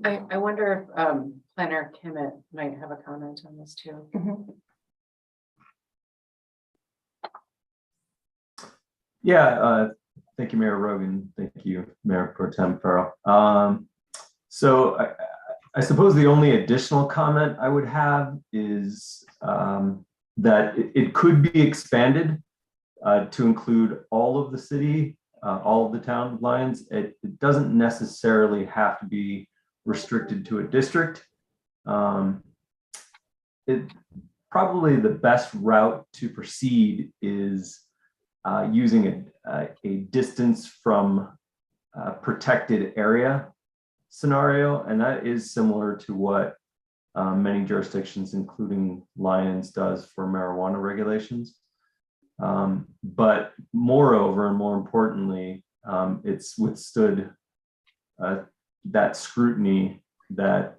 I wonder if Planner Kimmett might have a comment on this too. Yeah, thank you, Mayor Rogan. Thank you, Mayor Pro Tem Farrell. So I suppose the only additional comment I would have is that it could be expanded to include all of the city, all of the town of Lyons. It doesn't necessarily have to be restricted to a district. Probably the best route to proceed is using a distance from protected area scenario, and that is similar to what many jurisdictions, including Lyons, does for marijuana regulations. But moreover, and more importantly, it's withstood that scrutiny that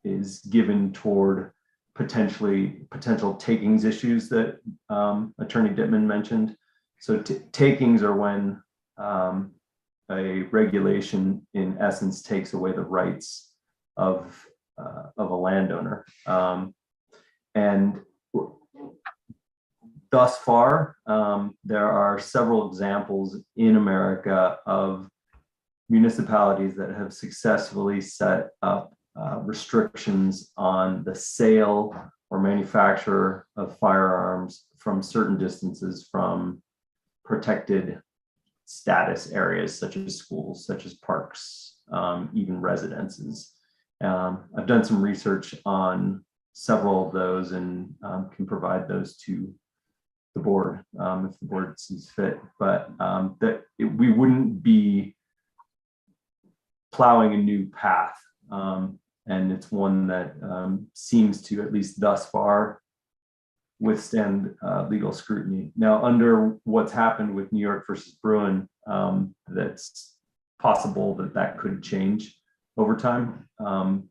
is given toward potential takings issues that Attorney Dittman mentioned. So takings are when a regulation, in essence, takes away the rights of a landowner. And thus far, there are several examples in America of municipalities that have successfully set up restrictions on the sale or manufacture of firearms from certain distances from protected status areas such as schools, such as parks, even residences. I've done some research on several of those and can provide those to the board if the board sees fit. But we wouldn't be plowing a new path. And it's one that seems to, at least thus far, withstand legal scrutiny. Now, under what's happened with New York versus Bruin, that's possible that could change over time.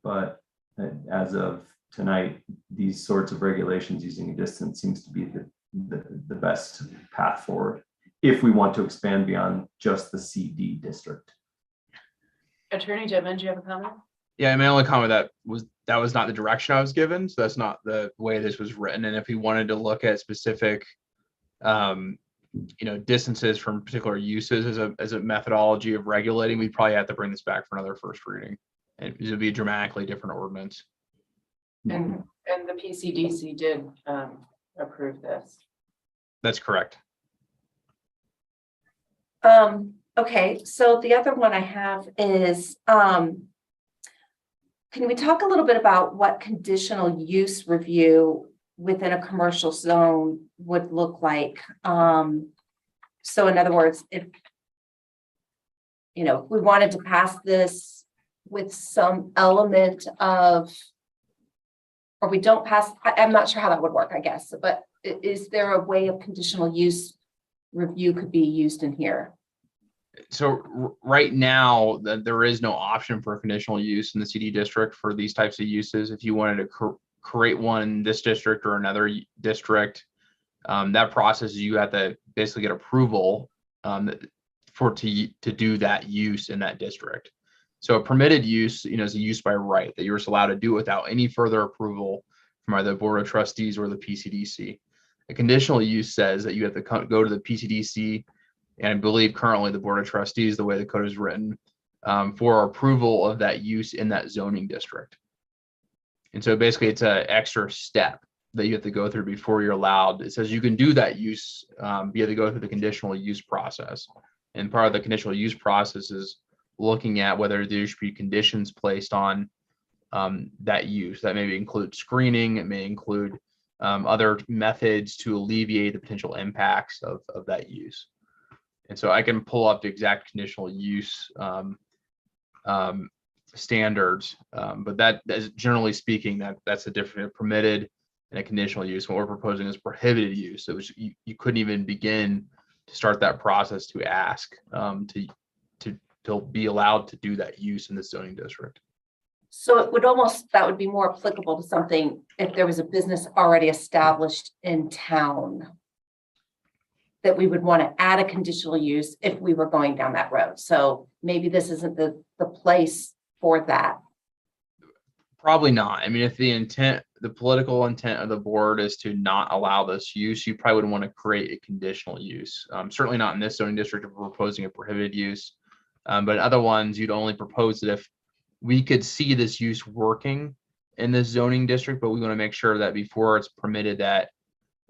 But as of tonight, these sorts of regulations using a distance seems to be the best path forward if we want to expand beyond just the CD district. Attorney Dittman, do you have a comment? Yeah, my only comment that was not the direction I was given. So that's not the way this was written. And if we wanted to look at specific, distances from particular uses as a methodology of regulating, we'd probably have to bring this back for another first reading. And it would be a dramatically different ordinance. And the PCDC did approve this. That's correct. Okay, so the other one I have is, can we talk a little bit about what conditional use review within a commercial zone would look like? So in other words, if we wanted to pass this with some element of, or we don't pass, I'm not sure how that would work, I guess, but is there a way of conditional use review could be used in here? So right now, there is no option for conditional use in the CD district for these types of uses. If you wanted to create one in this district or another district, that process, you have to basically get approval to do that use in that district. So a permitted use, is a use by right that you're just allowed to do without any further approval from either the Board of Trustees or the PCDC. A conditional use says that you have to go to the PCDC, and I believe currently the Board of Trustees, the way the code is written, for approval of that use in that zoning district. And so basically it's an extra step that you have to go through before you're allowed. It says you can do that use, you have to go through the conditional use process. And part of the conditional use process is looking at whether there should be conditions placed on that use. That maybe include screening, it may include other methods to alleviate the potential impacts of that use. And so I can pull up the exact conditional use standards, but that is generally speaking, that's a different permitted and a conditional use. What we're proposing is prohibited use. So you couldn't even begin to start that process to ask to be allowed to do that use in the zoning district. So that would be more applicable to something if there was a business already established in town, that we would want to add a conditional use if we were going down that road. So maybe this isn't the place for that. Probably not. I mean, if the political intent of the board is to not allow this use, you probably wouldn't want to create a conditional use. Certainly not in this zoning district if we're proposing a prohibited use. But other ones, you'd only propose it if we could see this use working in this zoning district, but we want to make sure that before it's permitted that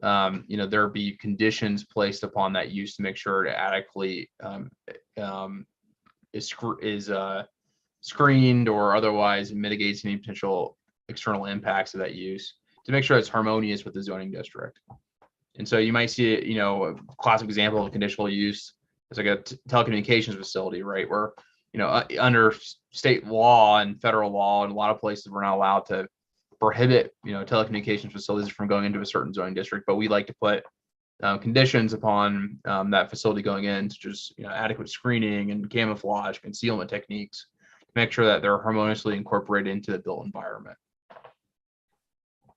there be conditions placed upon that use to make sure it adequately is screened or otherwise mitigates any potential external impacts of that use to make sure it's harmonious with the zoning district. And so you might see it, a classic example of conditional use is like a telecommunications facility, right? Where, under state law and federal law and a lot of places we're not allowed to prohibit, telecommunications facilities from going into a certain zoning district, but we like to put conditions upon that facility going in, such as adequate screening and camouflage, concealment techniques, to make sure that they're harmoniously incorporated into the built environment.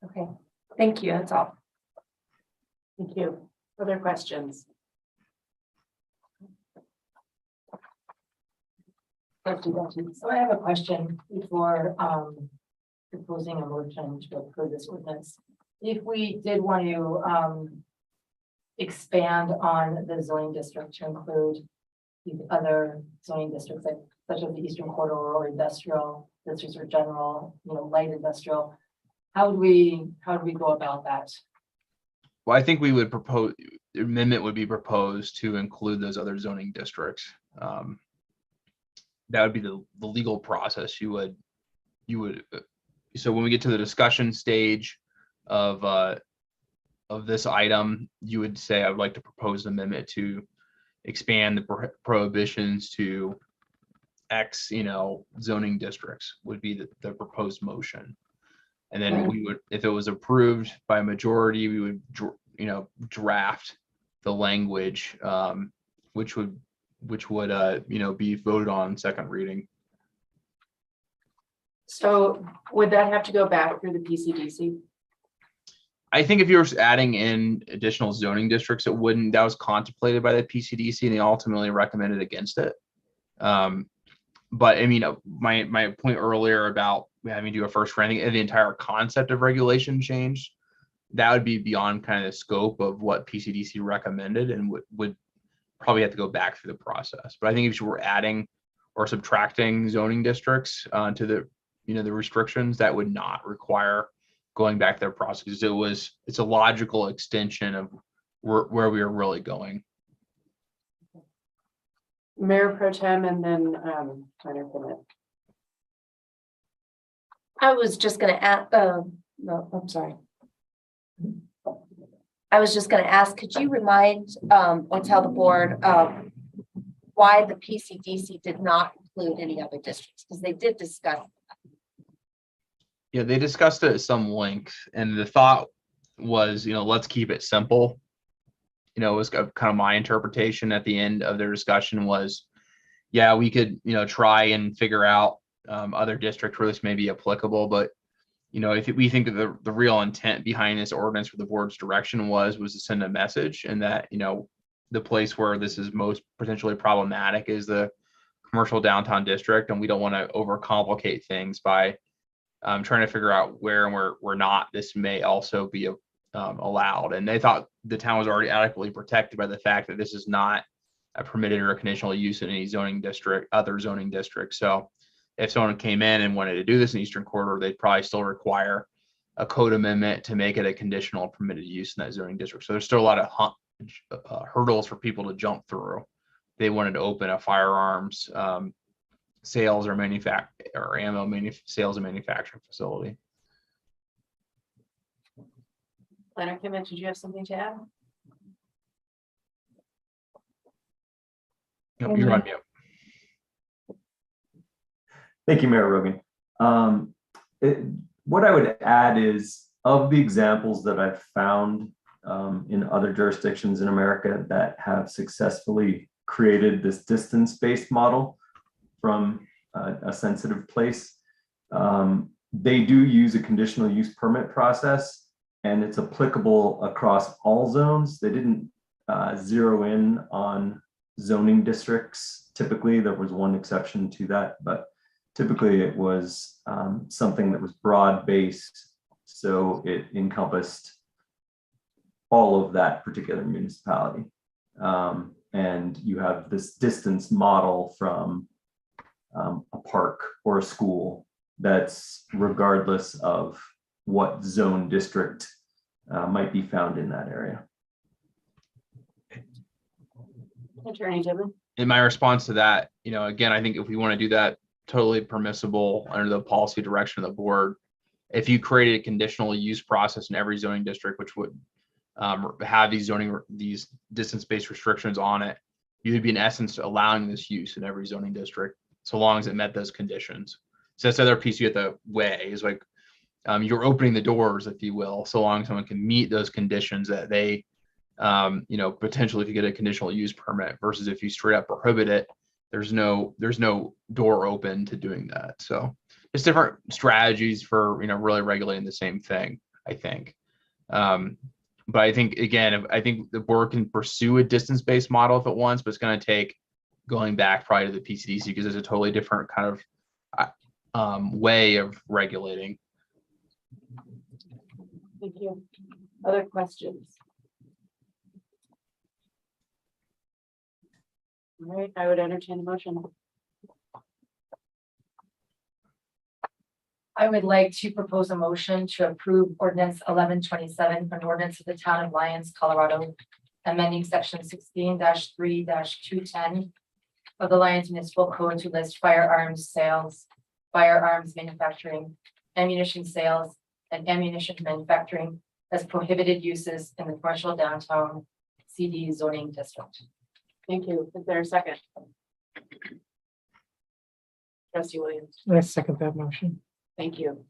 Okay, thank you. That's all. Thank you. Other questions? So I have a question before proposing a motion to approve this ordinance. If we did want to expand on the zoning district to include the other zoning districts, like such as the Eastern Corridor or industrial districts or general, light industrial, how would we go about that? Well, I think we would propose, the amendment would be proposed to include those other zoning districts. That would be the legal process you would. So when we get to the discussion stage of this item, you would say, I would like to propose an amendment to expand the prohibitions to X, zoning districts would be the proposed motion. And then we would, if it was approved by a majority, we would, draft the language, which would be voted on second reading. So would that have to go back through the PCDC? I think if you were adding in additional zoning districts, it wouldn't. That was contemplated by the PCDC, and they ultimately recommended against it. But I mean, my point earlier about having to do a first reading, the entire concept of regulation changed. That would be beyond kind of the scope of what PCDC recommended, and would probably have to go back through the process. But I think if you were adding or subtracting zoning districts to the the restrictions, that would not require going back to their process. It's a logical extension of where we are really going. Mayor Pro Tem and then Minor Bennett. I was just going to ask, no, I'm sorry. I was just going to ask, could you remind or tell the board why the PCDC did not include any other districts? Because they did discuss. Yeah, they discussed it at some length, and the thought was, let's keep it simple. It was kind of my interpretation at the end of their discussion was yeah, we could, try and figure out other districts where this may be applicable, but if we think that the real intent behind this ordinance or the board's direction was to send a message, and that, the place where this is most potentially problematic is the commercial downtown district, and we don't want to overcomplicate things by trying to figure out where and where not this may also be allowed. And they thought the town was already adequately protected by the fact that this is not a permitted or a conditional use in any zoning district, other zoning districts. So if someone came in and wanted to do this in Eastern Corridor, they'd probably still require a code amendment to make it a conditional permitted use in that zoning district. So there's still a lot of hurdles for people to jump through. They wanted to open a firearms sales or ammo sales and manufacturing facility. Planner Kim, did you have something to add? No, you're on mute. Thank you, Mayor Rogan. What I would add is, of the examples that I've found in other jurisdictions in America that have successfully created this distance-based model from a sensitive place, they do use a conditional use permit process, and it's applicable across all zones. They didn't zero in on zoning districts. Typically, there was one exception to that, but typically it was something that was broad-based, so it encompassed all of that particular municipality. And you have this distance model from a park or a school that's regardless of what zone district might be found in that area. Attorney Gibbon? In my response to that, again, I think if we want to do that, totally permissible under the policy direction of the board. If you created a conditional use process in every zoning district, which would have these distance-based restrictions on it, you would be in essence allowing this use in every zoning district, so long as it met those conditions. So that's the other piece you have to weigh, is like you're opening the doors, if you will, so long as someone can meet those conditions that they, potentially could get a conditional use permit, versus if you straight up prohibit it, there's no door open to doing that. So it's different strategies for, really regulating the same thing, I think. But I think, again, I think the board can pursue a distance-based model if it wants, but it's going to take going back probably to the PCDC, because there's a totally different kind of way of regulating. Thank you. Other questions? All right, I would entertain a motion. I would like to propose a motion to approve ordinance 1127, an ordinance of the town of Lyons, Colorado, amending section 16-3-210 of the Lyons Municipal Code to list firearms sales, firearms manufacturing, ammunition sales, and ammunition manufacturing as prohibited uses in the commercial downtown CD zoning district. Thank you. Is there a second? Trustee Williams. I second that motion. Thank you.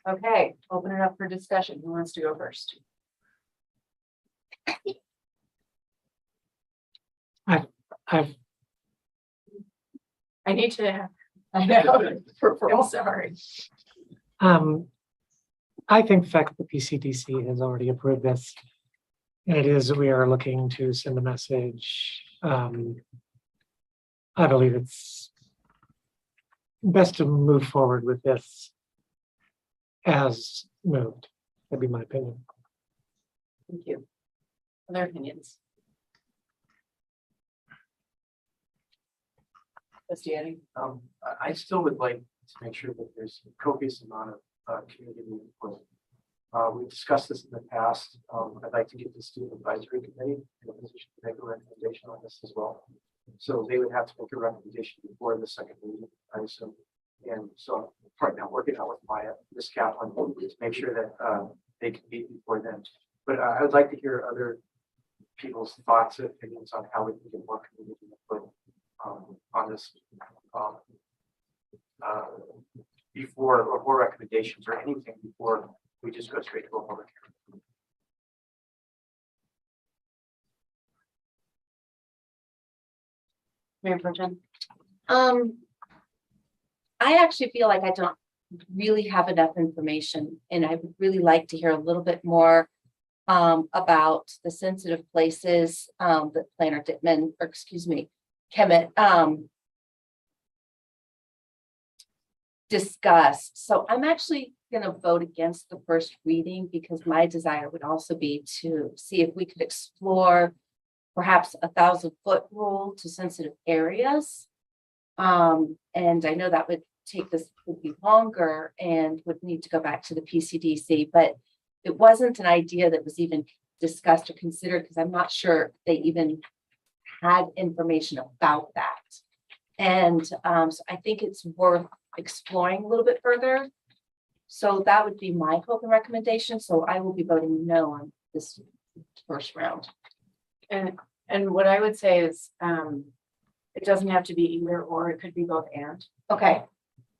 Okay, open it up for discussion. Who wants to go first? I've I need to. I know. I'm sorry. I think the fact that the PCDC has already approved this, and it is, we are looking to send a message. I believe it's best to move forward with this as moved. That'd be my opinion. Thank you. Other opinions? Trustee Eddie? I still would like to make sure that there's a copious amount of community input. We discussed this in the past. I'd like to get the student advisory committee in a position to make a recommendation on this as well. So they would have to make a recommendation before the second meeting, I assume. And so right now working out with Maya, Ms. Kaplan, to make sure that they can meet before then. But I would like to hear other people's thoughts and opinions on how we can get more community input on this before, or more recommendations or anything before we just go straight to a public hearing. Mayor Pro Tem? I actually feel like I don't really have enough information, and I would really like to hear a little bit more about the sensitive places that Planner Dittman, or excuse me, Kemet discussed. So I'm actually going to vote against the first reading because my desire would also be to see if we could explore perhaps 1,000-foot rule to sensitive areas. And I know that would be longer and would need to go back to the PCDC, but it wasn't an idea that was even discussed or considered because I'm not sure they even had information about that. And so I think it's worth exploring a little bit further. So that would be my hope and recommendation. So I will be voting no on this first round. And what I would say is, it doesn't have to be either or, it could be both and. Okay.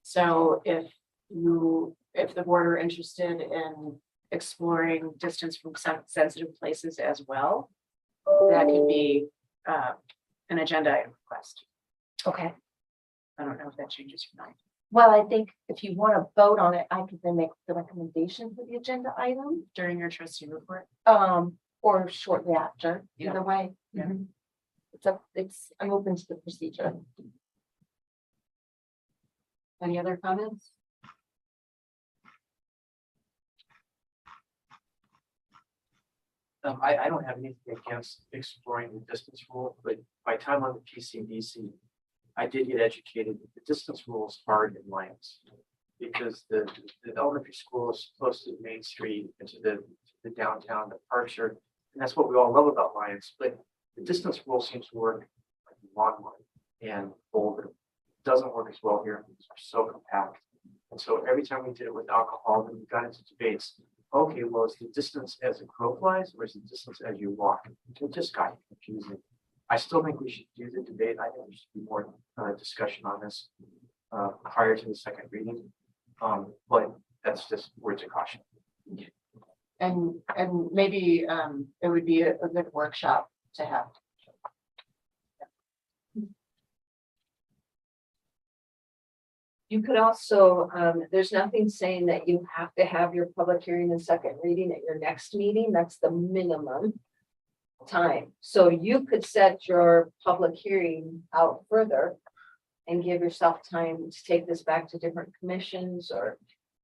So if the board are interested in exploring distance from sensitive places as well, that could be an agenda item request. Okay. I don't know if that changes your mind. Well, I think if you want to vote on it, I could then make the recommendation for the agenda item. During your trustee report. Or shortly after, Yeah. either way. Yeah. Mhm. I'm open to the procedure. Any other comments? I don't have anything against exploring the distance rule, but my time on the PCDC, I did get educated that the distance rule is hard in Lyons. Because the elementary school is close to Main Street and to the downtown, the parks are, and that's what we all love about Lyons, but the distance rule seems to work like Longmont and Boulder. It doesn't work as well here because we're so compact. And so every time we did it with alcohol, then we got into debates. Okay, well, is the distance as a crow flies or is the distance as you walk? It just got confusing. I still think we should do the debate. I think there should be more discussion on this prior to the second reading. But that's just words of caution. And maybe it would be a good workshop to have. You could also, there's nothing saying that you have to have your public hearing and second reading at your next meeting. That's the minimum time. So you could set your public hearing out further and give yourself time to take this back to different commissions or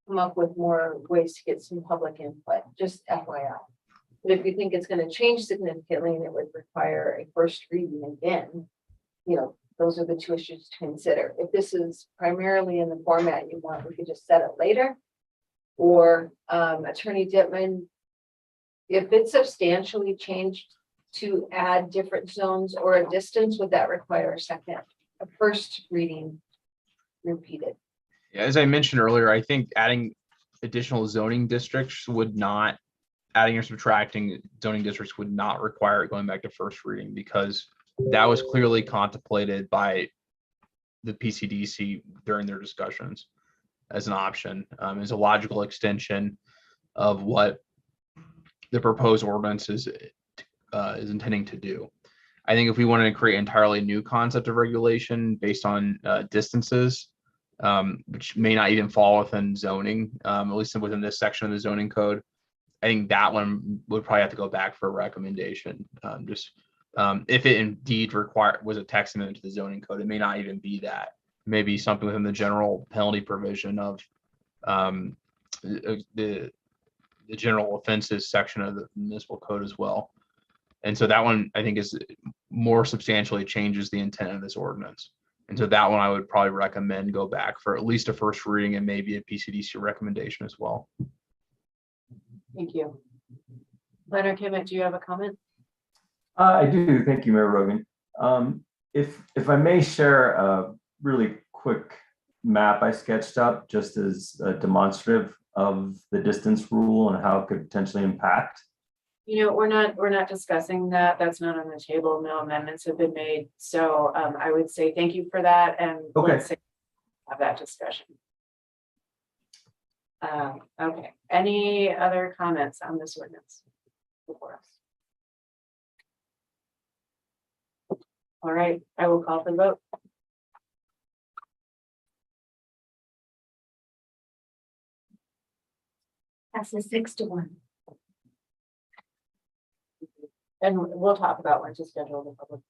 come up with more ways to get some public input, just FYI. But if you think it's going to change significantly and it would require a first reading again, those are the two issues to consider. If this is primarily in the format you want, we could just set it later. Or Attorney Dittman, if it's substantially changed to add different zones or a distance, would that require a first reading repeated? Yeah, as I mentioned earlier, I think adding additional zoning districts adding or subtracting zoning districts would not require it going back to first reading because that was clearly contemplated by the PCDC during their discussions as an option, as a logical extension of what the proposed ordinance is intending to do. I think if we wanted to create an entirely new concept of regulation based on distances, which may not even fall within zoning, at least within this section of the zoning code, I think that one would probably have to go back for a recommendation. If it indeed was a text amendment to the zoning code, it may not even be that. Maybe something within the general penalty provision of the general offenses section of the municipal code as well. And so that one, I think, is more substantially changes the intent of this ordinance. And so that one I would probably recommend go back for at least a first reading and maybe a PCDC recommendation as well. Thank you. Leonard Kimmett, do you have a comment? I do. Thank you, Mayor Rogan. If I may share a really quick map I sketched up just as a demonstrative of the distance rule and how it could potentially impact. We're not discussing that. That's not on the table. No amendments have been made. So I would say thank you for that. And let's have that discussion. Okay. Any other comments on this ordinance before us? All right, I will call for the vote. Passes 6-1. And we'll talk about when to schedule the public.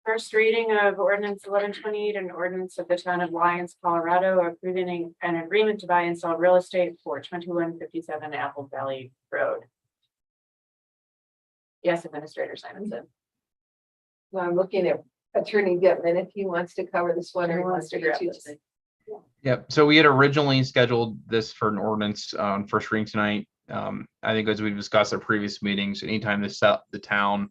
First reading of ordinance 1128, an ordinance of the town of Lyons, Colorado, approving an agreement to buy and sell real estate for 2157 Apple Valley Road. Yes, Administrator Simonson. So I'm looking at Attorney Gittman, if he wants to cover this one or he wants to grab do this. Yep, so we had originally scheduled this for an ordinance on first reading tonight. I think as we discussed at previous meetings, anytime the town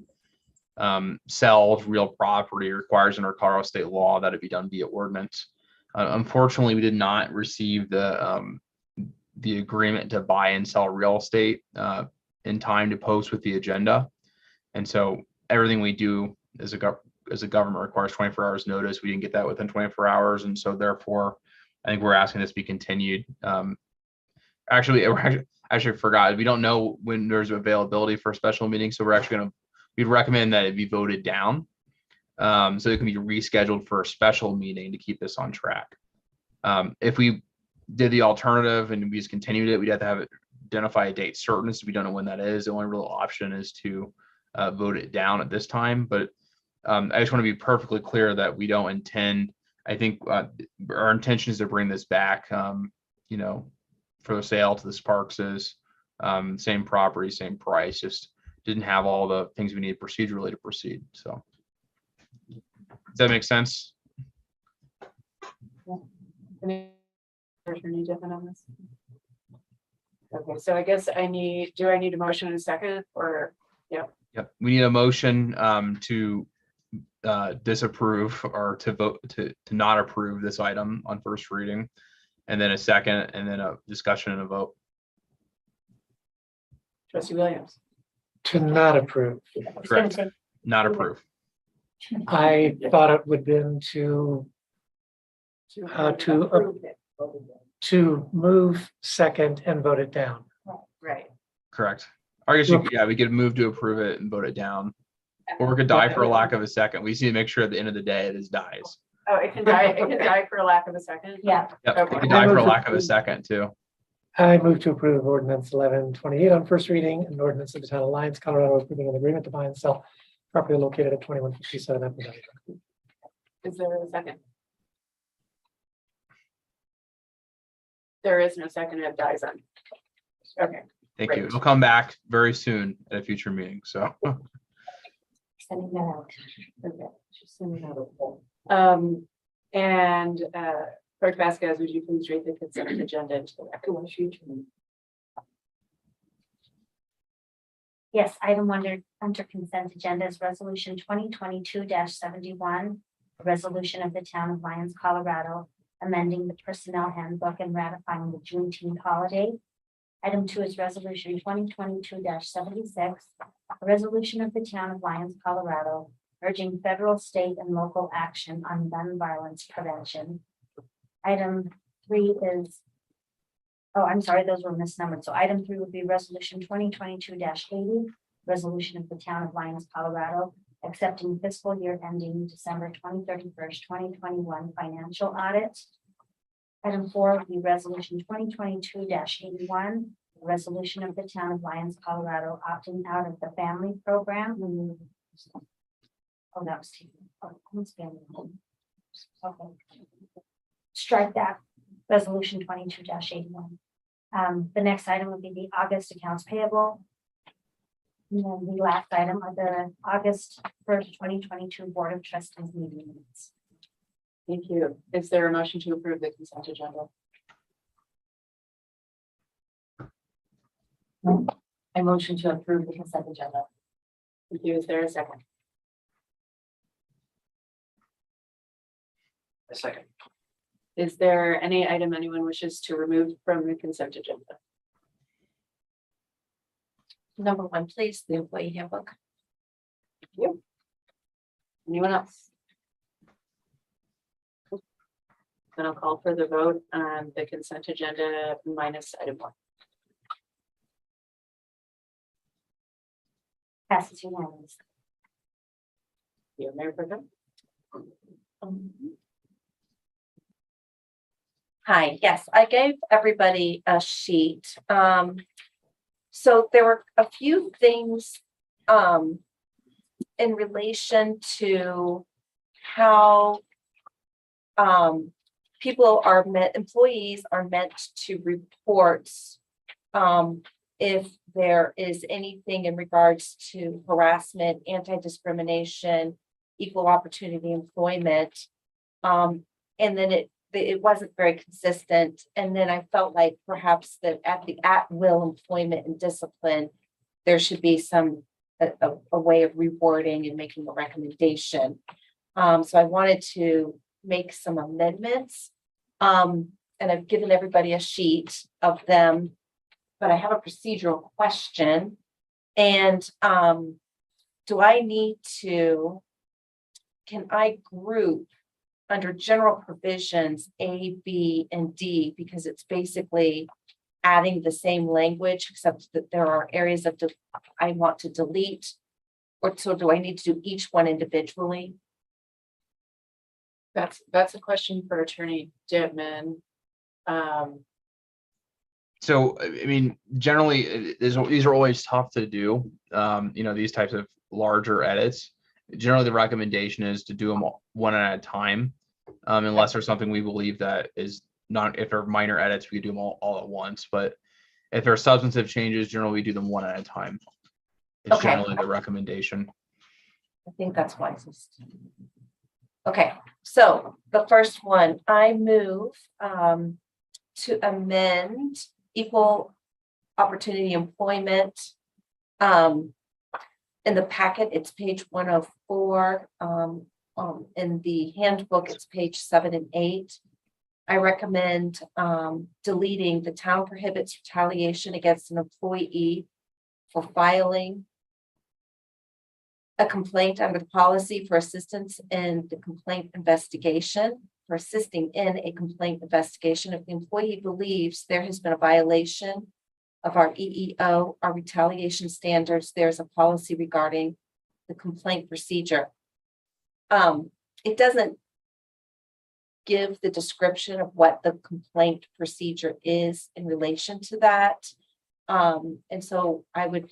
sells real property requires under Colorado state law that it be done via ordinance. Unfortunately, we did not receive the agreement to buy and sell real estate in time to post with the agenda. And so everything we do as a government requires 24 hours notice. We didn't get that within 24 hours. And so therefore, I think we're asking this be continued. Actually, forgot. We don't know when there's availability for a special meeting. So we'd recommend that it be voted down. So it can be rescheduled for a special meeting to keep this on track. If we did the alternative and we just continued it, we'd have to identify a date certain, so we don't know when that is. The only real option is to vote it down at this time. But I just want to be perfectly clear that we don't intend, I think our intention is to bring this back, for the sale to the Sparkses, same property, same price, just didn't have all the things we need procedurally to proceed. So does that make sense? Attorney Gittman on this? Okay, so I guess do I need a motion in a second or, Yep, we need a motion to disapprove or to vote to not approve this item on first reading, and then a second, and then a discussion and a vote. Trustee Williams? To not approve. Correct. Not approve. I thought it would have been to move second and vote it down. Right. Correct. Or I guess we could move to approve it and vote it down. Or we could die for a lack of a second. We just need to make sure at the end of the day this dies. Oh, it can die for a lack of a second? Yeah. Yep, Okay. it could die for a lack of a second too. I move to approve ordinance 1128 on first reading, an ordinance of the town of Lyons, Colorado, approving an agreement to buy and sell property located at 2157 Apple Valley Road. Is there a second? There is no second, it dies on. Okay. Thank Great. you. It'll come back very soon at a future meeting. So Sending that out. Okay. Just send it out. And Clerk Vasquez, would you please read the consent agenda into the record? Yes, item under consent agenda is resolution 2022-71, a resolution of the town of Lyons, Colorado, amending the personnel handbook and ratifying the Juneteenth holiday. Item 2 is resolution 2022-76, a resolution of the town of Lyons, Colorado, urging federal, state, and local action on gun violence prevention. Item 3 is, I'm sorry, those were misnumbered. So item 3 would be resolution 2022-80, resolution of the town of Lyons, Colorado, accepting fiscal year ending December 31st, 2021 financial audit. Item 4 would be resolution 2022-81, resolution of the town of Lyons, Colorado, opting out of the family program. Oh, that was taken. Oh, who's family? Okay. Strike that, resolution 22-81. The next item would be the August accounts payable. And then the last item are the August 1st, 2022 Board of Trustees meeting minutes. Thank you. Is there a motion to approve the consent agenda? I motion to approve the consent agenda. Thank you. Is there a second? A second. Is there any item anyone wishes to remove from the consent agenda? Number 1, please, the employee handbook. Anyone else? Then I'll call for the vote on the consent agenda minus item 1. Passes unanimously. You, Mayor Pro Tem? Hi, yes, I gave everybody a sheet. So there were a few things in relation to how employees are meant to report if there is anything in regards to harassment, anti-discrimination, equal opportunity employment. And then it wasn't very consistent. And then I felt like perhaps that at the at-will employment and discipline, there should be a way of rewarding and making a recommendation. So I wanted to make some amendments. And I've given everybody a sheet of them, but I have a procedural question. And do I need to, can I group under general provisions A, B, and D, because it's basically adding the same language, except that there are areas of I want to delete, or so do I need to do each one individually? That's a question for Attorney Dittman. So, I mean, generally, these are always tough to do. These types of larger edits. Generally, the recommendation is to do them one at a time, unless there's something we believe that is not, if they're minor edits, we do them all at once. But if there are substantive changes, generally we do them one at a time. It's Okay. generally the recommendation. I think that's wisest. Okay, so the first one, I move to amend equal opportunity employment. In the packet, it's page 104. In the handbook, it's page 7 and 8. I recommend deleting the town prohibits retaliation against an employee for filing a complaint under the policy for assistance in the complaint investigation, for assisting in a complaint investigation. If the employee believes there has been a violation of our EEO, our retaliation standards, there's a policy regarding the complaint procedure. It doesn't give the description of what the complaint procedure is in relation to that. And so I would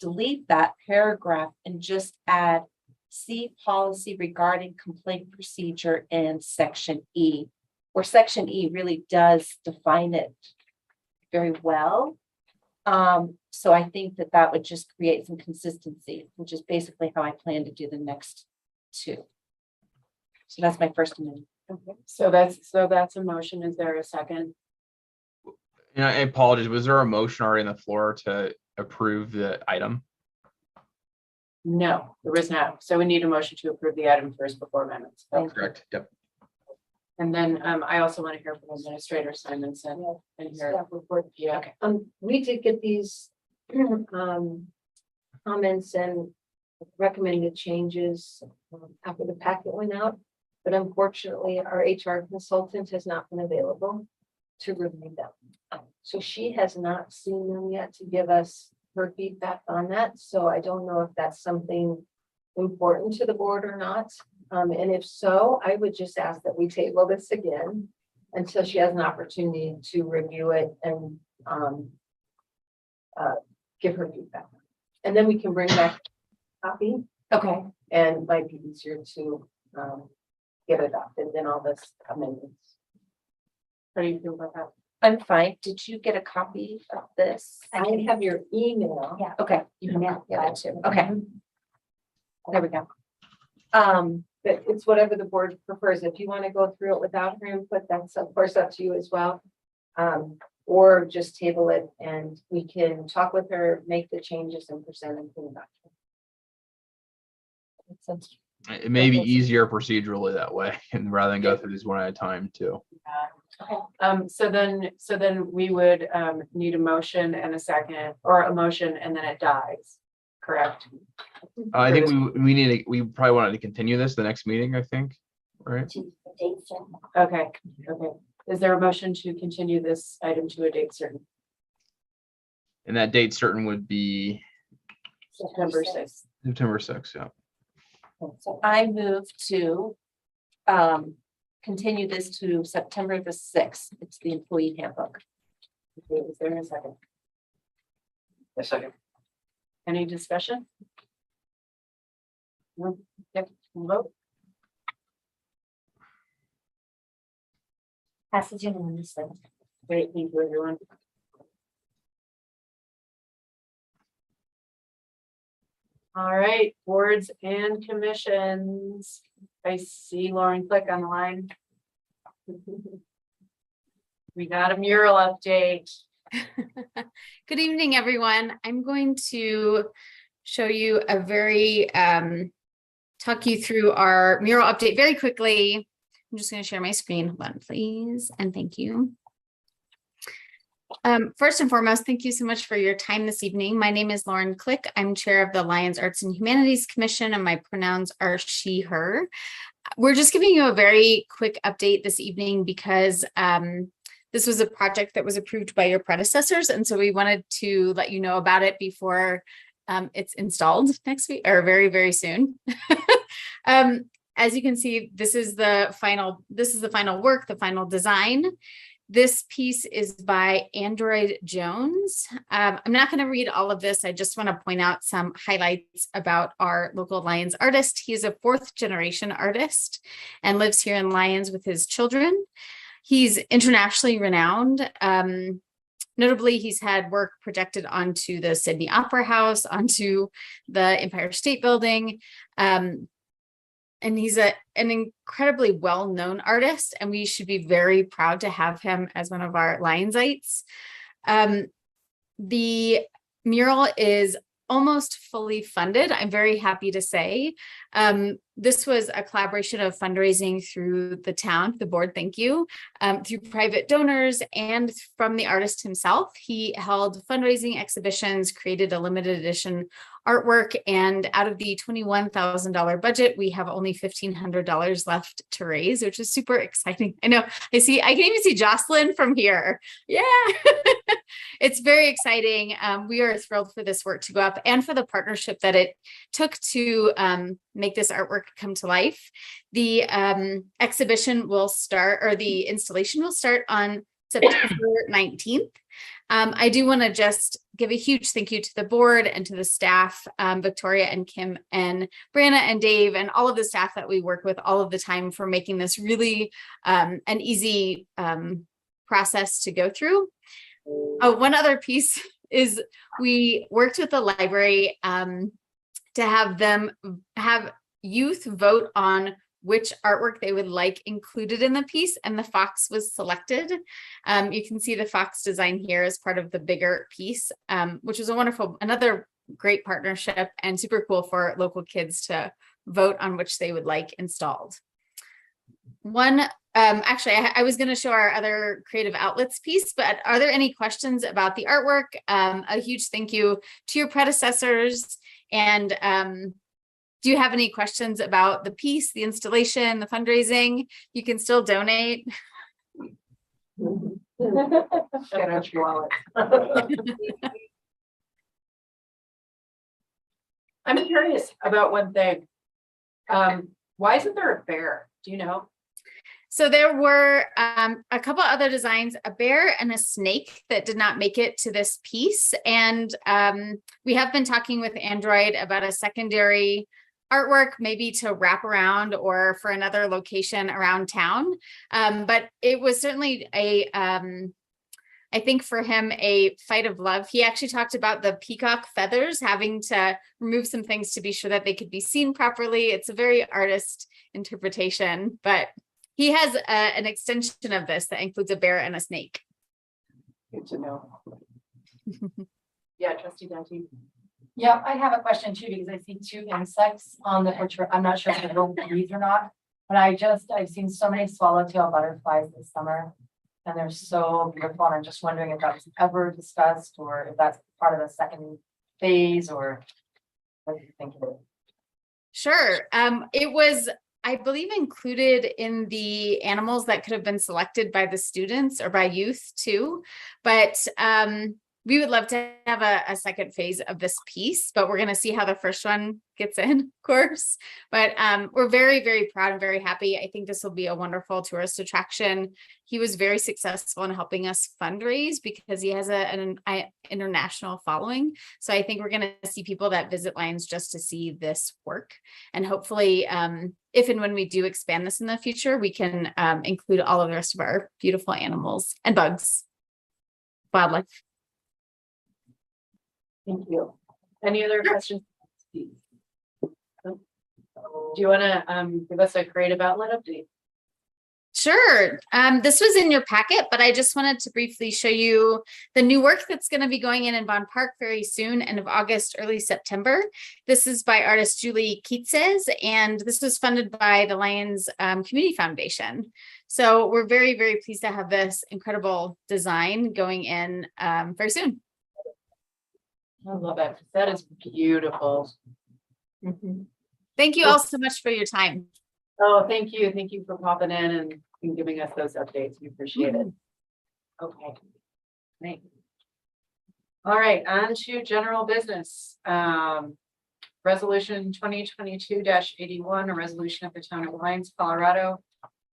delete that paragraph and just add see policy regarding complaint procedure in section E, where section E really does define it very well. So I think that would just create some consistency, which is basically how I plan to do the next two. So that's my first amendment. Okay, so that's a motion. Is there a second? I apologize. Was there a motion already on the floor to approve the item? No, there is not. So we need a motion to approve the item first before amendments. Correct. Yep. And then I also want to hear from Administrator Simonson and hear. Staff report. Yeah, okay. We did get these comments and recommended changes after the packet went out, but unfortunately, our HR consultant has not been available to review them. So she has not seen them yet to give us her feedback on that. So I don't know if that's something important to the board or not. And if so, I would just ask that we table this again until she has an opportunity to review it and give her feedback. And then we can bring back a copy. Okay. And it might be easier to get adopted than all this amendments. How do you feel about that? I'm fine. Did you get a copy of this? I have your email. Yeah. Okay. You can get it too. Okay. There we go. But it's whatever the board prefers. If you want to go through it without her input, that's of course up to you as well. Or just table it and we can talk with her, make the changes and present them to the document. Makes sense. It may be easier procedurally that way, and rather than go through these one at a time too. Okay. So then we would need a motion and a second, or a motion and then it dies, correct? I think we probably wanted to continue this the next meeting, I think, right? Okay, okay. Is there a motion to continue this item to a date certain? And that date certain would be September 6th. September 6th, yeah. So I move to continue this to September the 6th. It's the employee handbook. Okay, is there a second? A second. Any discussion? No? Yep, vote. Passes unanimously. Great, thank you, everyone. All right, boards and commissions. I see Lauren Click on the line. We got a mural update. Good evening, everyone. I'm going to show you a very, talk you through our mural update very quickly. I'm just going to share my screen. Hold on, please. And thank you. First and foremost, thank you so much for your time this evening. My name is Lauren Click. I'm chair of the Lions Arts and Humanities Commission, and my pronouns are she, her. We're just giving you a very quick update this evening because this was a project that was approved by your predecessors. And so we wanted to let you know about it before it's installed next week or very, very soon. As you can see, this is the final work, the final design. This piece is by Android Jones. I'm not going to read all of this. I just want to point out some highlights about our local Lions artist. He is a 4th generation artist and lives here in Lyons with his children. He's internationally renowned. Notably, he's had work projected onto the Sydney Opera House, onto the Empire State Building. And he's an incredibly well-known artist, and we should be very proud to have him as one of our Lionsites. The mural is almost fully funded, I'm very happy to say. This was a collaboration of fundraising through the town, the board, thank you, through private donors and from the artist himself. He held fundraising exhibitions, created a limited edition artwork, and out of the $21,000 budget, we have only $1,500 left to raise, which is super exciting. I know, I can even see Jocelyn from here. Yeah, it's very exciting. We are thrilled for this work to go up and for the partnership that it took to make this artwork come to life. The exhibition will start, or the installation will start on September 19th. I do want to just give a huge thank you to the board and to the staff, Victoria and Kim and Brianna and Dave and all of the staff that we work with all of the time for making this really an easy process to go through. Oh, one other piece is we worked with the library to have them have youth vote on which artwork they would like included in the piece, and the fox was selected. You can see the fox design here as part of the bigger piece, which was another great partnership and super cool for local kids to vote on which they would like installed. Actually, I was going to show our other creative outlets piece, but are there any questions about the artwork? A huge thank you to your predecessors. And do you have any questions about the piece, the installation, the fundraising? You can still donate. Get out your wallet. I'm curious about one thing. Why isn't there a bear? Do you know? So there were a couple other designs, a bear and a snake that did not make it to this piece. And we have been talking with Android about a secondary artwork, maybe to wrap around or for another location around town. But it was certainly I think for him, a fight of love. He actually talked about the peacock feathers, having to remove some things to be sure that they could be seen properly. It's a very artist interpretation, but he has an extension of this that includes a bear and a snake. Good to know. Yeah, Trustee Dante. Yeah, I have a question too, because I see 2 insects on the picture. I'm not sure if they're little bees or not, but I've seen so many swallowtail butterflies this summer, and they're so beautiful. And I'm just wondering if that was ever discussed, or if that's part of the second phase, or what do you think of it? Sure. It was, I believe, included in the animals that could have been selected by the students or by youth too. But we would love to have a second phase of this piece, but we're going to see how the first one gets in, of course. But we're very, very proud and very happy. I think this will be a wonderful tourist attraction. He was very successful in helping us fundraise because he has an international following. So I think we're going to see people that visit Lions just to see this work. And hopefully, if and when we do expand this in the future, we can include all of the rest of our beautiful animals and bugs, wildlife. Thank you. Any other questions? Do you want to give us a creative outlet update? Sure. This was in your packet, but I just wanted to briefly show you the new work that's going to be going in Bond Park very soon, end of August, early September. This is by artist Julie Kietzes, and this was funded by the Lions Community Foundation. So we're very, very pleased to have this incredible design going in very soon. I love it. That is beautiful. Thank you all so much for your time. Oh, thank you. Thank you for popping in and giving us those updates. We appreciate it. Okay. Great. All right, on to general business. Resolution 2022-81, a resolution of the Town of Lyons, Colorado,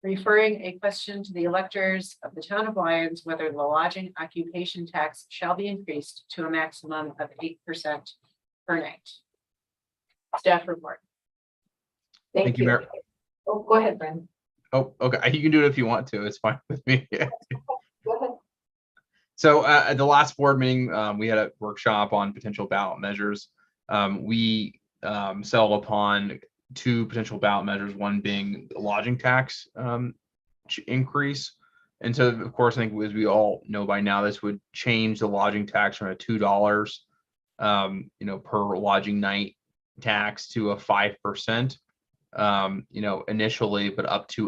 referring a question to the electors of the Town of Lyons whether the lodging occupation tax shall be increased to a maximum of 8% per night. Staff report. Thank you, Mayor. Oh, go ahead, Brent. Oh, okay. You can do it if you want to. It's fine with me. Go ahead. So at the last board meeting, we had a workshop on potential ballot measures. We settled upon two potential ballot measures, one being the lodging tax increase. And so, of course, I think as we all know by now, this would change the lodging tax from a $2 per lodging night tax to a 5%, initially, but up to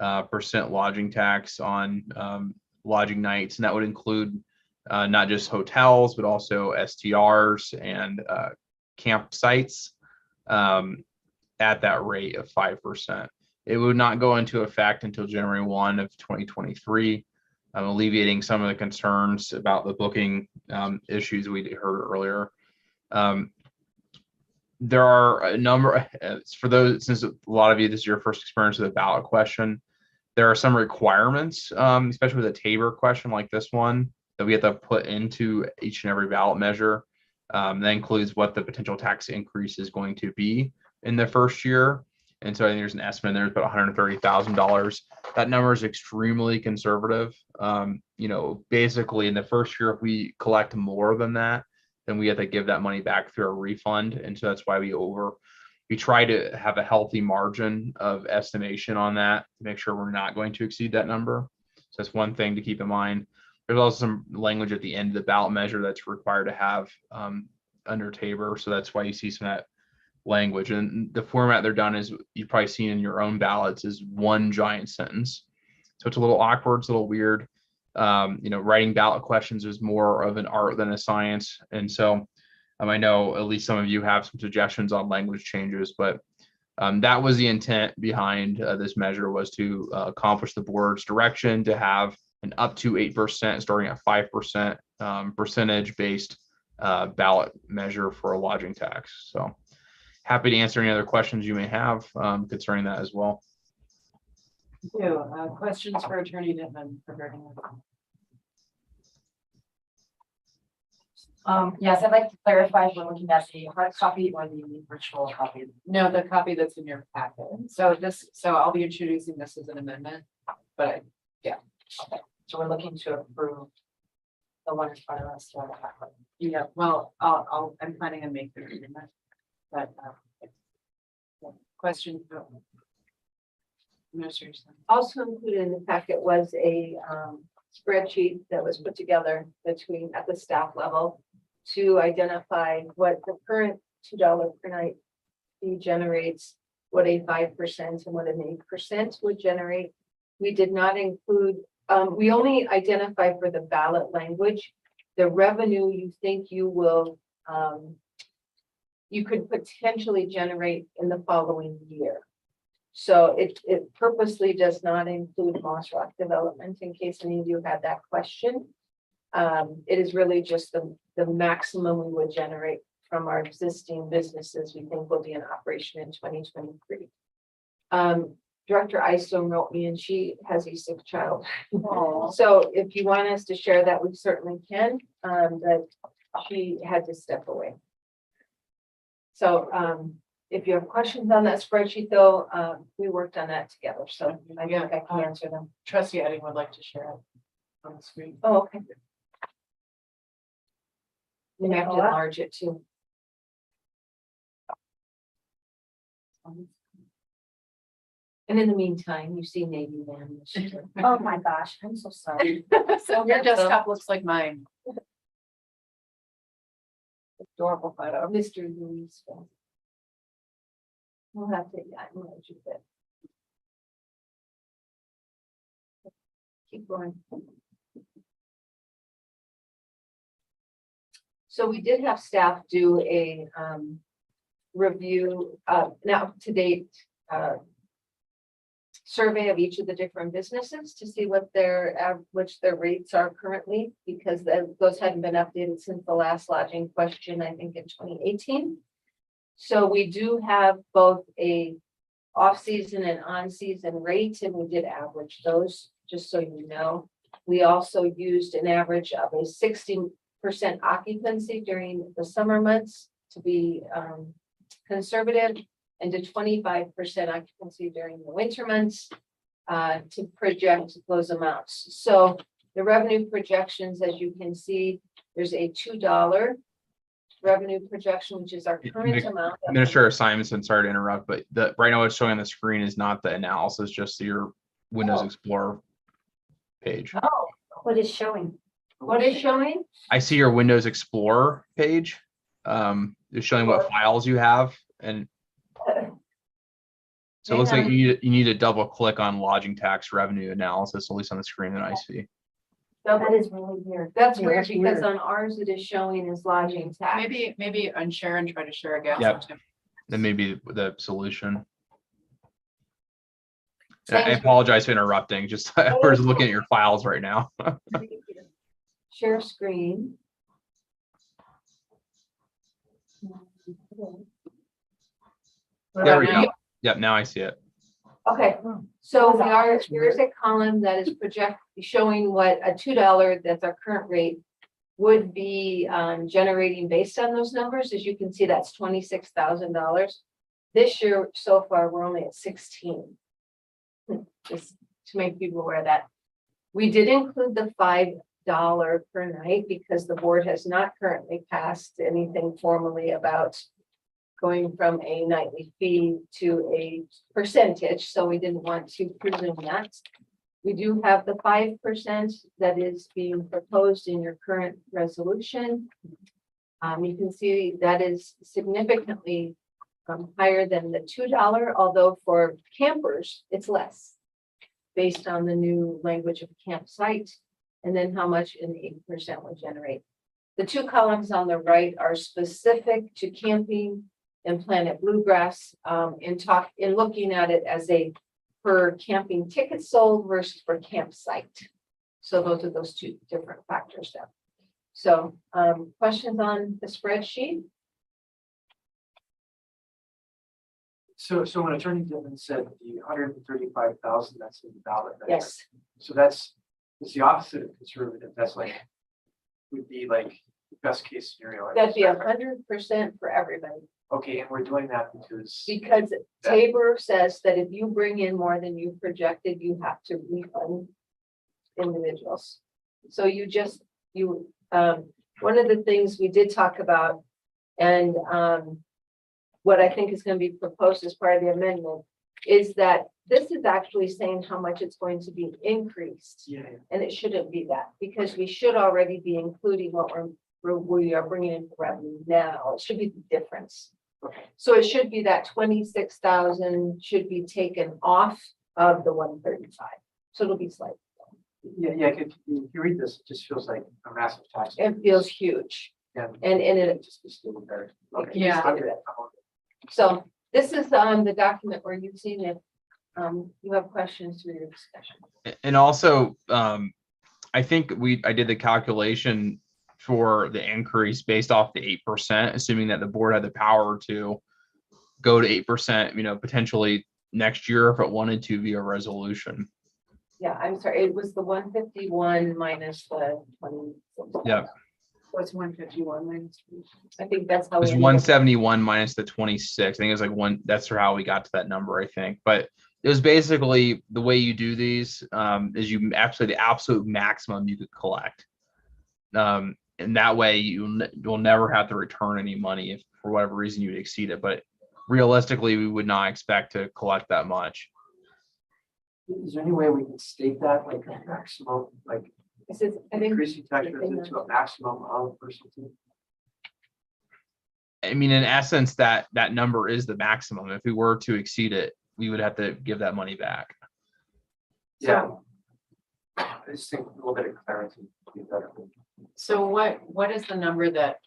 8% lodging tax on lodging nights. And that would include not just hotels, but also STRs and campsites at that rate of 5%. It would not go into effect until January 1 of 2023, alleviating some of the concerns about the booking issues we heard earlier. There are a number, for those, since a lot of you, this is your first experience with a ballot question, there are some requirements, especially with a Tabor question like this one, that we have to put into each and every ballot measure. That includes what the potential tax increase is going to be in the first year. And so I think there's an estimate there's about $130,000. That number is extremely conservative. Basically in the first year, if we collect more than that, then we have to give that money back through a refund. And so that's why we try to have a healthy margin of estimation on that to make sure we're not going to exceed that number. So that's one thing to keep in mind. There's also some language at the end of the ballot measure that's required to have under Tabor. So that's why you see some of that language. And the format they're done is, you've probably seen in your own ballots, is one giant sentence. So it's a little awkward, it's a little weird. Writing ballot questions is more of an art than a science. And so I know at least some of you have some suggestions on language changes, but that was the intent behind this measure, was to accomplish the board's direction to have an up to 8%, starting at 5% percentage-based ballot measure for a lodging tax. So happy to answer any other questions you may have concerning that as well. Thank you. Questions for Attorney Nittman regarding this? Yes, I'd like to clarify if we're looking at the hard copy or the virtual copy. No, the copy that's in your packet. So I'll be introducing this as an amendment, but yeah. Okay. So we're looking to approve the one in front of us. Yeah, well, I'm planning on making the amendment, but question. Also included in the packet was a spreadsheet that was put together at the staff level to identify what the current $2 per night fee generates, what a 5% and what an 8% would generate. We did not include, we only identify for the ballot language, the revenue you think you will, you could potentially generate in the following year. So it purposely does not include Moss Rock development, in case any of you had that question. It is really just the maximum we would generate from our existing businesses, we think will be in operation in 2023. Director Eystone wrote me and she has a sick child. So if you want us to share that, we certainly can, but she had to step away. So if you have questions on that spreadsheet though, we worked on that together, so I think I can answer them. Trustee Edding would like to share it on the screen. Oh, okay. You may have to enlarge it too. And in the meantime, you see Navy Man. Oh, my gosh, I'm so sorry. So your desktop looks like mine. Adorable photo. Mr. Louis. We'll have to, yeah, enlarge it a bit. Keep going. So we did have staff do a review, now to date survey of each of the different businesses to see what their which their rates are currently, because those hadn't been updated since the last lodging question, I think in 2018. So we do have both a off-season and on-season rate, and we did average those, just so you know. We also used an average of a 60% occupancy during the summer months to be conservative, and to 25% occupancy during the winter months to project those amounts. So the revenue projections, as you can see, there's a $2 revenue projection, which is our current amount. Administrator Simonson, sorry to interrupt, but right now what's showing on the screen is not the analysis, just your Windows Explorer page. Oh, what is showing? What is showing? I see your Windows Explorer page. It's showing what files you have, and so it looks like you need to double click on lodging tax revenue analysis, at least on the screen that I see. That is really weird. That's weird because on ours it is showing as lodging tax. Maybe unshare and try to share again. Yep. That may be the solution. And I apologize for interrupting. Just we're just looking at your files right now. Share screen. There we go. Yep, now I see it. Okay, so here's a column that is showing what a $2, that's our current rate, would be generating based on those numbers. As you can see, that's $26,000. This year so far, we're only at 16. Just to make people aware of that. We did include the $5 per night because the board has not currently passed anything formally about going from a nightly fee to a percentage, so we didn't want to presume that. We do have the 5% that is being proposed in your current resolution. You can see that is significantly higher than the $2, although for campers, it's less based on the new language of campsite, and then how much an 8% would generate. The two columns on the right are specific to camping and Planet Bluegrass, in looking at it as a per camping ticket sold versus per campsite. So those are those two different factors there. So questions on the spreadsheet? So when Attorney Gibbon said the 135,000, that's in the ballot. Measure. Yes. So it's the opposite of conservative. That's like, would be like the best case scenario. That'd be 100% for everybody. Okay, and we're doing that because Tabor says that if you bring in more than you projected, you have to refund individuals. So one of the things we did talk about, and what I think is going to be proposed as part of the amendment, is that this is actually saying how much it's going to be increased. Yeah. And it shouldn't be that, because we should already be including what we are bringing in for revenue now. It should be the difference. Okay. So it should be that 26,000 should be taken off of the 135. So it'll be slight. Yeah. If you read this, it just feels like a massive tax. It feels huge. Yeah. And it just is still better. Okay. Yeah. So this is the document we're using. If you have questions through your discussion. And also, I think I did the calculation for the increase based off the 8%, assuming that the board had the power to go to 8%, potentially next year if it wanted to via resolution. Yeah, I'm sorry, it was the 151 minus the 20. Yeah. What's 151 minus? I think that's how. It was we ended up. 171 minus the 26. I think it was like one. That's how we got to that number, I think. But it was basically the way you do these is you actually the absolute maximum you could collect. And that way you'll never have to return any money if for whatever reason you would exceed it. But realistically, we would not expect to collect that much. Is there any way we can state that like a maximum, like increasing tax rates to a maximum of or something? I mean, in essence, that number is the maximum. If we were to exceed it, we would have to give that money back. Yeah. I just think a little bit of clarity would be better. So what is the number that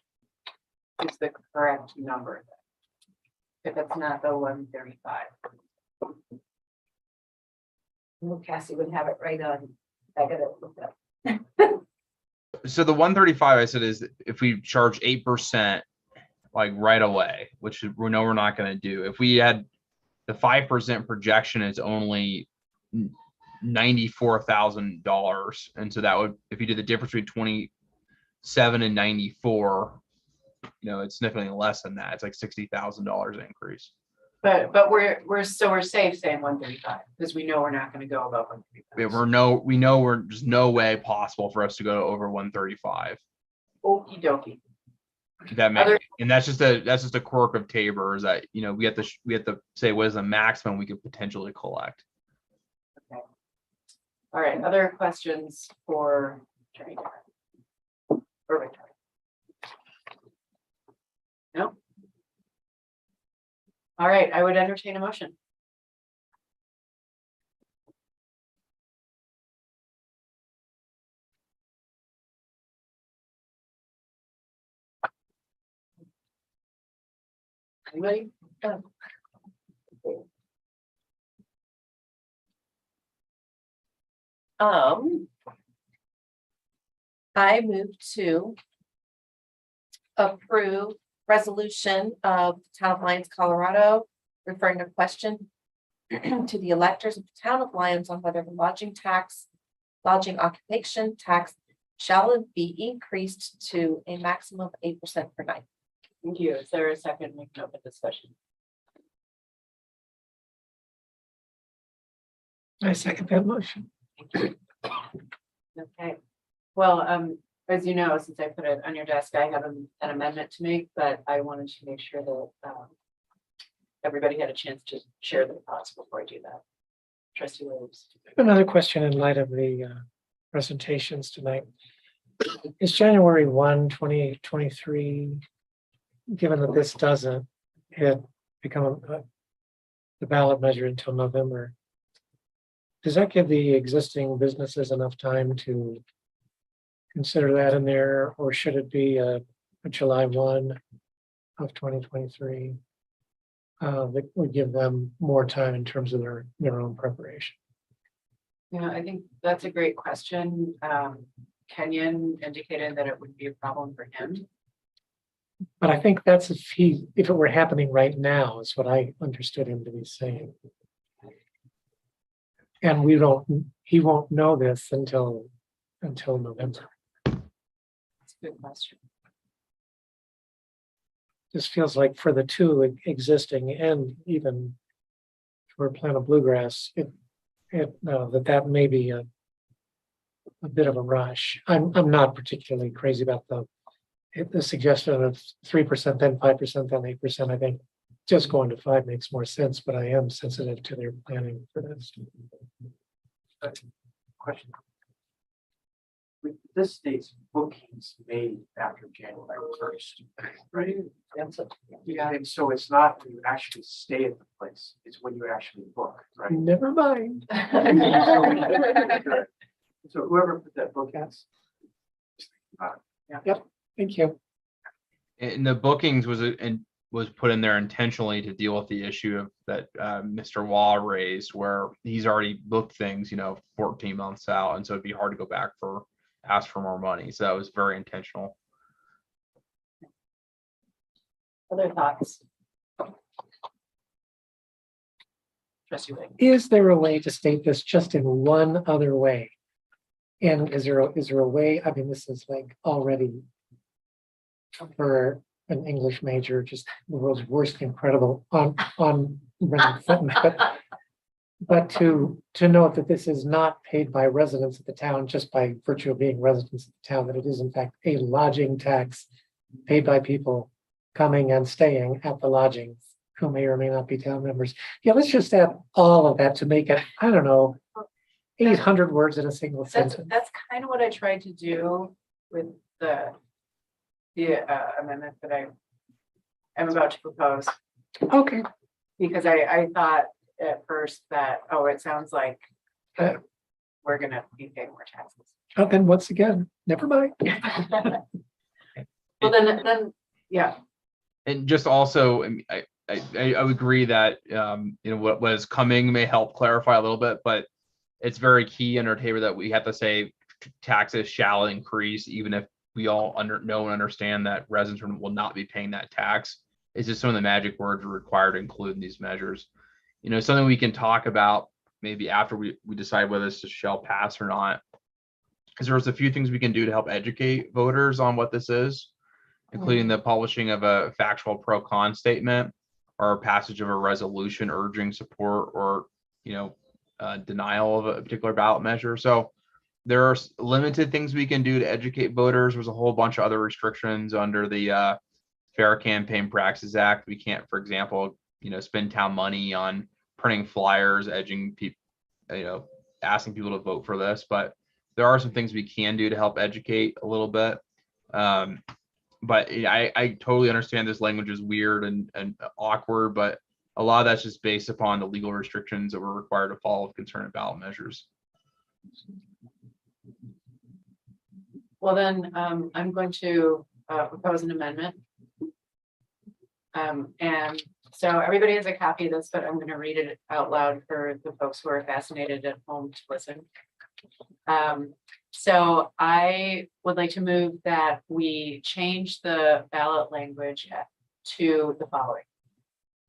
is the correct number? If it's not the 135? Well, Cassie would have it right on. I gotta look up. So the 135 I said is if we charge 8% like right away, which we know we're not going to do. If we had the 5% projection is only $94,000, and so that would, if you did the difference between 27 and 94, it's significantly less than that. It's like $60,000 increase. But we're safe saying 135 because we know we're not going to go above 135. We know there's no way possible for us to go over 135. Okie dokie. And that's just a quirk of Tabor is that we have to say what is the maximum we could potentially collect. Okay. All right. Other questions for Attorney Darren? Or Victoria? No. All right. I would entertain a motion. Anybody? I move to approve resolution of the Town of Lyons, Colorado, referring to question to the electors of the Town of Lyons on whether the lodging occupation tax shall be increased to a maximum of 8% per night. Thank you. Is there a second? Make an open discussion. I second that motion. Okay. Well, as you know, since I put it on your desk, I have an amendment to make, but I wanted to make sure that everybody had a chance to share their thoughts before I do that. Trustee Williams. Another question in light of the presentations tonight. Is January 1, 2023, given that this doesn't become the ballot measure until November, does that give the existing businesses enough time to consider that in there, or should it be a July 1 of 2023? That would give them more time in terms of their own preparation. Yeah, I think that's a great question. Kenyon indicated that it wouldn't be a problem for him. But I think that's if it were happening right now, is what I understood him to be saying. And he won't know this until November. That's a good question. This feels like for the two existing and even for Plan of Bluegrass, that may be a bit of a rush. I'm not particularly crazy about the suggestion of 3%, then 5%, then 8%. I think just going to 5 makes more sense, but I am sensitive to their planning for this. Question. With this state's bookings made after January 1st, right? Yeah, and so it's not when you actually stay at the place, it's when you actually book, right? Never mind. So whoever put that book in. Yep, thank you. And the bookings was put in there intentionally to deal with the issue of that Mr. Wall raised, where he's already booked things, 14 months out, and so it'd be hard to go back for ask for more money. So that was very intentional. Other thoughts? Trustee Wing. Is there a way to state this just in one other way? And is there a way, I mean, this is like already for an English major, just the world's worst incredible on running footnote. But to note that this is not paid by residents of the town just by virtue of being residents of the town, that it is in fact a lodging tax paid by people coming and staying at the lodgings who may or may not be town members. Yeah, let's just add all of that to make it, I don't know, 800 words in a single sentence. That's kind of what I tried to do with the amendment that I am about to propose. Okay. Because I thought at first that, oh, it sounds like we're gonna be paying more taxes. Oh, then once again, never mind. Well, then, yeah. And just also, I would agree that, what was coming may help clarify a little bit, but it's very key in our table that we have to say taxes shall increase, even if we all know and understand that residents will not be paying that tax. It's just some of the magic words are required to include in these measures. Something we can talk about maybe after we decide whether this shall pass or not, because there's a few things we can do to help educate voters on what this is, including the publishing of a factual pro-con statement or passage of a resolution urging support or, denial of a particular ballot measure. So there are limited things we can do to educate voters. There's a whole bunch of other restrictions under the Fair Campaign Practices Act. We can't, for example, spend town money on printing flyers, edging people, asking people to vote for this. But there are some things we can do to help educate a little bit. But I totally understand this language is weird and awkward, but a lot of that's just based upon the legal restrictions that we're required to follow with concern ballot measures. Well, then I'm going to propose an amendment. And so everybody has a copy of this, but I'm going to read it out loud for the folks who are fascinated at home to listen. So I would like to move that we change the ballot language to the following.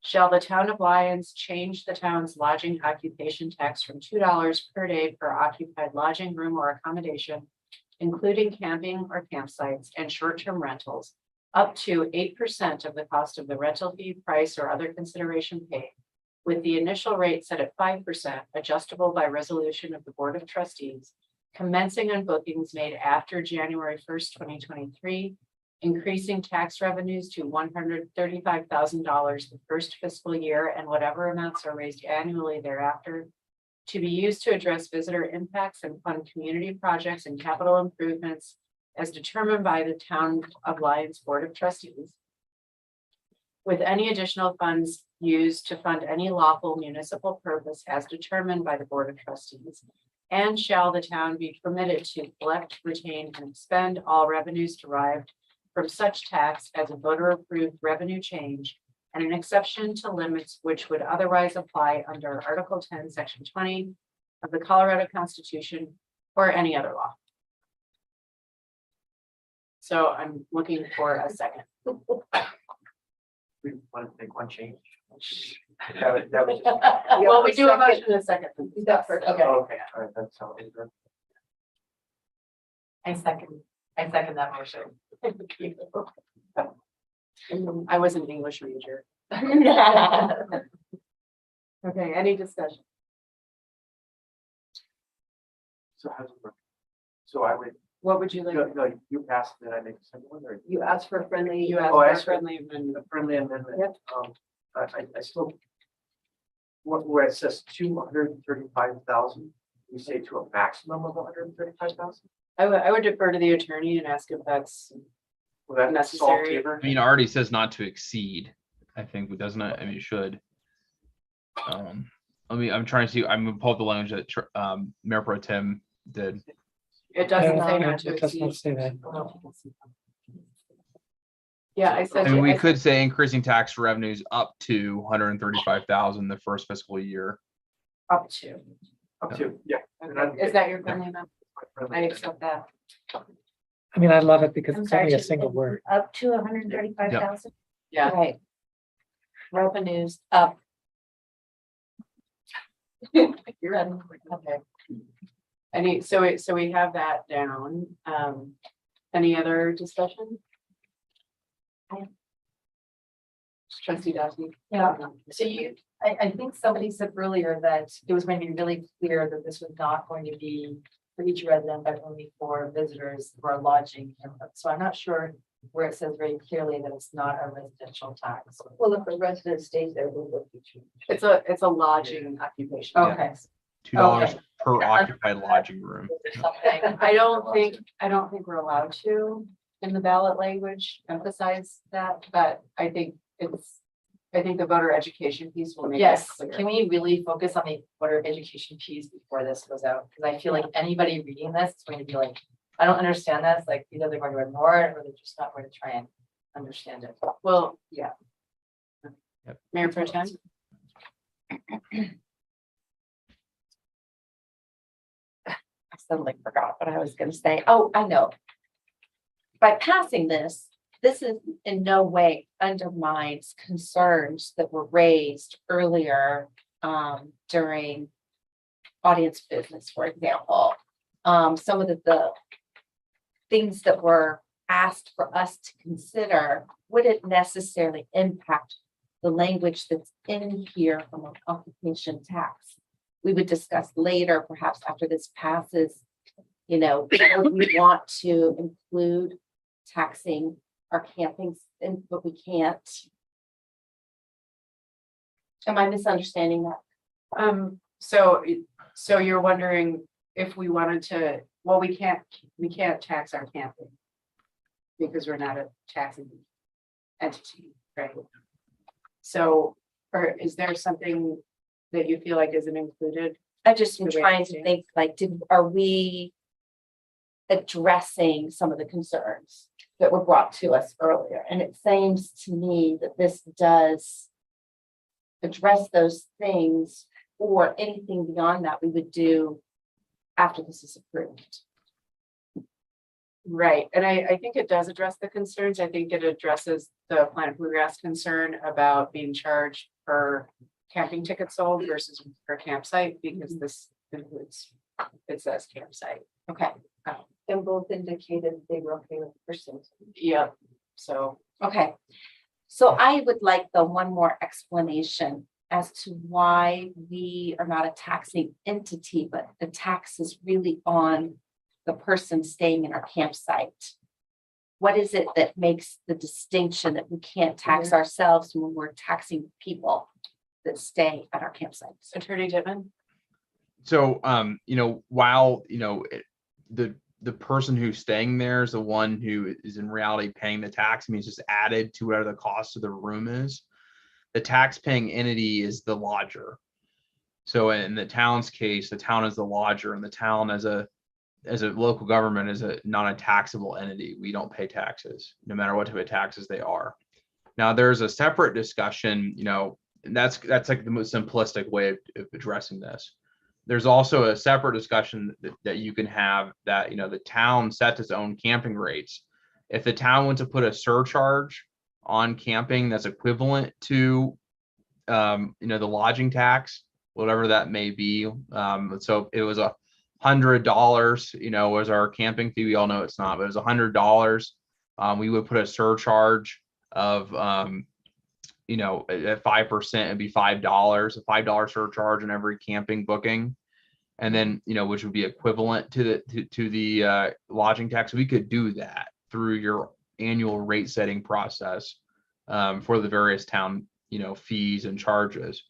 Shall the town of Lyons change the town's lodging occupation tax from $2 per day per occupied lodging room or accommodation, including camping or campsites and short-term rentals, up to 8% of the cost of the rental fee, price, or other consideration paid, with the initial rate set at 5%, adjustable by resolution of the Board of Trustees, commencing on bookings made after January 1st, 2023, increasing tax revenues to $135,000 the first fiscal year and whatever amounts are raised annually thereafter, to be used to address visitor impacts and fund community projects and capital improvements as determined by the Town of Lyons Board of Trustees, with any additional funds used to fund any lawful municipal purpose as determined by the Board of Trustees. And shall the town be permitted to collect, retain, and expend all revenues derived from such tax as a voter-approved revenue change, and an exception to limits which would otherwise apply under Article 10, Section 20 of the Colorado Constitution or any other law. So I'm looking for a second. We want to make one change. Well, we do a motion in a second. That's first. Okay. Okay. All right. That's how it is. I second that motion. I was an English major. Okay, any discussion? So how's it work? So I would. What would you like? No, you asked that I make a second one, or You asked for friendly, you asked Oh, I for asked for- friendly amendment. a friendly amendment? Yep. I still. Where it says 235,000, we say to a maximum of 135,000. I would defer to the attorney and ask if that's Well, that's necessary. I mean, it already says not to exceed. I think it doesn't. I mean, it should. I'm trying to see. I'm gonna pull up the language that Mayor Pro Tem did. It doesn't say not to It does not exceed. say that. Yeah, I said. I mean, we I could say increasing tax revenues up to 135,000 the first fiscal year. Up to. Up to, yeah. Okay. Is that your friendly amendment? I accept that. I mean, I love it because I'm it's sorry, only a just single word. Up to 135,000. Yeah, Right. Revenues up. you're in. Okay. So we have that down. Any other discussion? Trustee Dawson? Yeah, so I think somebody said earlier that it was going to be really clear that this was not going to be for each resident, but only for visitors who are lodging. So I'm not sure where it says very clearly that it's not a residential tax. Well, if a resident stays there, we will be treated. It's a lodging occupation. Okay. $2 Okay. per occupied lodging room. Something. I don't think we're allowed to in the ballot language emphasize that, but I think the voter education piece will make it Yes, clear. can we really focus on the voter education piece before this goes out? Because I feel like anybody reading this is going to be like, I don't understand this, like either they're going to ignore it or they're just not going to try and understand it. Well, yeah. Yep. Mayor Pro Tem? I suddenly forgot what I was gonna say. Oh, I know. By passing this, this is in no way undermines concerns that were raised earlier during audience business, for example. Some of the things that were asked for us to consider wouldn't necessarily impact the language that's in here from an occupation tax. We would discuss later, perhaps after this passes, you know, would we want to include taxing our campings, but we can't. Am I misunderstanding that? So you're wondering if we wanted to, well, we can't tax our camping because we're not a taxing entity, right? So, or is there something that you feel like isn't included? I just am The way trying it to think, like, are we addressing some of the concerns that were brought to us earlier? And it seems to me that this does address those things, or anything beyond that we would do after this is approved. Right, and I think it does address the concerns. I think it addresses the Planet Bluegrass concern about being charged per camping ticket sold versus per campsite, because this includes, it says campsite. Okay. And both indicated they were okay with percent. Yeah, so. Okay. So I would like the one more explanation as to why we are not a taxing entity, but the tax is really on the person staying in our campsite. What is it that makes the distinction that we can't tax ourselves when we're taxing people that stay at our campsites? Attorney Dittman? So, while, the person who's staying there is the one who is in reality paying the tax, I mean, it's just added to whatever the cost of the room is. The tax paying entity is the lodger. So in the town's case, the town is the lodger, and the town as a local government is not a taxable entity. We don't pay taxes, no matter what type of taxes they are. Now there's a separate discussion, and that's like the most simplistic way of addressing this. There's also a separate discussion that you can have that, the town sets its own camping rates. If the town went to put a surcharge on camping that's equivalent to, the lodging tax, whatever that may be. So it was $100, was our camping fee. We all know it's not, but it was $100. We would put a surcharge of, at 5%, it'd be $5, a $5 surcharge on every camping booking. And then, which would be equivalent to the lodging tax. We could do that through your annual rate setting process for the various town, fees and charges.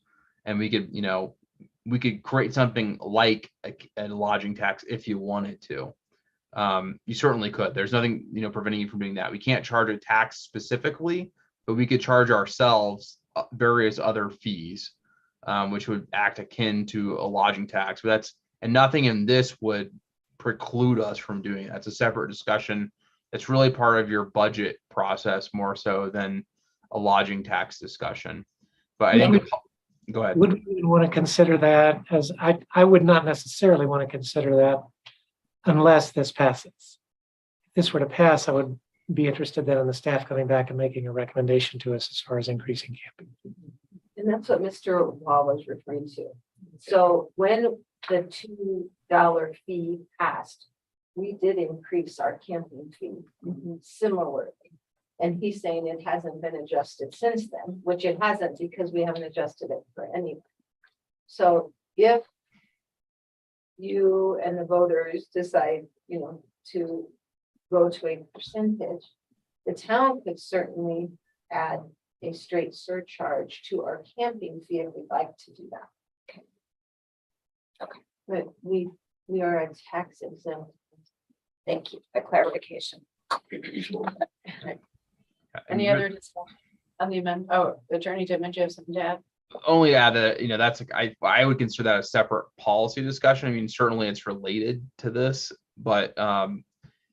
And we could create something like a lodging tax if you wanted to. You certainly could. There's nothing, preventing you from doing that. We can't charge a tax specifically, but we could charge ourselves various other fees, which would act akin to a lodging tax. But nothing in this would preclude us from doing it. That's a separate discussion. It's really part of your budget process more so than a lodging tax discussion. But I think, go ahead. Would we want to consider that as, I would not necessarily want to consider that unless this passes. this were to pass, I would be interested then in the staff coming back and making a recommendation to us as far as increasing camping. And that's what Mr. Wall was referring to. So when the $2 fee passed, we did increase our camping fee similarly. And he's saying it hasn't been adjusted since then, which it hasn't because we haven't adjusted it for anyone. So if you and the voters decide, to go to a percentage, the town could certainly add a straight surcharge to our camping fee if we'd like to do that. Okay. But we are a tax exempt. Thank you for clarification. Any other discussion on the amendment? Oh, Attorney Tippman, do you have something to add? Only add that, that's, I would consider that a separate policy discussion. I mean, certainly it's related to this, but,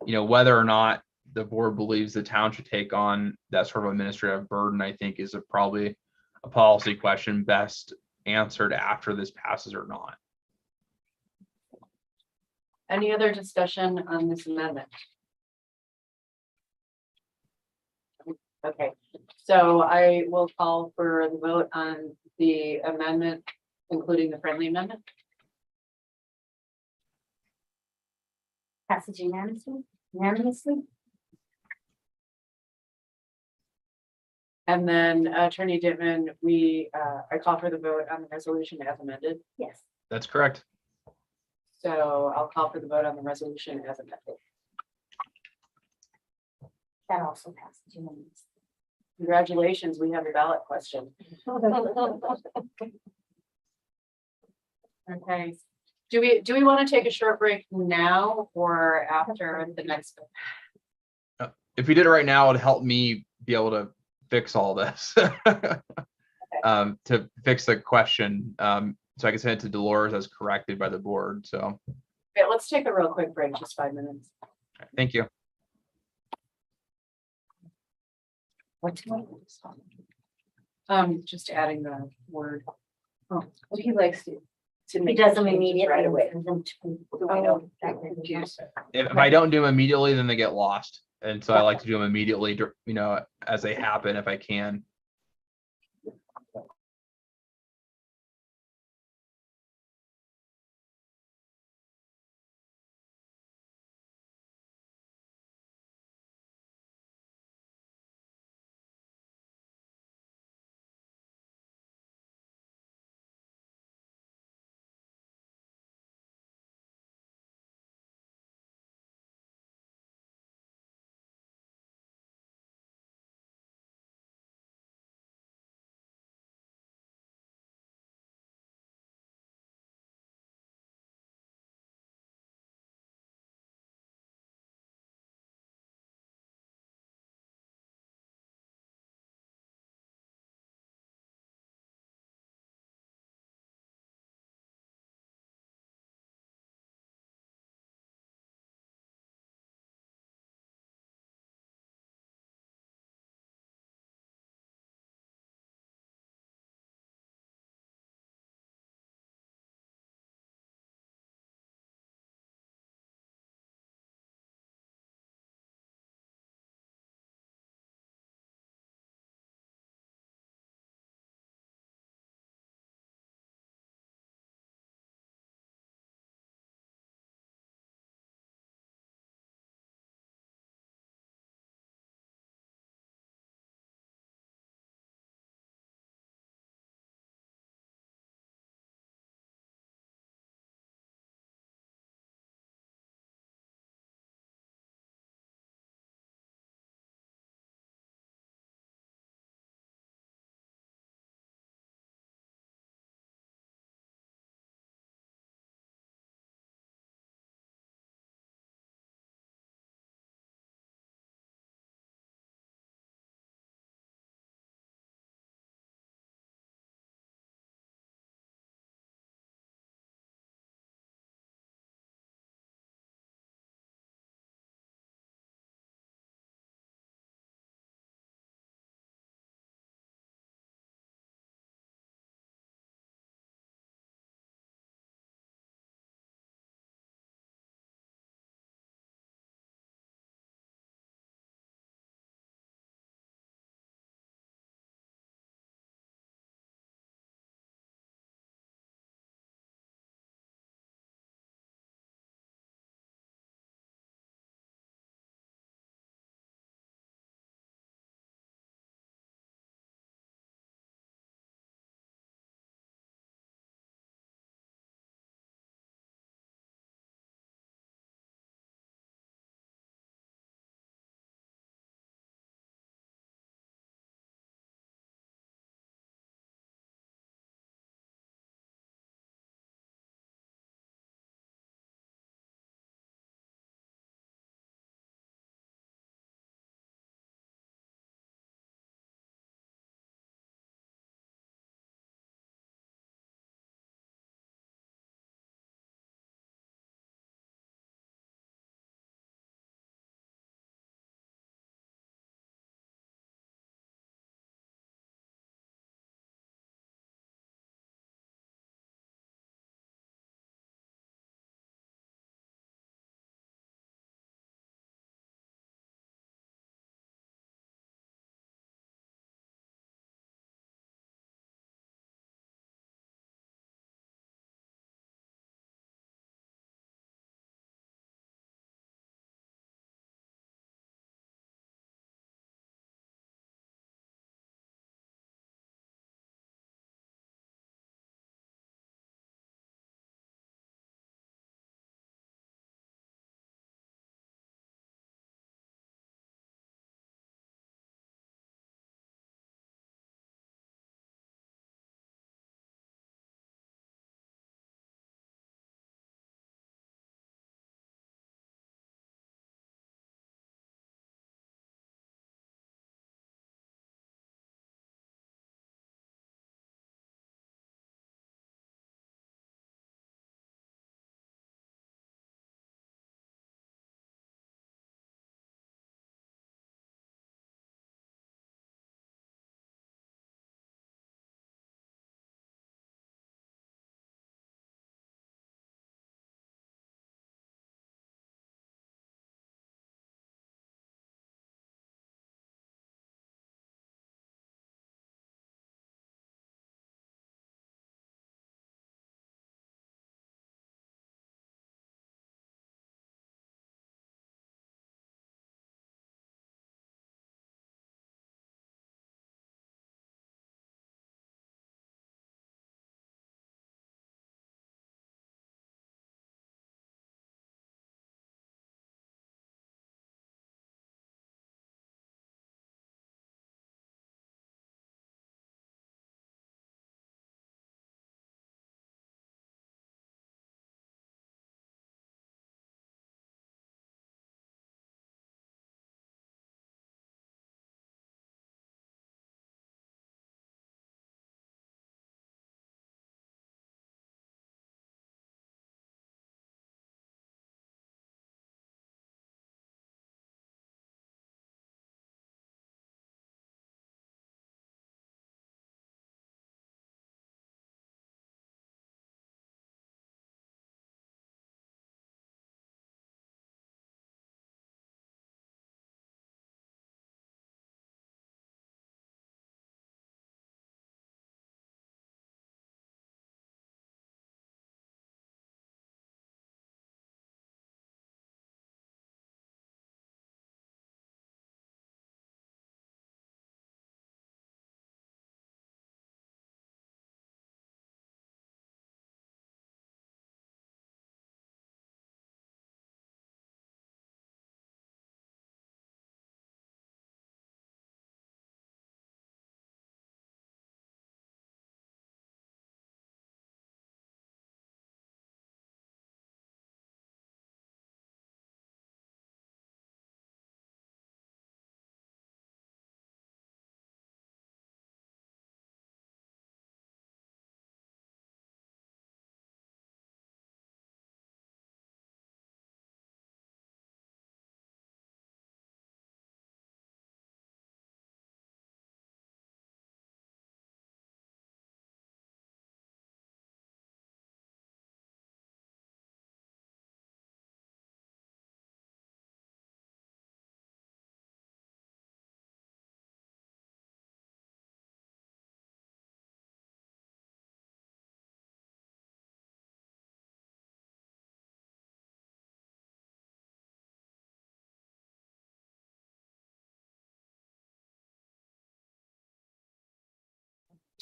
whether or not the board believes the town should take on that sort of administrative burden, I think is probably a policy question best answered after this passes or not. Any other discussion on this amendment? Okay, so I will call for the vote on the amendment, including the friendly amendment. Passes unanimously. And then Attorney Dittman, I call for the vote on the resolution as amended. Yes, That's correct. So I'll call for the vote on the resolution as amended. that also passes unanimously. Congratulations, we have a ballot question. Okay, do we want to take a short break now or after the next? If we did it right now, it'd help me be able to fix all this. To fix the question. So I can send it to Dolores as corrected by the board. So. Okay, let's take a real quick break, just 5 minutes. Thank you. What? Just adding the word. Oh, he likes to He make does them changes immediately. right away. and then to- So we don't get confused. If I don't do them immediately, then they get lost. And so I like to do them immediately, as they happen if I can.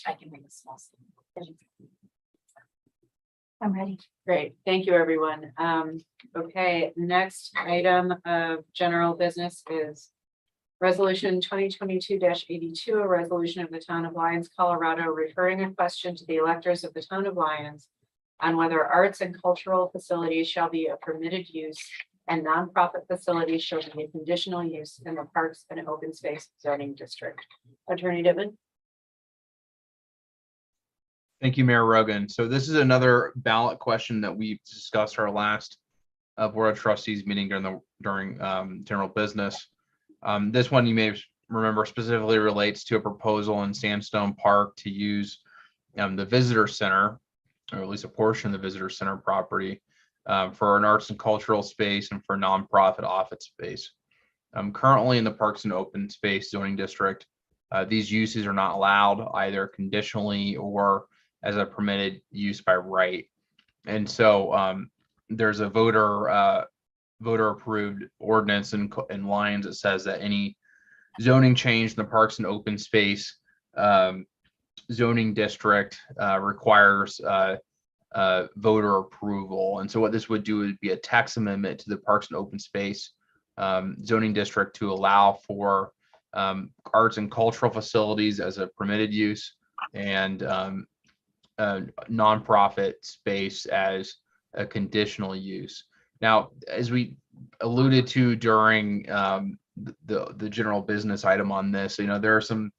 I can make a small statement. I'm ready. Great, thank you, everyone. Okay, next item of general business is Resolution 2022-82, a resolution of the Town of Lyons, Colorado, referring a question to the electors of the Town of Lyons on whether arts and cultural facilities shall be a permitted use and nonprofit facilities shall be a conditional use in the Parks and Open Space zoning district. Attorney Dittman. Thank you, Mayor Rogan. So this is another ballot question that we discussed our last Board of Trustees meeting during general business. This one you may remember specifically relates to a proposal in Sandstone Park to use the visitor center, or at least a portion of the visitor center property, for an arts and cultural space and for nonprofit office space. Currently in the Parks and Open Space zoning district, these uses are not allowed either conditionally or as a permitted use by right. And so there's a voter approved ordinance in Lyons that says that any zoning change in the Parks and Open Space zoning district requires voter approval. And so what this would do would be a text amendment to the Parks and Open Space zoning district to allow for arts and cultural facilities as a permitted use and nonprofit space as a conditional use. Now, as we alluded to during the general business item on this, there are some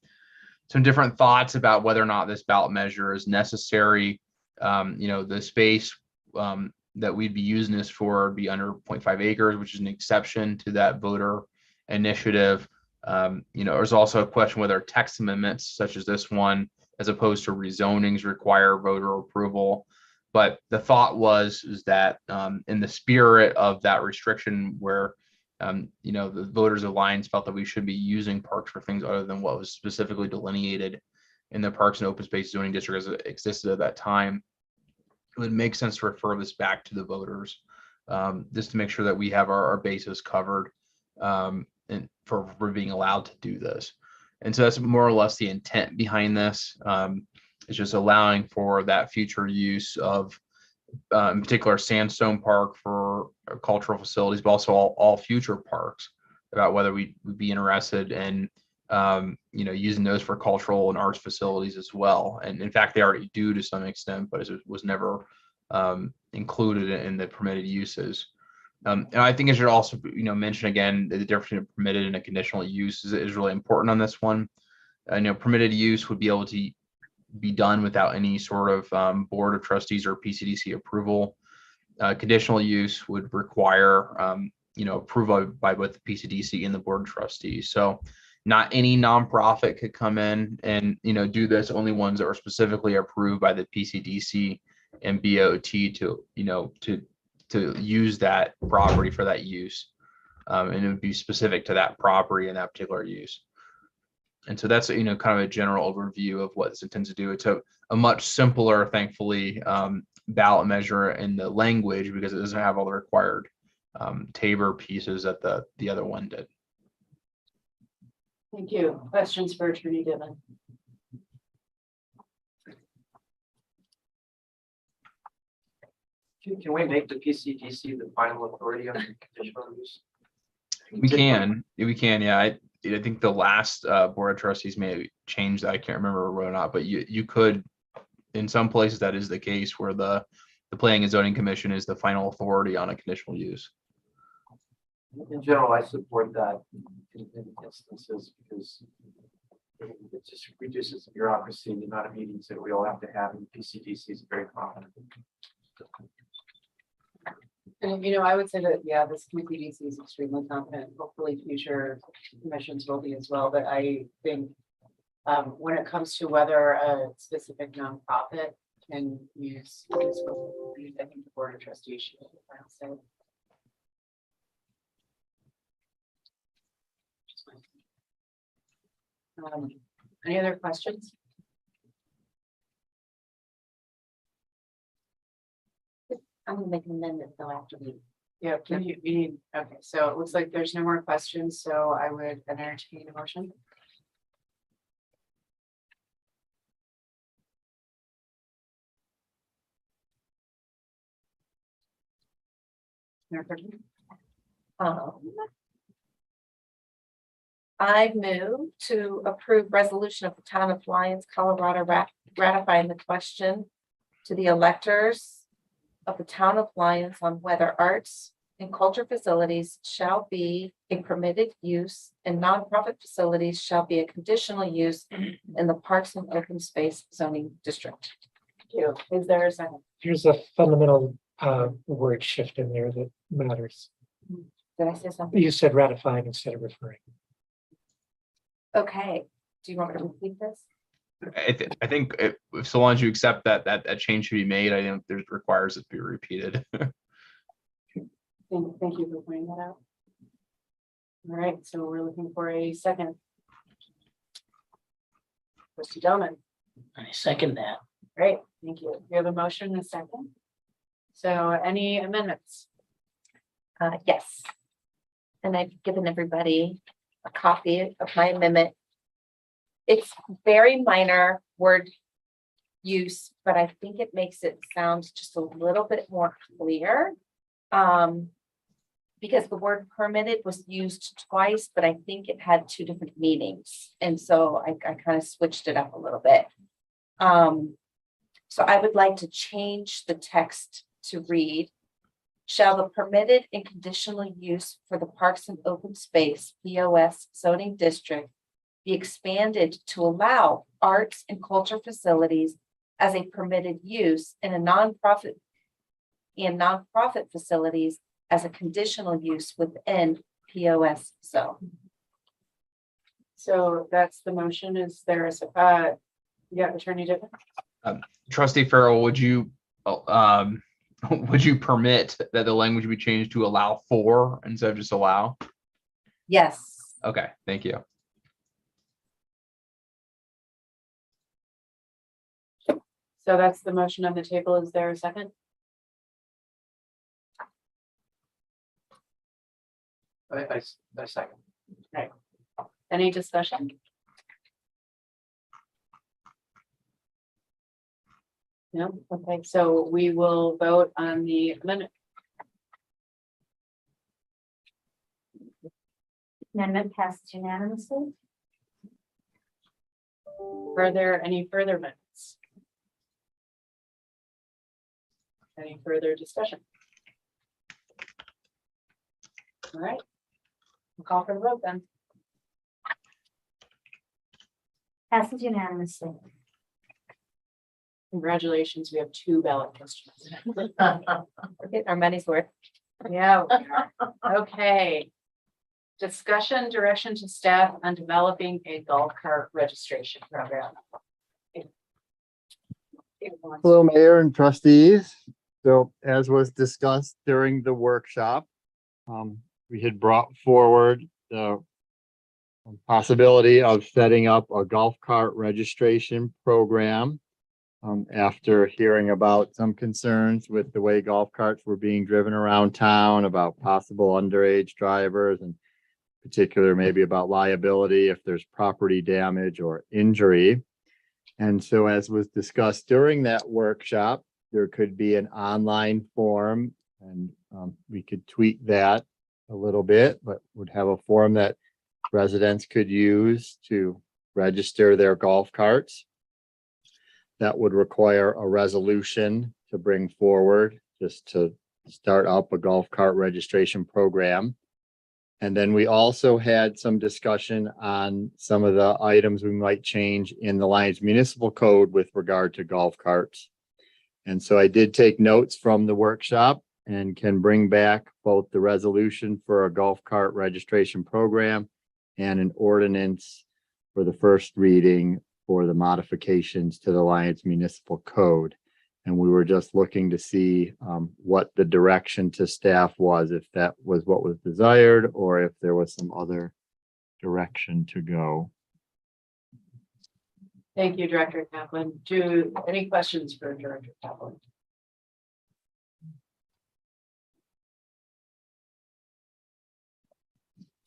different thoughts about whether or not this ballot measure is necessary. The space that we'd be using this for would be under 0.5 acres, which is an exception to that voter initiative. There's also a question whether text amendments such as this one, as opposed to rezonings, require voter approval. But the thought is that in the spirit of that restriction where, the voters of Lyons felt that we should be using parks for things other than what was specifically delineated in the Parks and Open Space zoning district as it existed at that time, it would make sense to refer this back to the voters, just to make sure that we have our bases covered and for being allowed to do this. And so that's more or less the intent behind this. It's just allowing for that future use of, in particular, Sandstone Park for cultural facilities, but also all future parks, about whether we'd be interested in, using those for cultural and arts facilities as well. And in fact, they already do to some extent, but it was never included in the permitted uses. And I think I should also, mention again, the difference between permitted and a conditional use is really important on this one. Permitted use would be able to be done without any sort of Board of Trustees or PCDC approval. Conditional use would require, approval by both the PCDC and the Board of Trustees. So not any nonprofit could come in and, do this. Only ones that were specifically approved by the PCDC and BOT to use that property for that use. And it would be specific to that property and that particular use. And so that's, kind of a general overview of what this intends to do. It's a much simpler, thankfully, ballot measure in the language because it doesn't have all the required Tabor pieces that the other one did. Thank you. Questions for Attorney Dittman? Can we make the PCDC the final authority on conditional use? We can, yeah. I think the last Board of Trustees may change that. I can't remember whether or not, but you could, in some places that is the case where the Planning and Zoning Commission is the final authority on a conditional use. In general, I support that in instances because it just reduces the bureaucracy and the amount of meetings that we all have to have, and PCDC is very common. And, I would say that, yeah, this PCDC is extremely competent. Hopefully future commissions will be as well. But I think when it comes to whether a specific nonprofit can use, I think the Board of Trustees should have the final say. Any other questions? I'm gonna make an amendment though after we. Yeah, we need, okay, so it looks like there's no more questions, so I would entertain a motion. I move to approve resolution of the town of Lyons, Colorado, ratifying the question to the electors of the town of Lyons on whether arts and culture facilities shall be a permitted use and nonprofit facilities shall be a conditional use in the Parks and Open Space zoning district. Thank you. Is there a second? Here's a fundamental word shift in there that matters. Did I say something? You said ratifying instead of referring. Okay. Do you want me to repeat this? I think if so long as you accept that change should be made, I think there's requires it to be repeated. Thank you for pointing that out. All right, so we're looking for a second. Trustee Delman. I second that. Great, thank you. We have a motion and a second. So any amendments? Yes. And I've given everybody a copy of my amendment. It's very minor word use, but I think it makes it sound just a little bit more clear. Because the word permitted was used twice, but I think it had two different meanings. And so I kind of switched it up a little bit. So I would like to change the text to read, shall the permitted and conditional use for the Parks and Open Space POS zoning district be expanded to allow arts and culture facilities as a permitted use in a nonprofit facilities as a conditional use within POS zone. So that's the motion. Is there Attorney Dippin? Trustee Farrell, would you permit that the language be changed to allow for instead of just allow? Yes. Okay, thank you. So that's the motion on the table. Is there a second? I second. Right. Any discussion? No, okay, so we will vote on the amendment. Amendment passes unanimously. Any further amendments? Any further discussion? All right. We'll call for the vote then. Passes unanimously. Congratulations, we have 2 ballot questions. We're getting our money's worth. Yeah. We are. Okay. Discussion direction to staff on developing a golf cart registration program. Hello, Mayor and trustees. So as was discussed during the workshop, we had brought forward the possibility of setting up a golf cart registration program. After hearing about some concerns with the way golf carts were being driven around town, about possible underage drivers, and particular maybe about liability if there's property damage or injury. And so as was discussed during that workshop, there could be an online form, and we could tweak that a little bit, but would have a form that residents could use to register their golf carts. That would require a resolution to bring forward just to start up a golf cart registration program. And then we also had some discussion on some of the items we might change in the Lyons Municipal Code with regard to golf carts. And so I did take notes from the workshop and can bring back both the resolution for a golf cart registration program and an ordinance for the first reading for the modifications to the Lyons Municipal Code. And we were just looking to see what the direction to staff was, if that was what was desired, or if there was some other direction to go. Thank you, Director Kaplan. Any questions for Director Kaplan?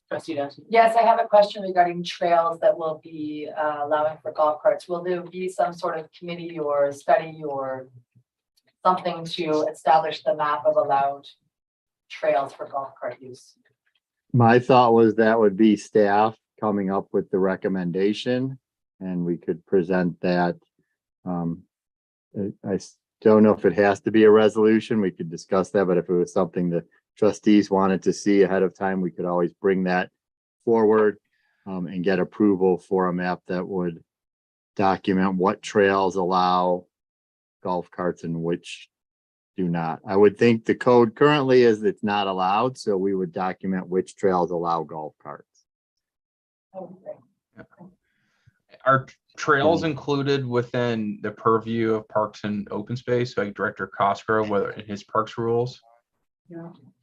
Trustee Dawson. Yes, I have a question regarding trails that will be allowing for golf carts. Will there be some sort of committee or study or something to establish the map of allowed trails for golf cart use. My thought was that would be staff coming up with the recommendation and we could present that. I don't know if it has to be a resolution. We could discuss that, but if it was something the trustees wanted to see ahead of time, we could always bring that forward and get approval for a map that would document what trails allow golf carts and which do not. I would think the code currently is it's not allowed, so we would document which trails allow golf carts. Are trails included within the purview of parks and open space, like Director Cosgrove, whether in his parks rules?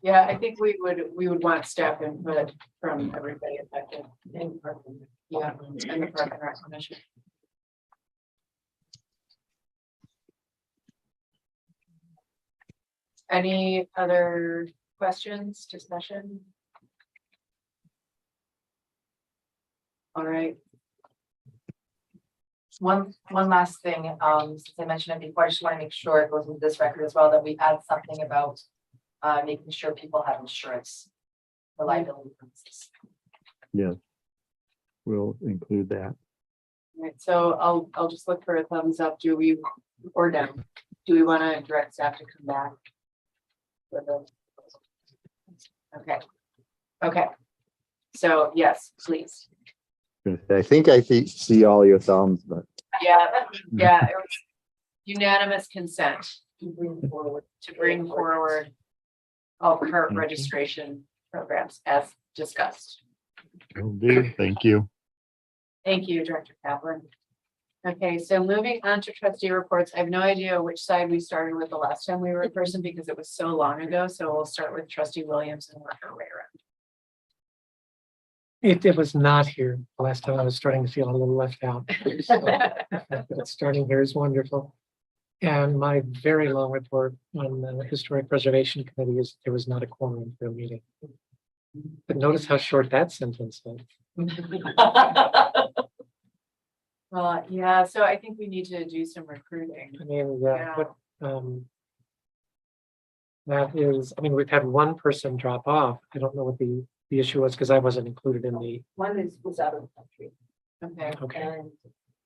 Yeah, I think we would want staff input from everybody affected in park, yeah, and the Park and Rec Commission. Any other questions, discussion? All right. One last thing, since I mentioned it before, I just want to make sure it goes into this record as well, that we add something about making sure people have insurance for liability purposes. Yes. We'll include that. All right, so I'll just look for a thumbs up. Do we, or down? Do we want to direct staff to come back? Okay. Okay. So yes, please. I think I see all your thumbs, but Yeah, yeah, it was unanimous consent to bring forward all cart registration programs as discussed. will do. Thank you. Thank you, Director Kaplan. Okay, so moving on to trustee reports. I have no idea which side we started with the last time we were in person because it was so long ago. So we'll start with trustee Williams and work our way around. It was not here. Last time I was starting to feel a little left out. So, but starting here is wonderful. And my very long report on the Historic Preservation Committee is there was not a quorum for a meeting. But notice how short that sentence was. Well, yeah, so I think we need to do some recruiting. I mean, yeah, but that is, I mean, we've had one person drop off. I don't know what the issue was because I wasn't included in the. One was out of the country. Okay. Okay. And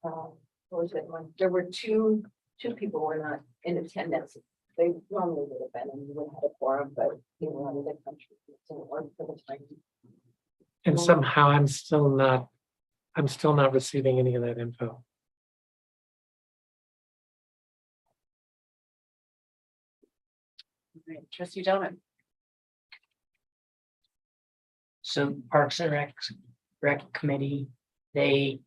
what was it? There were two people were not in attendance. They normally would have been, and we would have had a quorum, but they were out of the country. It didn't work for the time. And somehow I'm still not receiving any of that info. Right, trustee Delman. So Parks and Rec Committee, they're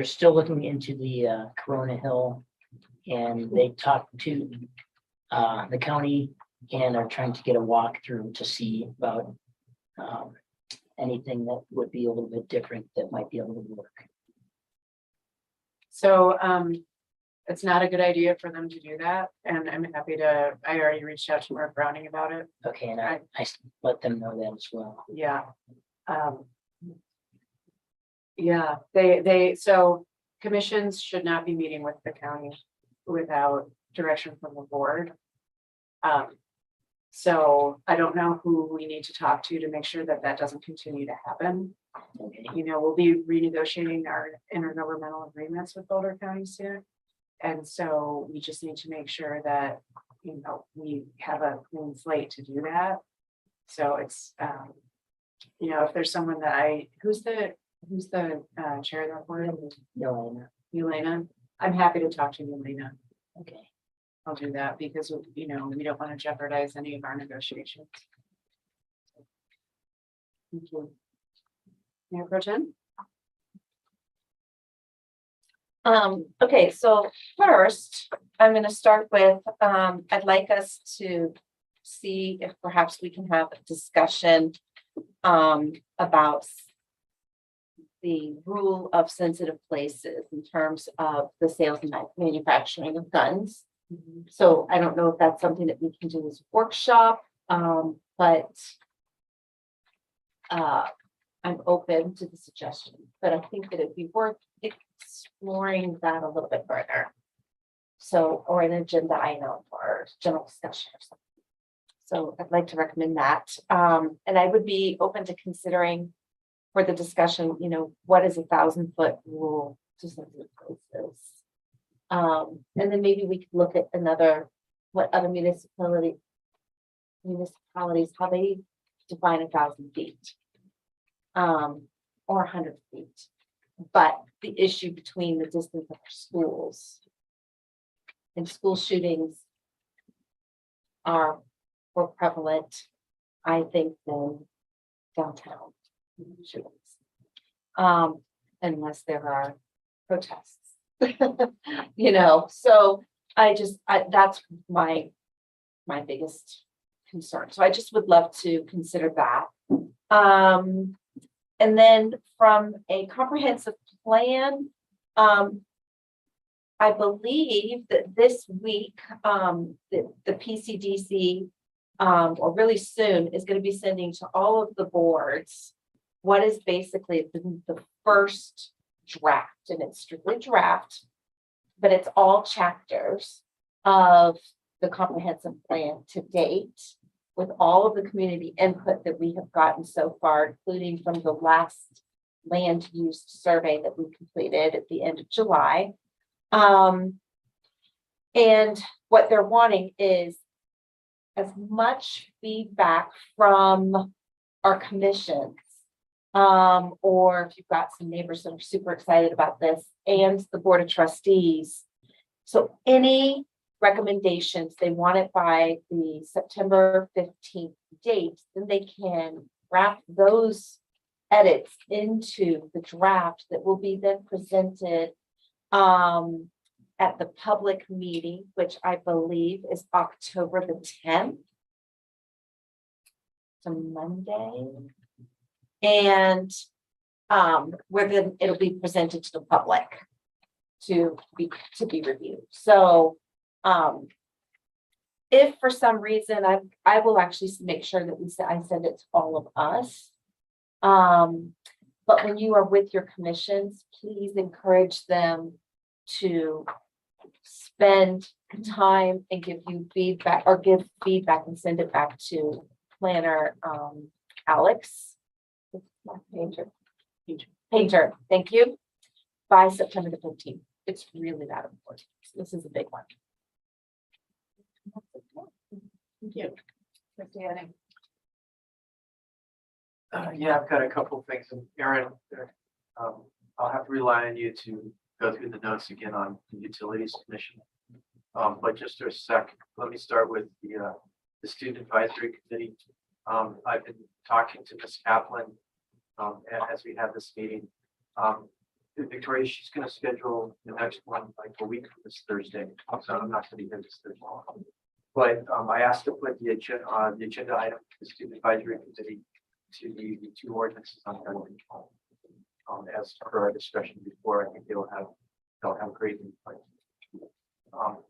still looking into the Corona Hill. And they talked to the county and are trying to get a walkthrough to see about anything that would be a little bit different that might be able to work. So it's not a good idea for them to do that. And I'm happy to, I already reached out to Mark Browning about it. Okay, and I let them know that as well. Yeah. Yeah, so commissions should not be meeting with the county without direction from the board. So I don't know who we need to talk to make sure that that doesn't continue to happen. Okay. You know, we'll be renegotiating our intergovernmental agreements with Boulder County soon. And so we just need to make sure that, you know, we have a clean slate to do that. So it's, you know, if there's someone that who's the chair of that board? Elena. I'm happy to talk to Elena. Okay. I'll do that because, you know, we don't want to jeopardize any of our negotiations. Thank you. Mayor Pro Tem? Okay, so first, I'm going to start with, I'd like us to see if perhaps we can have a discussion about the rule of sensitive places in terms of the sales and manufacturing of guns. So I don't know if that's something that we can do as a workshop, but I'm open to the suggestion, but I think that it'd be worth exploring that a little bit further. So, or an agenda item or general discussion or something. So I'd like to recommend that. And I would be open to considering for the discussion, you know, what is 1,000-foot rule to some of the places? And then maybe we could look at what other municipalities, how they define 1,000 feet. Or 100 feet. But the issue between the distance of our schools and school shootings are more prevalent, I think, than downtown shootings. Unless there are protests. You know, so that's my biggest concern. So I just would love to consider that. And then from a comprehensive plan, I believe that this week, the PCDC, or really soon, is going to be sending to all of the boards what is basically the first draft, and it's strictly draft, but it's all chapters of the comprehensive plan to date, with all of the community input that we have gotten so far, including from the last land use survey that we completed at the end of July. And what they're wanting is as much feedback from our commissions, or if you've got some neighbors that are super excited about this, and the Board of Trustees. So any recommendations, they want it by the September 15th date, then they can wrap those edits into the draft that will be then presented at the public meeting, which I believe is October the 10th. It's a Monday. And where then it'll be presented to the public to be reviewed. So if for some reason I will actually make sure that I send it to all of us. But when you are with your commissions, please encourage them to spend time and give you feedback, or give feedback and send it back to planner Alex. Painter, thank you. By September the 15th. It's really that important. This is a big one. Thank you. Yeah, I've got a couple of things. And Aaron, I'll have to rely on you to go through the notes again on the Utilities Commission. But just for a sec, let me start with the Student Advisory Committee. I've been talking to Ms. Kaplan as we have this meeting. Victoria, she's going to schedule the next one like a week from this Thursday. So I'm not going to be here this Thursday. But I asked to put the agenda item for the Student Advisory Committee to the two ordinances on gun control. As per our discussion before, I think they'll have great input.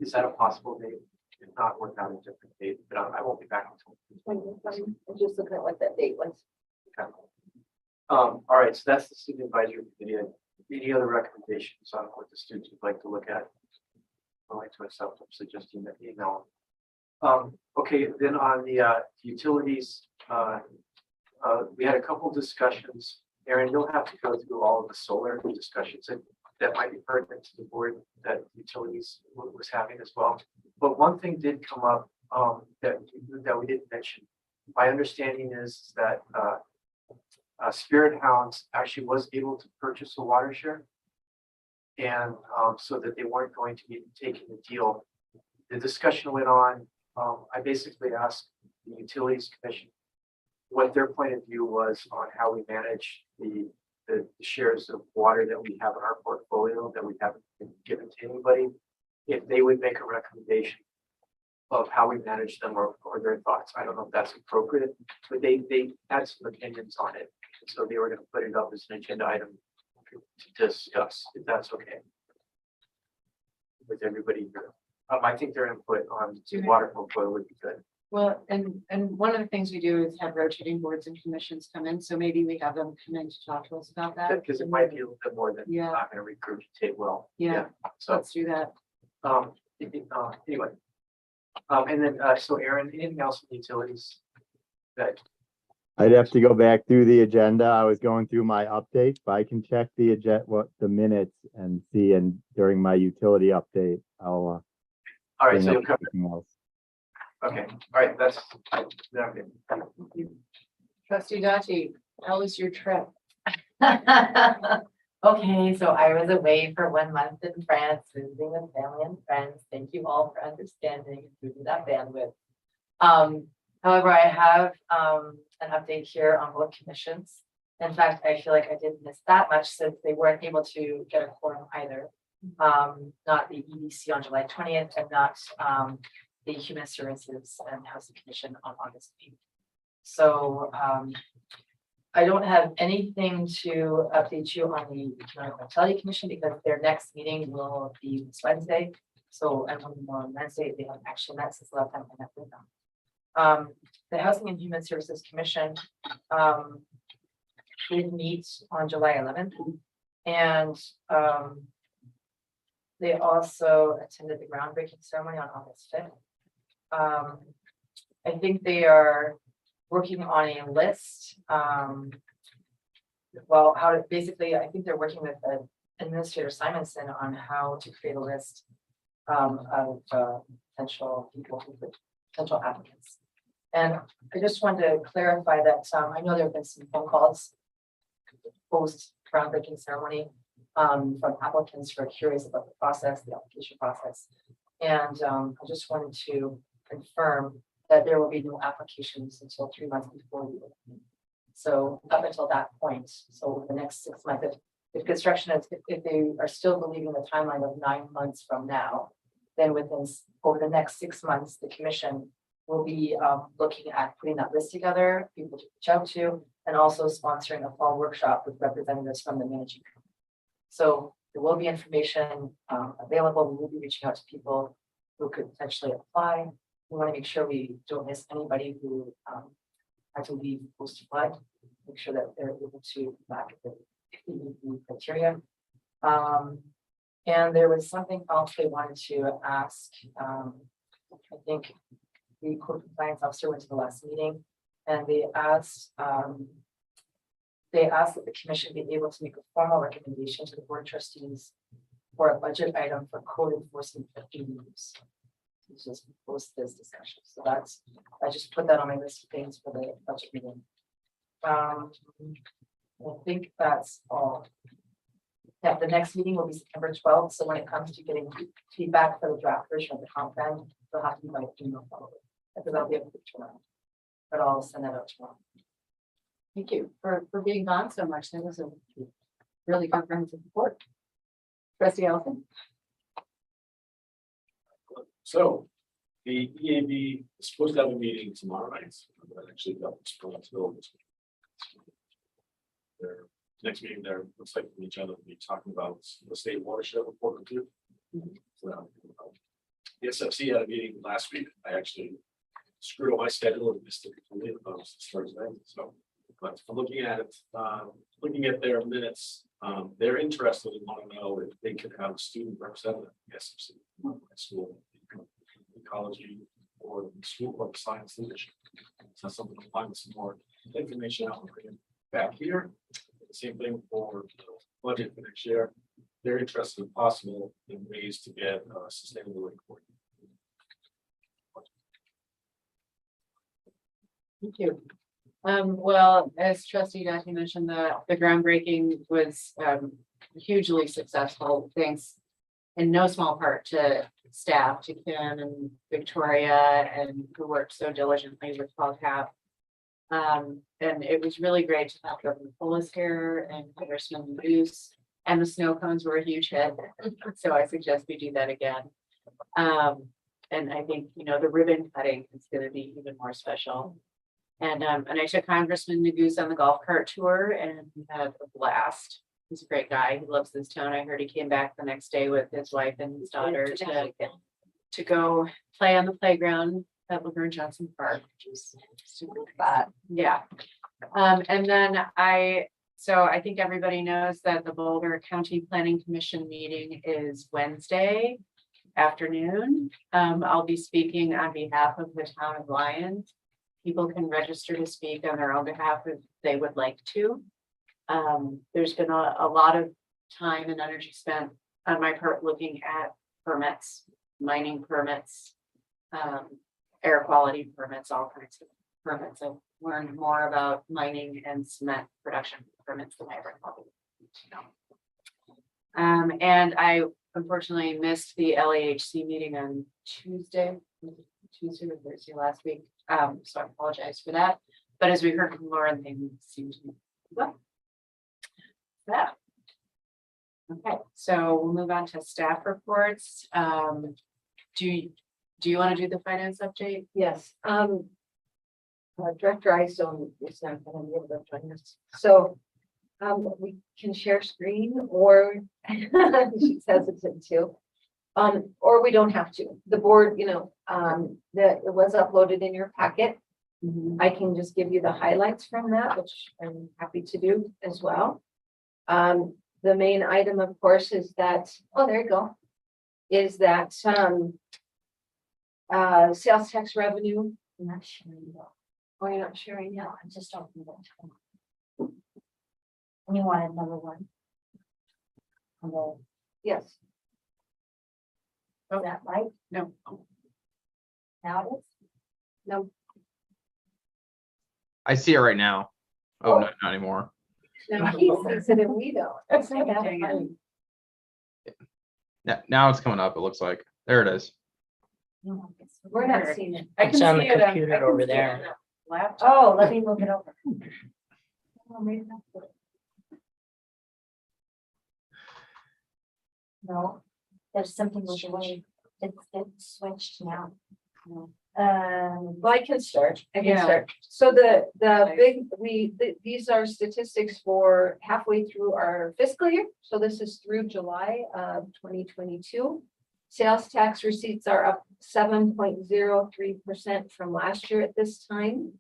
Is that a possible date? If not, work out a different date, but I won't be back until. I'm just looking at what that date was. Okay. All right, so that's the Student Advisory Committee. Any other recommendations on what the students would like to look at? I'd like to accept them, suggesting that email. Okay, then on the utilities, we had a couple discussions. Aaron, you'll have to go through all of the solar discussions that might be pertinent to the board that utilities was having as well. But one thing did come up that we didn't mention. My understanding is that Spirit Hounds actually was able to purchase a water share, and so that they weren't going to be taking the deal. The discussion went on. I basically asked the Utilities Commission what their point of view was on how we manage the shares of water that we have in our portfolio that we haven't been given to anybody. If they would make a recommendation of how we manage them, or their thoughts. I don't know if that's appropriate, but they had some opinions on it. So they were going to put it up as an agenda item to discuss, if that's okay with everybody here. I think their input on the water portfolio would be good. Well, and one of the things we do is have rotating boards and commissions come in, so maybe we have them come in to talk to us about that. Because it might be a little bit more than Yeah. not going to regurgitate well. Yeah, So let's do that. anyway, And then, so Aaron, anything else with utilities? That, I'd have to go back through the agenda. I was going through my updates, but I can check the the minutes and see, and during my utility update, I'll all right, bring so up you'll cover, everything else. okay, all right, that's, okay. Trustee Dottie, how was your trip? Okay, so I was away for 1 month in France, visiting with family and friends. Thank you all for understanding and giving that bandwidth. However, I have an update here on both commissions. In fact, I feel like I didn't miss that much since they weren't able to get a quorum either. Not the EDC on July 20th and not the Human Services and Housing Commission on August 8th. So I don't have anything to update you on the Economic Vitality Commission because their next meeting will be this Wednesday. So I'm on more on Wednesday. They haven't actually met since the last time I met with them. The Housing and Human Services Commission did meet on July 11th, and they also attended the groundbreaking ceremony on August 5th. I think they are working on a list. Well, how to basically, I think they're working with Administrator Simonson on how to create a list of potential people who could, potential applicants. And I just wanted to clarify that I know there have been some phone calls post groundbreaking ceremony from applicants who are curious about the process, the application process. And I just wanted to confirm that there will be no applications until 3 months before the opening. So up until that point, so over the next 6 months, if construction is, if they are still believing the timeline of 9 months from now, then within over the next 6 months, the commission will be looking at putting that list together, people to reach out to, and also sponsoring a fall workshop with representatives from the managing company. So there will be information available. We will be reaching out to people who could potentially apply. We want to make sure we don't miss anybody who had to leave post flood. Make sure that they're able to come back if they meet the criteria. And there was something else they wanted to ask. I think the code compliance officer went to the last meeting, and they asked that the commission be able to make a formal recommendation to the board of trustees for a budget item for code enforcement use. Just post this discussion. So that's, I just put that on my list of things for the budget meeting. I think that's all. Yeah, the next meeting will be September 12th. So when it comes to getting feedback for the draft version of the comp plan, they'll have to be by email probably. Because I'll be able to tomorrow. But I'll send that out tomorrow. Thank you for being gone so much. That was a really comprehensive report. Trustee Ellison. So the EAB is supposed to have a meeting tomorrow night, but actually got postponed until this week. Their next meeting there looks like each other will be talking about the state watershed report review. So, the SFC had a meeting last week. I actually screwed up my schedule and missed it completely. I was Thursday. So, but from looking at it, looking at their minutes, they're interested and want to know if they could have a student representative at the SFC school, ecology, or the school of science leadership. So that's something to find some more information out and bring it back here. The same thing for the budget for next year. They're interested if possible in ways to get sustainability coordinated. Thank you. Well, as Trustee Dottie mentioned, the groundbreaking was hugely successful, thanks in no small part to staff, to Kim and Victoria, and who worked so diligently with POCAP. And it was really great to have Governor Fuller here and Congressman Goose, and the snow cones were a huge hit. So I suggest we do that again. And I think, you know, the ribbon cutting is going to be even more special. And I took Congressman Goose on the golf cart tour, and we had a blast. He's a great guy. He loves this town. I heard he came back the next day with his wife and his daughter to go play on the playground at Laverne Johnson Park, which was super fun. Yeah. And then so I think everybody knows that the Boulder County Planning Commission meeting is Wednesday. afternoon. I'll be speaking on behalf of the town of Lyons. People can register to speak on their own behalf if they would like to. There's been a lot of time and energy spent on my part looking at permits, mining permits, air quality permits, all kinds of permits. I've learned more about mining and cement production permits than I ever thought. And I unfortunately missed the LAHC meeting on Tuesday or Thursday last week. So I apologize for that. But as we heard from Lauren, things seem to be well. That. Okay, so we'll move on to staff reports. Do you want to do the finance update? Yes, Director Eystone is not going to be able to join us. So we can share screen, or she's hesitant to, or we don't have to. The board, that it was uploaded in your packet. I can just give you the highlights from that, which I'm happy to do as well. The main item, of course, is that, oh, there you go, is that sales tax revenue. I'm not sharing though. Oh, you're not sharing No, now? I just don't know. And you wanted number one. Yes. Is that right? No. Now it is? No. I see it right now. Oh, no, not anymore. No, he sees it and we don't. That's not that Dang it. funny. Now it's coming up, it looks like. There it is. We're not seeing it. I It's can on see the it I computer can over see it there. on the Laptop. Oh, let me look it over. Oh, maybe that's it. No, there's something with the way it's switched now. Well, I can start. I can Yeah. start. So the big, these are statistics for halfway through our fiscal year. So this is through July of 2022. Sales tax receipts are up 7.03% from last year at this time.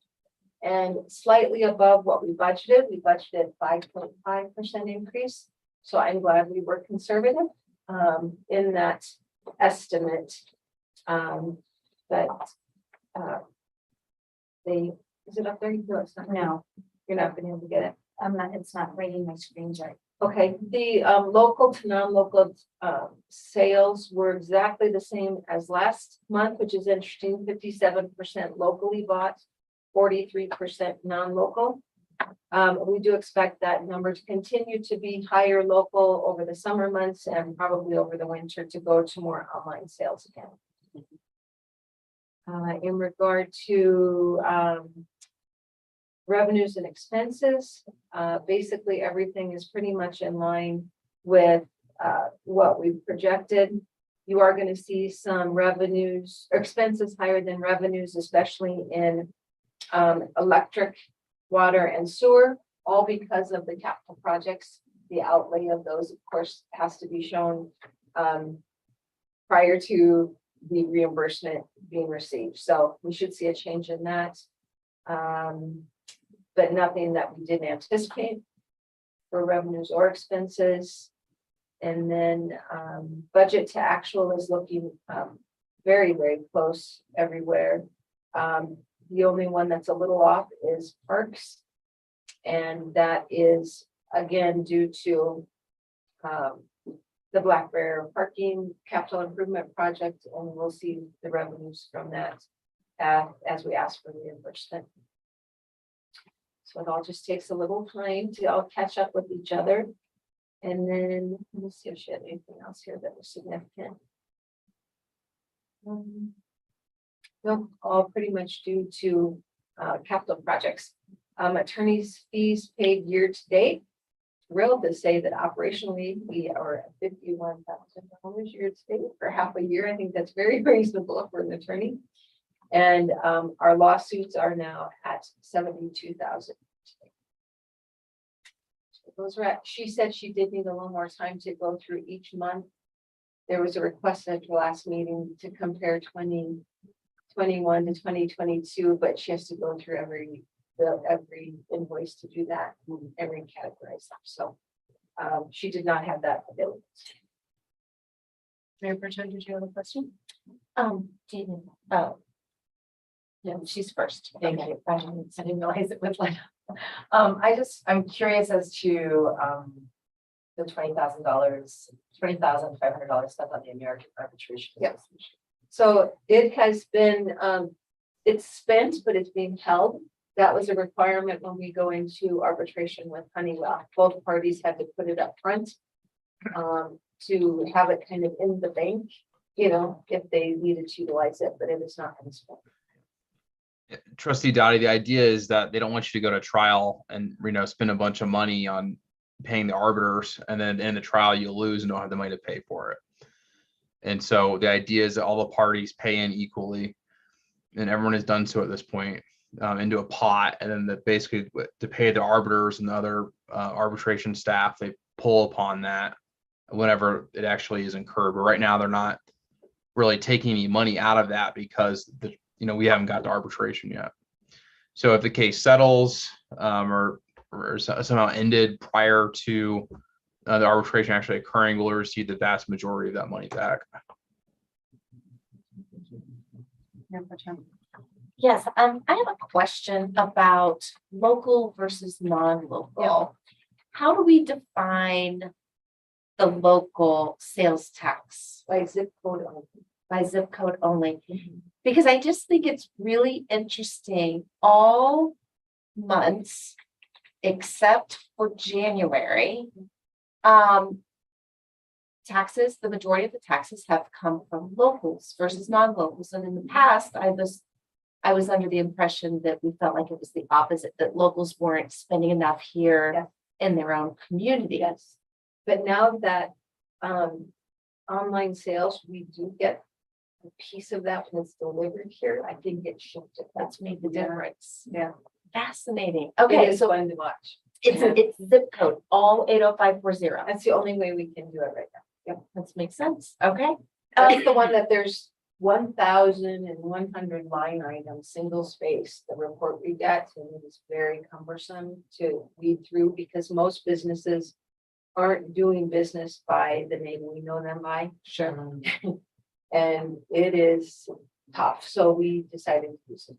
And slightly above what we budgeted. We budgeted 5.5% increase. So I'm glad we were conservative in that estimate. But is it up there? No, it's not. No, You're not gonna be able to get it. I'm not, it's not reading my screens right. Okay, the local to non-local sales were exactly the same as last month, which is interesting. 57% locally bought, 43% non-local. We do expect that number to continue to be higher local over the summer months and probably over the winter to go to more online sales again. In regard to revenues and expenses, basically everything is pretty much in line with what we've projected. You are going to see some revenues or expenses higher than revenues, especially in electric, water, and sewer, all because of the capital projects. The outlay of those, of course, has to be shown prior to the reimbursement being received. So we should see a change in that. But nothing that we didn't anticipate for revenues or expenses. And then budget to actual is looking very, very close everywhere. The only one that's a little off is parks. And that is again due to the Black Bear parking capital improvement project, and we'll see the revenues from that as we ask for reimbursement. So it all just takes a little time to all catch up with each other. And then let's see if she had anything else here that was significant. No, all pretty much due to capital projects. Attorneys' fees paid year to date. Thrilled to say that operationally we are at $51,000 year to date for half a year. I think that's very reasonable for an attorney. And our lawsuits are now at 72,000. Those are she said she did need a little more time to go through each month. There was a request at the last meeting to compare 2021 to 2022, but she has to go through every invoice to do that and recategorize them. So she did not have that ability. Mayor Pretend, did you have a question? Jean, oh. Yeah, she's first. Thank Okay. you. I didn't realize it was like, I'm curious as to, the $20,500 spent on the American Arbitration. Yes. Association. So it has been, it's spent, but it's being held. That was a requirement when we go into arbitration with Honeywell. Both parties had to put it up front. To have it kind of in the bank, you know, if they needed to utilize it, but it is not going to spend. Trustee Dottie, the idea is that they don't want you to go to trial and, spend a bunch of money on paying the arbiters, and then in the trial you lose and don't have the money to pay for it. And so the idea is that all the parties pay in equally, and everyone has done so at this point, into a pot, and then basically to pay the arbiters and the other arbitration staff, they pull upon that whenever it actually is incurred. But right now they're not really taking any money out of that because we haven't got to arbitration yet. So if the case settles or somehow ended prior to the arbitration actually occurring, we'll receive the vast majority of that money back. Yes, I have a question about local versus non-local. How do we define the local sales tax? By zip code only. By zip code only? Because I just think it's really interesting, all months except for January, taxes, the majority of the taxes have come from locals versus non-locals. And in the past, I was under the impression that we felt like it was the opposite, that locals weren't spending enough here in their own community. Yes. But now that online sales, we do get a piece of that when it's delivered here. I think it shifted. That's made the difference. Yeah. Fascinating. It Okay, is so fun to watch. it's zip code, all 80540. That's the only way we can do it right now. Yep, that makes sense. Okay. That's the one that there's 1,100 line items, single space, the report we get, and it is very cumbersome to read through because most businesses aren't doing business by the name we know them by. Sure. And it is tough, so we decided to do some.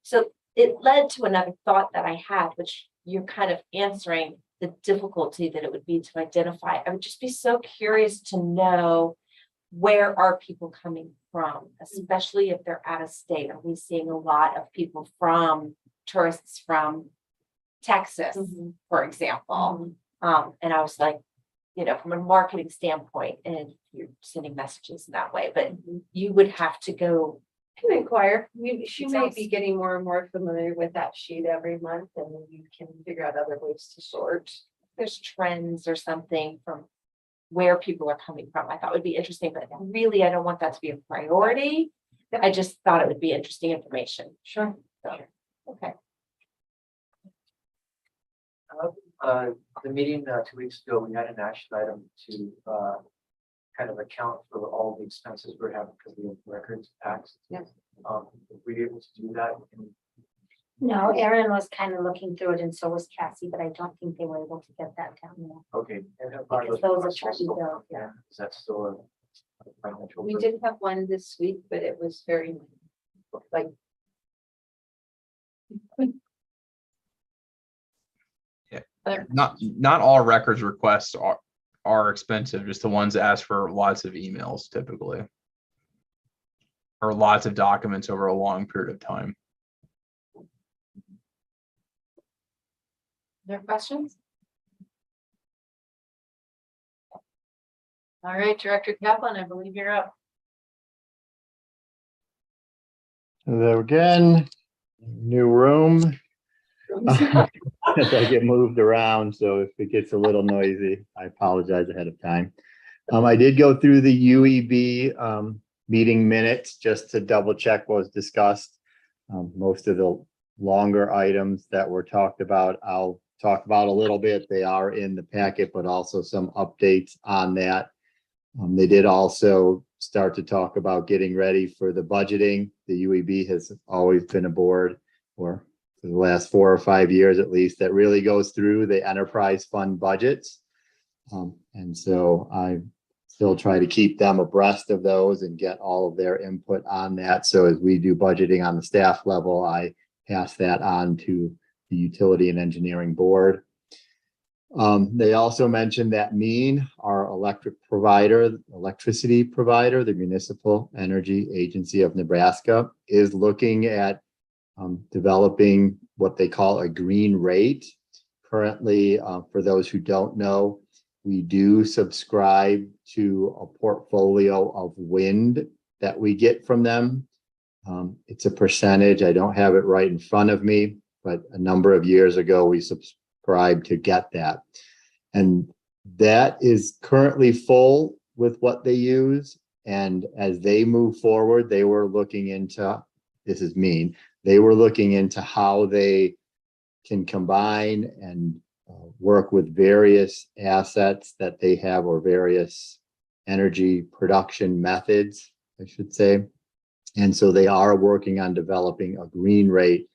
So it led to another thought that I had, which you're kind of answering the difficulty that it would be to identify. I would just be so curious to know, where are people coming from, especially if they're out of state? Are we seeing a lot of people tourists from Texas, for example? And I was like, from a marketing standpoint, and you're sending messages in that way, but you would have to go. Can inquire. She may Sounds- be getting more and more familiar with that sheet every month, and you can figure out other ways to sort. There's trends or something from where people are coming from. I thought would be interesting, but really, I don't want that to be a priority. I just thought it would be interesting information. Sure. So, okay. The meeting 2 weeks ago, we had an action item to kind of account for all the expenses we're having because of the records tax. Yes. If we able to do that. No, Erin was kind of looking through it and so was Cassie, but I don't think they were able to get that down there. Okay. And Because those are tricky bills, yeah. Is that still a financial? We did have one this week, but it was very like. Not all records requests are expensive, just the ones that ask for lots of emails typically. Or lots of documents over a long period of time. There questions? All right, Director Kaplan, I believe you're up. There again, new room. As I get moved around, so if it gets a little noisy, I apologize ahead of time. I did go through the UEB meeting minutes just to double check what was discussed. Most of the longer items that were talked about, I'll talk about a little bit. They are in the packet, but also some updates on that. They did also start to talk about getting ready for the budgeting. The UEB has always been a board, or for the last 4 or 5 years at least, that really goes through the enterprise fund budgets. And so I still try to keep them abreast of those and get all of their input on that. So as we do budgeting on the staff level, I pass that on to the Utility and Engineering Board. They also mentioned that MEAN, our electricity provider, the Municipal Energy Agency of Nebraska, is looking at developing what they call a green rate. Currently, for those who don't know, we do subscribe to a portfolio of wind that we get from them. It's a percentage. I don't have it right in front of me, but a number of years ago, we subscribed to get that. And that is currently full with what they use. And as they move forward, they were looking into, this is MEAN, they were looking into how they can combine and work with various assets that they have, or various energy production methods, I should say. And so they are working on developing a green rate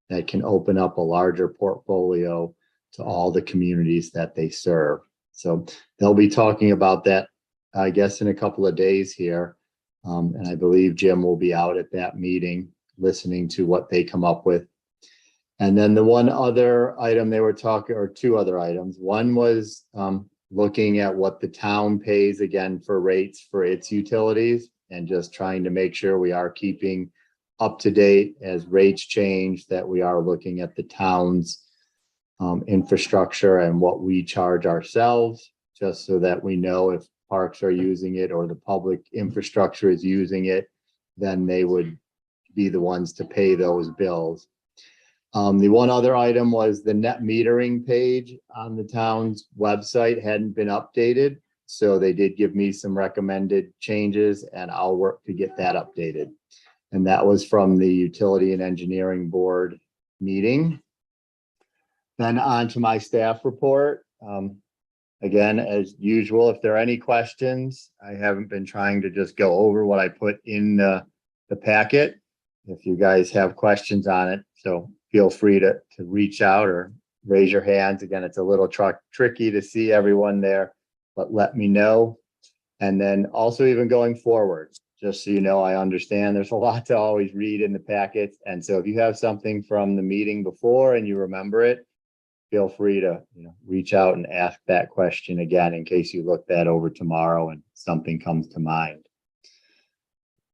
that can open up a larger portfolio to all the communities that they serve. So they'll be talking about that, I guess, in a couple of days here. And I believe Jim will be out at that meeting listening to what they come up with. And then the one other item they were talking, or two other items. One was looking at what the town pays again for rates for its utilities, and just trying to make sure we are keeping up to date as rates change, that we are looking at the town's infrastructure and what we charge ourselves, just so that we know if parks are using it or the public infrastructure is using it, then they would be the ones to pay those bills. The one other item was the net metering page on the town's website hadn't been updated. So they did give me some recommended changes, and I'll work to get that updated. And that was from the Utility and Engineering Board meeting. Then on to my staff report. Again, as usual, if there are any questions, I haven't been trying to just go over what I put in the packet. If you guys have questions on it, so feel free to reach out or raise your hands. Again, it's a little tricky to see everyone there, but let me know. And then also, even going forward, just so you know, I understand there's a lot to always read in the packets. And so if you have something from the meeting before and you remember it, feel free to reach out and ask that question again in case you look that over tomorrow and something comes to mind.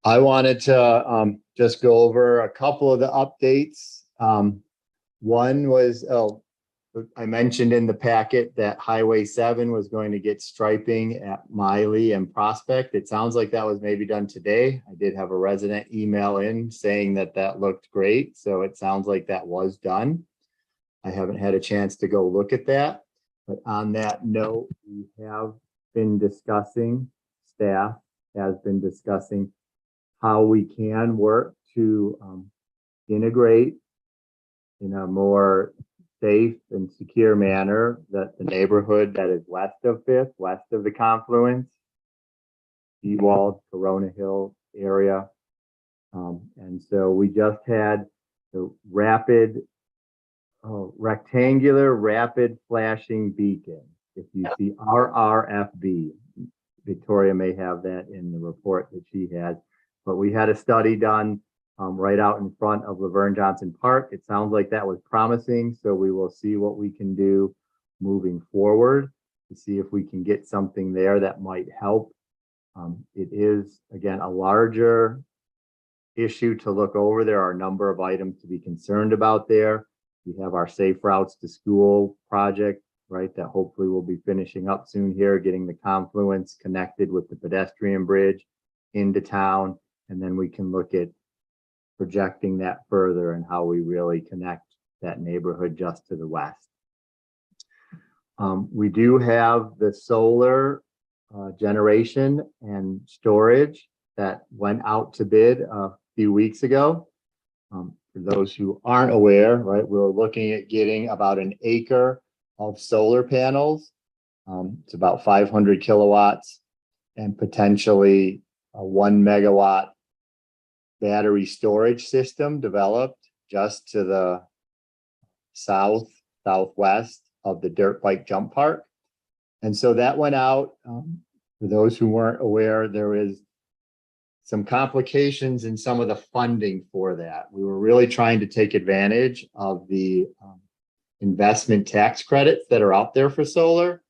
I wanted to just go over a couple of the updates. One was, I mentioned in the packet that Highway 7 was going to get striping at Miley and Prospect. It sounds like that was maybe done today. I did have a resident email in saying that that looked great. So it sounds like that was done. I haven't had a chance to go look at that. But on that note, we have been discussing, staff has been discussing how we can work to integrate in a more safe and secure manner that the neighborhood that is west of Fifth, west of the confluence, Ewald, Corona Hill area. And so we just had the rectangular rapid flashing beacon. If you see RRFB, Victoria may have that in the report that she has, but we had a study done right out in front of Laverne Johnson Park. It sounds like that was promising, so we will see what we can do moving forward to see if we can get something there that might help. It is, again, a larger issue to look over. There are a number of items to be concerned about there. We have our Safe Routes to School project, right, that hopefully we'll be finishing up soon here, getting the confluence connected with the pedestrian bridge into town. And then we can look at projecting that further and how we really connect that neighborhood just to the west. We do have the solar generation and storage that went out to bid a few weeks ago. For those who aren't aware, right, we're looking at getting about an acre of solar panels. It's about 500 kilowatts and potentially a 1 megawatt battery storage system developed just to the southwest of the dirt bike jump park. And so that went out For those who weren't aware, there is some complications in some of the funding for that. We were really trying to take advantage of the investment tax credits that are out there for solar,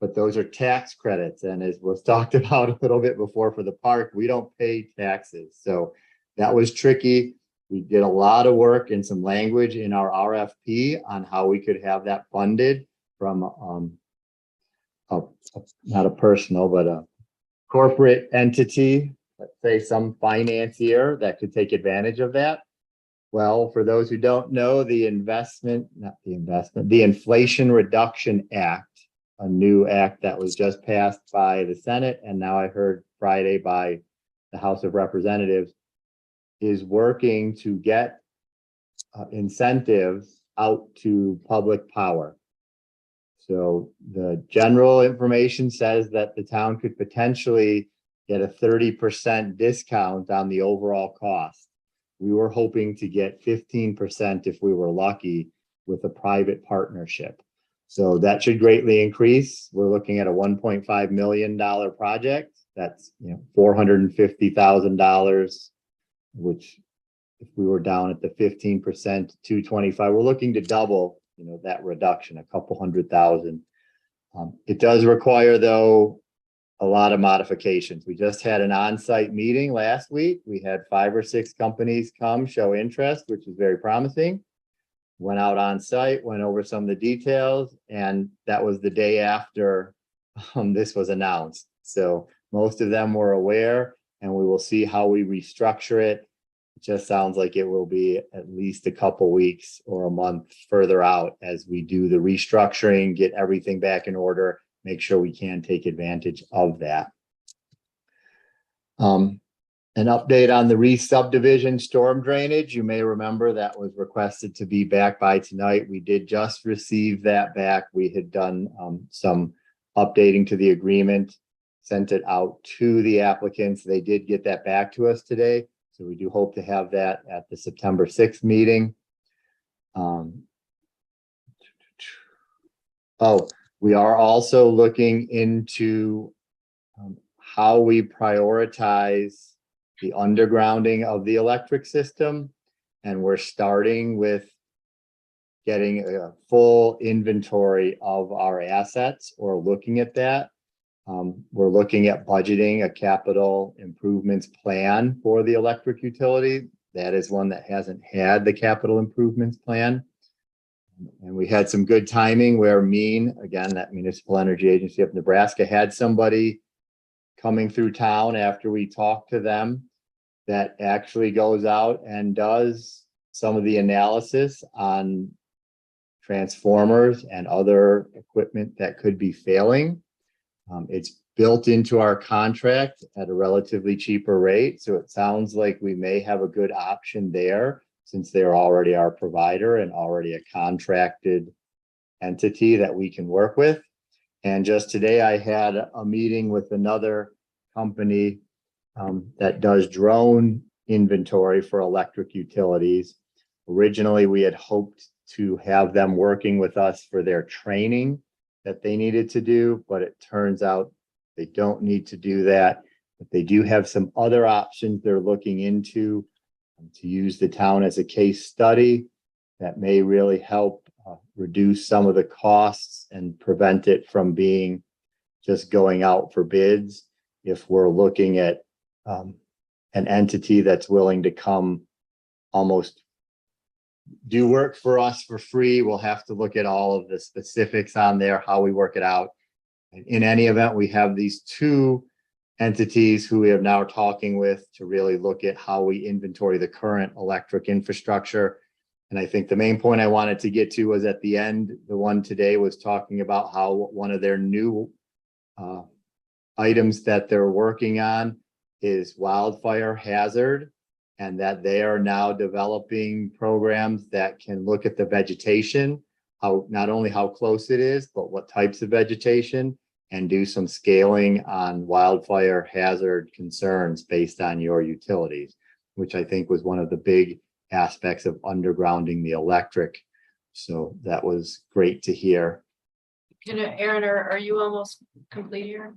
but those are tax credits. And as was talked about a little bit before for the park, we don't pay taxes. So that was tricky. We did a lot of work and some language in our RFP on how we could have that funded from not a personal, but a corporate entity, let's say some financier that could take advantage of that. Well, for those who don't know, the Inflation Reduction Act, a new act that was just passed by the Senate, and now I heard Friday by the House of Representatives, is working to get incentives out to public power. So the general information says that the town could potentially get a 30% discount on the overall cost. We were hoping to get 15% if we were lucky with a private partnership. So that should greatly increase. We're looking at a $1.5 million project. That's $450,000, which if we were down at the 15%, 225, we're looking to double, that reduction, a couple $100,000. It does require, though, a lot of modifications. We just had an on-site meeting last week. We had 5 or 6 companies come show interest, which is very promising. Went out on site, went over some of the details, and that was the day after this was announced. So most of them were aware, and we will see how we restructure it. It just sounds like it will be at least a couple weeks or a month further out as we do the restructuring, get everything back in order, make sure we can take advantage of that. An update on the re-subdivision storm drainage. You may remember that was requested to be back by tonight. We did just receive that back. We had done some updating to the agreement, sent it out to the applicants. They did get that back to us today. So we do hope to have that at the September 6th meeting. We are also looking into how we prioritize the undergrounding of the electric system. And we're starting with getting a full inventory of our assets or looking at that. We're looking at budgeting a capital improvements plan for the electric utility. That is one that hasn't had the capital improvements plan. And we had some good timing where MEAN, again, that Municipal Energy Agency of Nebraska, had somebody coming through town after we talked to them that actually goes out and does some of the analysis on transformers and other equipment that could be failing. It's built into our contract at a relatively cheaper rate. So it sounds like we may have a good option there since they're already our provider and already a contracted entity that we can work with. And just today I had a meeting with another company that does drone inventory for electric utilities. Originally, we had hoped to have them working with us for their training that they needed to do, but it turns out they don't need to do that. But they do have some other options they're looking into to use the town as a case study that may really help reduce some of the costs and prevent it from being just going out for bids. If we're looking at an entity that's willing to come almost do work for us for free, we'll have to look at all of the specifics on there, how we work it out. And in any event, we have these 2 entities who we are now talking with to really look at how we inventory the current electric infrastructure. And I think the main point I wanted to get to was at the end, the one today was talking about how one of their new items that they're working on is wildfire hazard, and that they are now developing programs that can look at the vegetation, how not only how close it is, but what types of vegetation, and do some scaling on wildfire hazard concerns based on your utilities, which I think was one of the big aspects of undergrounding the electric. So that was great to hear. Aaron, are you almost complete here?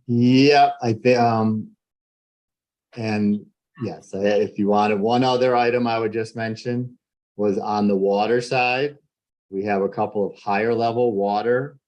Yeah, I think, and yes, if you wanted one other item I would just mention was on the water side. We have a couple of higher level water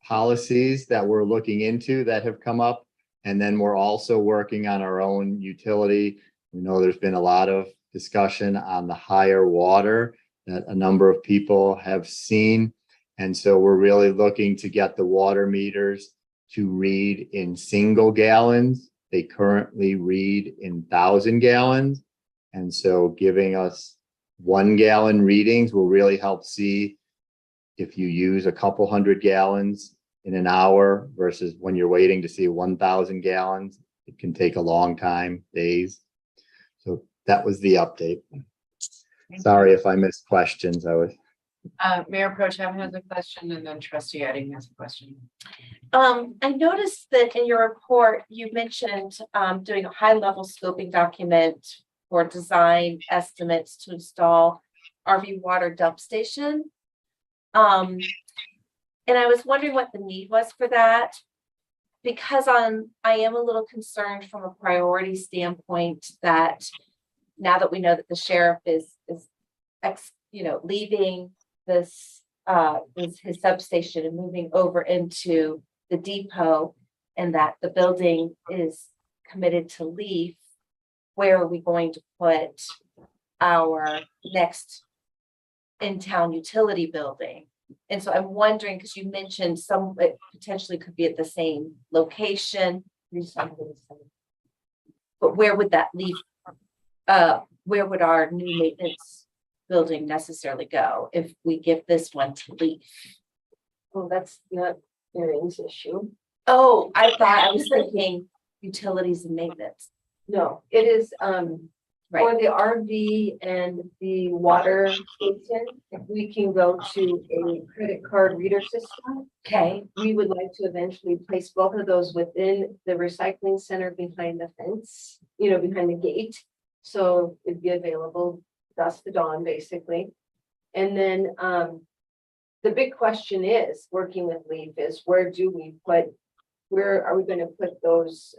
policies that we're looking into that have come up. And then we're also working on our own utility. We know there's been a lot of discussion on the higher water that a number of people have seen. And so we're really looking to get the water meters to read in single gallons. They currently read in 1,000 gallons. And so giving us 1 gallon readings will really help see if you use a couple hundred gallons in an hour versus when you're waiting to see 1,000 gallons. It can take a long time, days. So that was the update. Sorry if I missed questions. Mayor Pro Tem has a question and then Trustee Edding has a question. I noticed that in your report, you mentioned doing a high level scoping document for design estimates to install RV water dump station. And I was wondering what the need was for that, because I am a little concerned from a priority standpoint that now that we know that the sheriff is leaving this his substation and moving over into the depot, and that the building is committed to leave, where are we going to put our next in-town utility building? And so I'm wondering, because you mentioned it potentially could be at the same location, but where would that leave? Where would our new maintenance building necessarily go if we give this one to leave? Well, that's not Erin's issue. Oh, I was thinking utilities and maintenance. No, it is, for the RV and the water station, if we can go to a credit card reader system. Okay. We would like to eventually place both of those within the recycling center behind the fence, behind the gate. So it'd be available dusk to dawn, basically. And then, the big question is, working with LEAF, is where are we going to put those,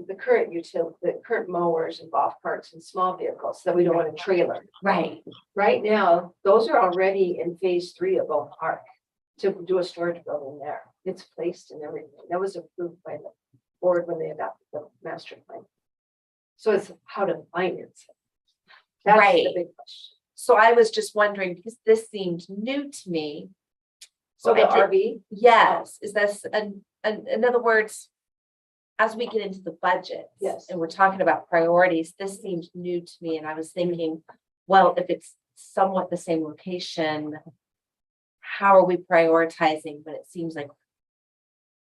the current mowers and golf carts and small vehicles that we don't want a trailer. Right. Right now, those are already in phase 3 of Oak Park to do a storage building there. It's placed and everything. That was approved by the board when they adopted the master plan. So it's how to finance it. That's the big question. So I was just wondering, because this seemed new to me. So the RV? Yes. Is this, in other words, as we get into the budget, yes, and we're talking about priorities, this seems new to me. And I was thinking, well, if it's somewhat the same location, how are we prioritizing? But it seems like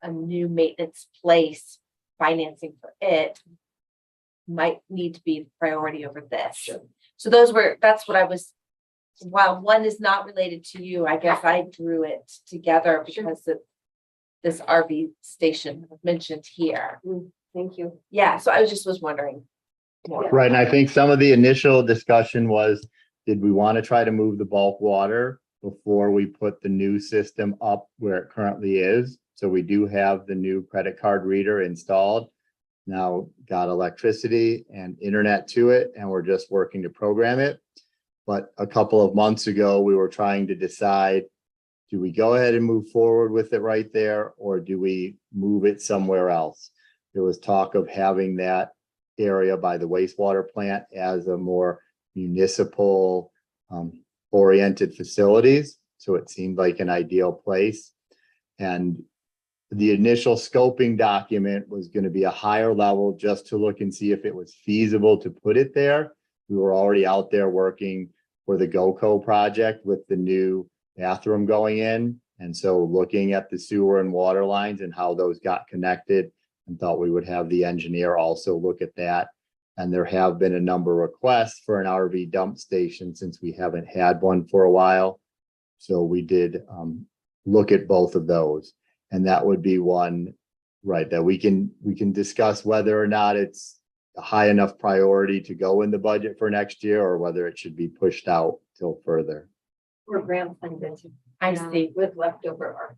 a new maintenance place, financing for it might need to be the priority over this. Sure. So that's what I was, while one is not related to you, I guess I drew it together because of this RV station mentioned here. Thank you. Yeah, so I was wondering more. Right, and I think some of the initial discussion was, did we want to try to move the bulk water before we put the new system up where it currently is? So we do have the new credit card reader installed. Now got electricity and internet to it, and we're just working to program it. But a couple of months ago, we were trying to decide, do we go ahead and move forward with it right there, or do we move it somewhere else? There was talk of having that area by the wastewater plant as a more municipal oriented facilities. So it seemed like an ideal place. And the initial scoping document was going to be a higher level just to look and see if it was feasible to put it there. We were already out there working for the GoCo project with the new bathroom going in. And so looking at the sewer and water lines and how those got connected, and thought we would have the engineer also look at that. And there have been a number of requests for an RV dump station since we haven't had one for a while. So we did look at both of those. And that would be one, right, that we can discuss whether or not it's a high enough priority to go in the budget for next year, or whether it should be pushed out till further. Or grant funded. I see. With leftover art.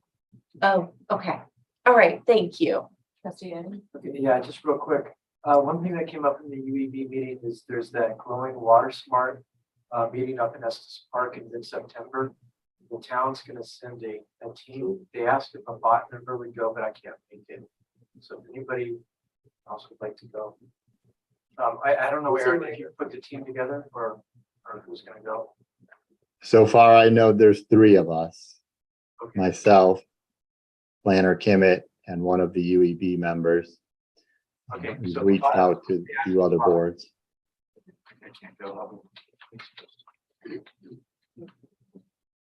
Oh, okay. All All right, thank you. Trustee Eddie? Okay, yeah, just real quick. One thing that came up in the UEB meeting is there's that growing water smart meeting up in Estes Park in mid-September. The town's gonna send a team. They asked if a bot member would go, but I can't make it. So if anybody else would like to go. I don't know, Eric, if you put the team together or who's gonna go. So far, I know there's 3 of us, Okay. myself, Planner Kimmett, and one of the UEB members. Okay. We've So reached out to a few other boards. I can't go.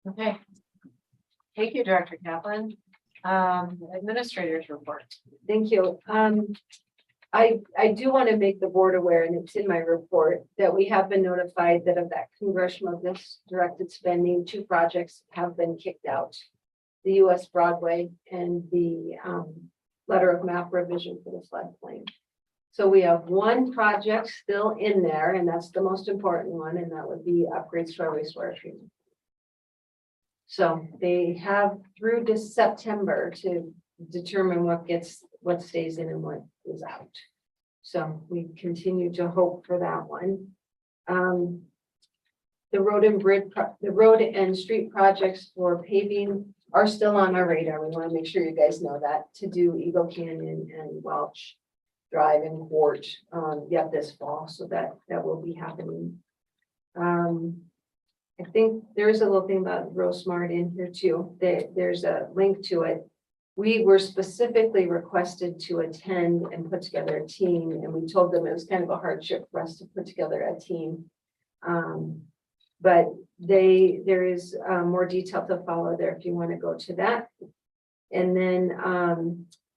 Okay. Thank you, Director Kaplan. Administrators report. Thank you. I do want to make the board aware, and it's in my report, that we have been notified that of that congressional directed spending, 2 projects have been kicked out. The US Broadway and the letter of map revision for the floodplain. So we have 1 project still in there, and that's the most important one, and that would be upgrades to our wastewater treatment. So they have through this September to determine what stays in and what is out. So we continue to hope for that one. The road and street projects for paving are still on our radar. We want to make sure you guys know that, to do Eagle Canyon and Welch Drive and Court yet this fall. So that will be happening. I think there's a little thing about Smart in here too. There's a link to it. We were specifically requested to attend and put together a team, and we told them it was kind of a hardship for us to put together a team. But there is more detail to follow there if you want to go to that. And then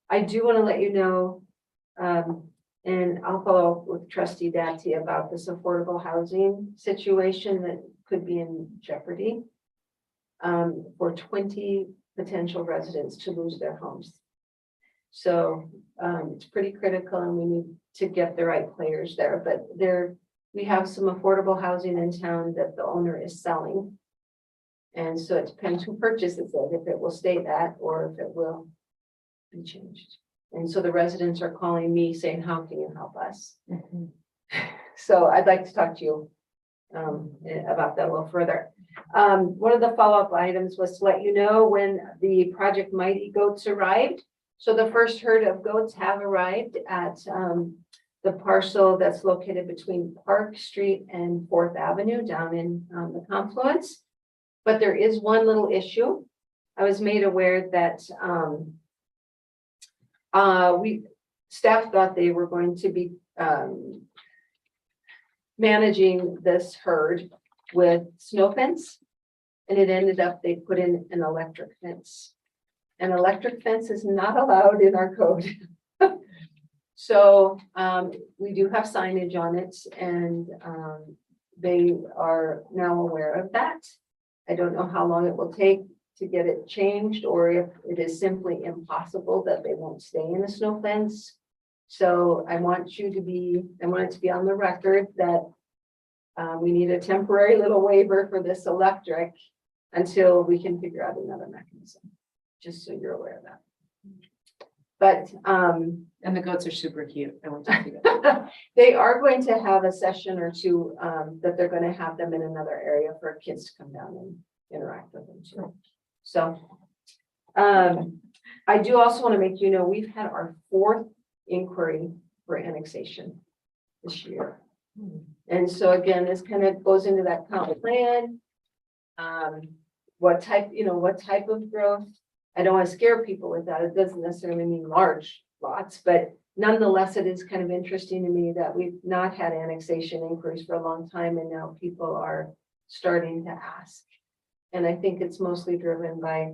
I do want to let you know, and I'll follow up with Trustee Dati about this affordable housing situation that could be in jeopardy for 20 potential residents to lose their homes. So it's pretty critical, and we need to get the right players there. But we have some affordable housing in town that the owner is selling. And so it depends who purchases it, if it will stay that or if it will be changed. And so the residents are calling me saying, how can you help us? So I'd like to talk to you about that a little further. One of the follow-up items was to let you know when the Project Mighty Goats arrived. So the first herd of goats have arrived at the parcel that's located between Park Street and 4th Avenue down in the confluence. But there is one little issue. I was made aware that staff thought they were going to be managing this herd with snow fence, and it ended up they put in an electric fence. An electric fence is not allowed in our code. So we do have signage on it, and they are now aware of that. I don't know how long it will take to get it changed, or if it is simply impossible that they won't stay in a snow fence. So I want it to be on the record that we need a temporary little waiver for this electric until we can figure out another mechanism, just so you're aware of that. But and the goats are super cute. I want to see that. They are going to have a session or 2 that they're going to have them in another area for kids to come down and interact with them too. So I do also want to make you know we've had our 4th inquiry for annexation this year. And so again, this kind of goes into that comp plan. What type of growth? I don't want to scare people with that. It doesn't necessarily mean large lots, but nonetheless, it is kind of interesting to me that we've not had annexation inquiries for a long time, and now people are starting to ask. And I think it's mostly driven by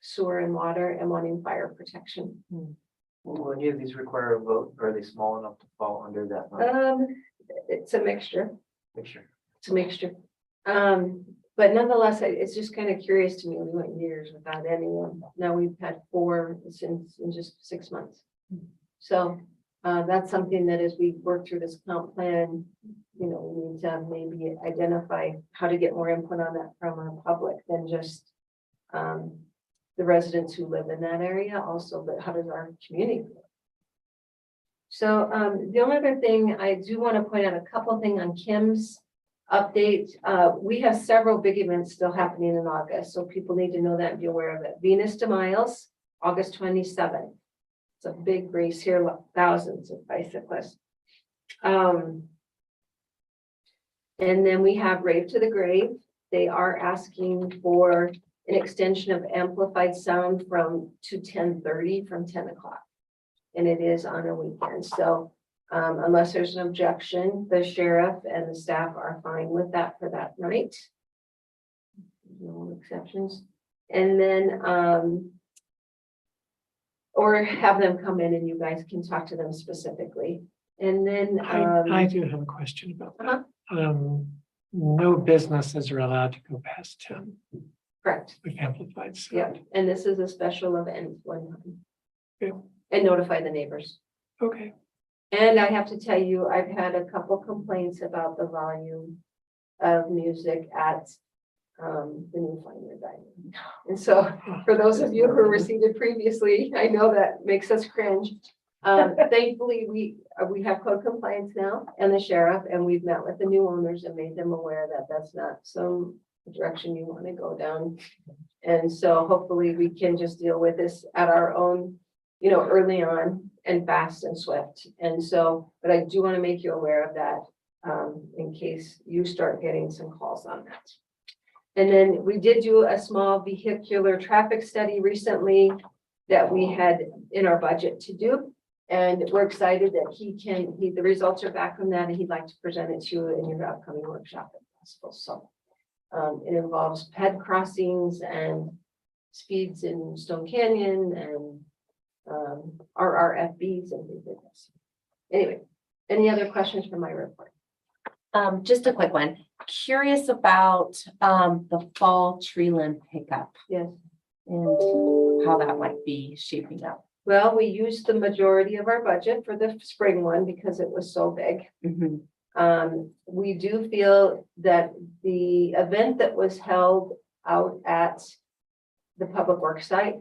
sewer and water and wanting fire protection. Will any of these require a vote? Are they small enough to fall under that? It's a mixture. Picture. It's a mixture. But nonetheless, it's just kind of curious to me. We went years without anyone. Now we've had 4 since in just 6 months. So that's something that as we work through this comp plan, we need to maybe identify how to get more input on that from our public than just the the residents who live in that area also, but how does our community feel? So the only other thing I do want to point out a couple things on Kim's update. We have several big events still happening in August, so people need to know that and be aware of it. Venus de Miles, August 27th. It's a big race here, thousands of bicyclists. And then we have Rave to the Grave. They are asking for an extension of amplified sound to 10:30 from 10 o'clock. And it is on a weekend. So unless there's an objection, the sheriff and the staff are fine with that for that night. No exceptions. And then, or have them come in and you guys can talk to them specifically. And then, I do have a question about that. No businesses are allowed to go past 10 correct. with amplified sound. Yeah, and this is a special event one time. Okay. And notify the neighbors. Okay. And I have to tell you, I've had a couple complaints about the volume of music at the new Finer Dining. And so for those of you who were seated previously, I know that makes us cringe. Thankfully, we have code compliance now and the sheriff, and we've met with the new owners and made them aware that that's not some direction you want to go down. And so hopefully we can just deal with this at our own, early on and fast and swift. And so, but I do want to make you aware of that in case you start getting some calls on that. And then we did do a small vehicular traffic study recently that we had in our budget to do. And we're excited that the results are back from that and he'd like to present it to you in your upcoming workshop if possible. So it involves ped crossings and speeds in Stone Canyon and RRFBs and things like this. Anyway, any other questions from my report? Just a quick one. Curious about the fall tree limb pickup. Yes. And how that might be shaping up. Well, we used the majority of our budget for the spring one because it was so big. We do feel that the event that was held out at the public works site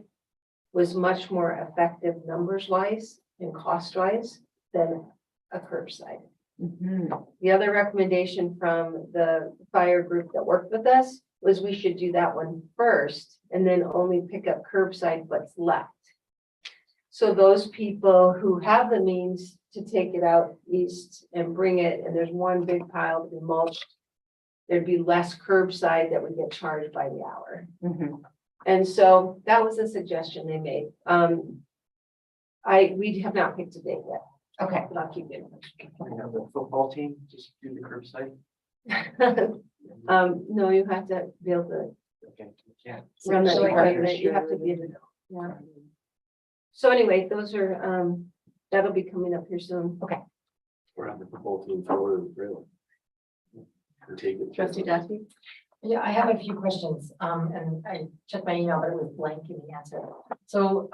was much more effective numbers wise and cost wise than a curbside. The other recommendation from the fire group that worked with us was we should do that one first and then only pick up curbside what's left. So those people who have the means to take it out east and bring it, and there's one big pile to be mulched, there'd be less curbside that would get charged by the hour. And so that was a suggestion they made. We have not picked a date yet. Okay. But I'll keep it. Can I have the football team just do the curbside? No, you have to be able to Okay, you can't. run that So equipment. You have to be able to, yeah. So anyway, those are, that'll be coming up here soon. Okay. We're having the football team forward the trailer. Or take it. Trustee Duffy? Yeah, I have a few questions, and I checked my email, but it was blank in the answer. So,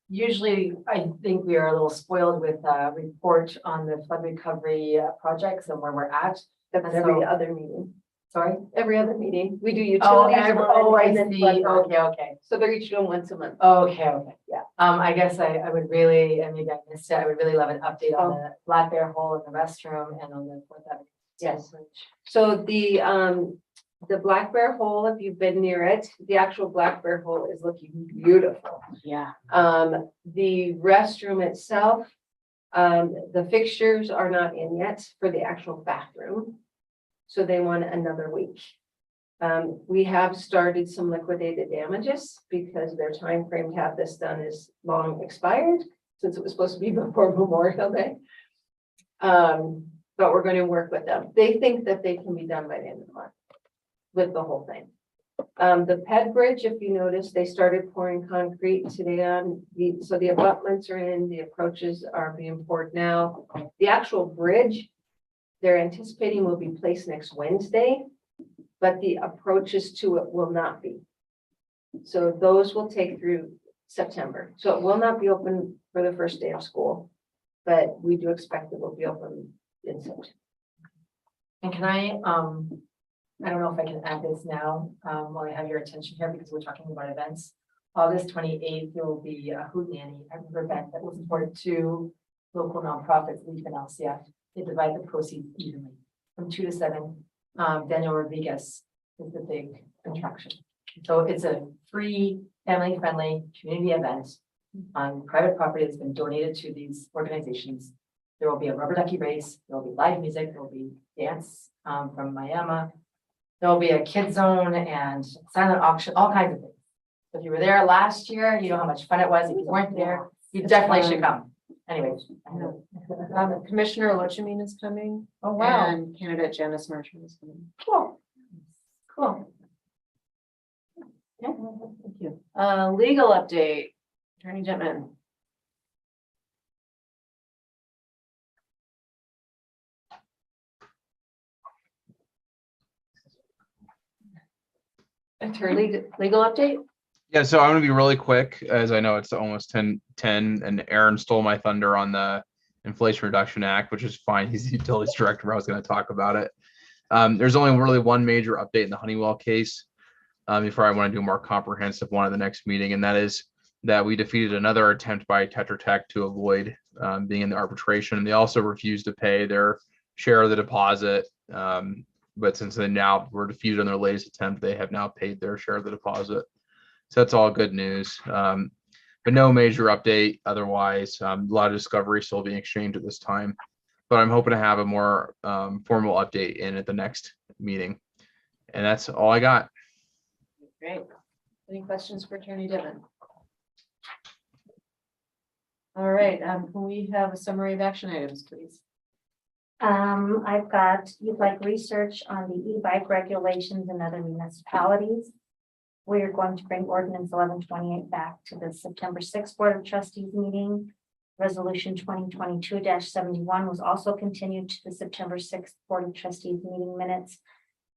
usually I think we are a little spoiled with a report on the flood recovery projects and where we're at. That's every other meeting. Sorry? Every other meeting. We do Oh, utilities. I and then see. flood one. Okay. So they're each doing once a month. Okay. Yeah. I guess I would really, and maybe I missed it, I would really love an update on the Black Bear Hole in the restroom and on the Fourth Avenue. Yes. So the Black Bear Hole, if you've been near it, the actual Black Bear Hole is looking beautiful. Yeah. The restroom itself, the fixtures are not in yet for the actual bathroom. So they want another week. We have started some liquidated damages because their time frame to have this done is long expired since it was supposed to be before Memorial Day. But we're going to work with them. They think that they can be done by the end of the month with the whole thing. The Ped Bridge, if you notice, they started pouring concrete today so the abutments are in, the approaches are being poured now. The actual bridge, they're anticipating will be placed next Wednesday, but the approaches to it will not be. So those will take through September. So it will not be open for the first day of school, but we do expect it will be open in September. And can I don't know if I can add this now, while I have your attention here, because we're talking about events. August 28th, there will be a hootenanny event that will support two local nonprofits, LEAP and LCF. They divide the proceeds evenly from 2 to 7. Daniel Rodriguez is the big attraction. So it's a free, family-friendly community event on private property that's been donated to these organizations. There will be a rubber ducky race, there will be live music, there will be dance from Miami. There will be a kid zone and silent auction, all kinds of things. So if you were there last year, you know how much fun it was. If you weren't there, you definitely should come. Anyways. Commissioner Lochamin is coming. Oh, wow. And candidate Janice Marshall is coming. Cool. Cool. Yeah, thank you. Legal update, Attorney Jetman. Attorney, legal update? Yeah, so I'm gonna be really quick, as I know it's almost 10:10, and Aaron stole my thunder on the Inflation Reduction Act, which is fine. He's the utilities director. I was gonna talk about it. There's only really one major update in the Honeywell case. Before I want to do a more comprehensive one at the next meeting, and that is that we defeated another attempt by Tetra Tech to avoid being in the arbitration. And they also refused to pay their share of the deposit. But since they now were defeated on their latest attempt, they have now paid their share of the deposit. So that's all good news. But no major update otherwise. A lot of discovery still being exchanged at this time. But I'm hoping to have a more formal update in at the next meeting. And that's all I got. Great. Any questions for Attorney Devon? All right, can we have a summary of action items, please? I've got, you'd like research on the e-bike regulations in other municipalities. We're going to bring ordinance 1128 back to the September 6th Board of Trustees meeting. Resolution 2022-71 was also continued to the September 6th Board of Trustees meeting minutes.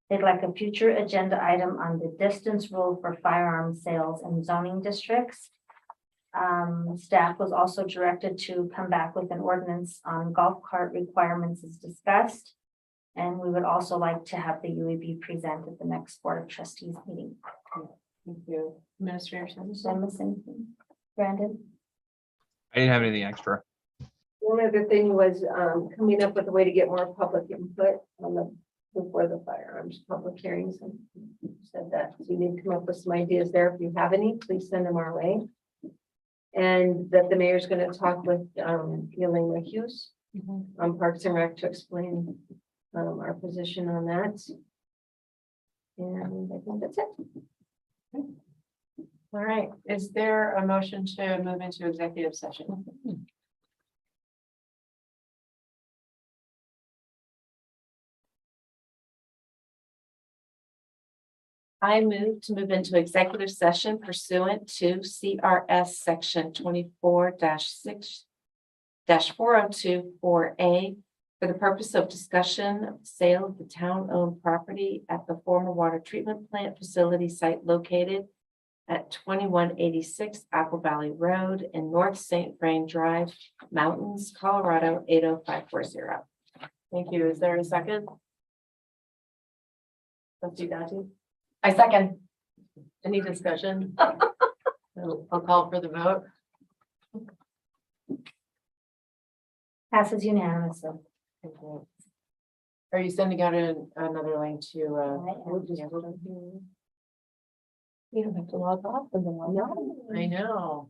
They'd like a future agenda item on the distance rule for firearm sales in zoning districts. Staff was also directed to come back with an ordinance on golf cart requirements as discussed. And we would also like to have the UAB present at the next Board of Trustees meeting. Thank you. Administrator Sanders. Did I miss anything? Brandon? I didn't have anything extra. One other thing was coming up with a way to get more public input on the before the firearms public hearings, and said that so you need to come up with some ideas there. If you have any, please send them our way. And that the mayor's going to talk with Yelena Hughes on Parks and Rec to explain our position on that. And I think that's it. All right, is there a motion to move into executive session? I move to move into executive session pursuant to CRS section 24-6-4024A for the purpose of discussion of the sale of the town-owned property at the former water treatment plant facility site located at 2186 Apple Valley Road in North St. Vrain Drive, Mountains, Colorado 80540. Thank you. Is there a second? Trustee Dati? I second. Any discussion? I'll call for the vote. Passes unanimously. Are you sending out another link to? You don't have to log off for the one. I know.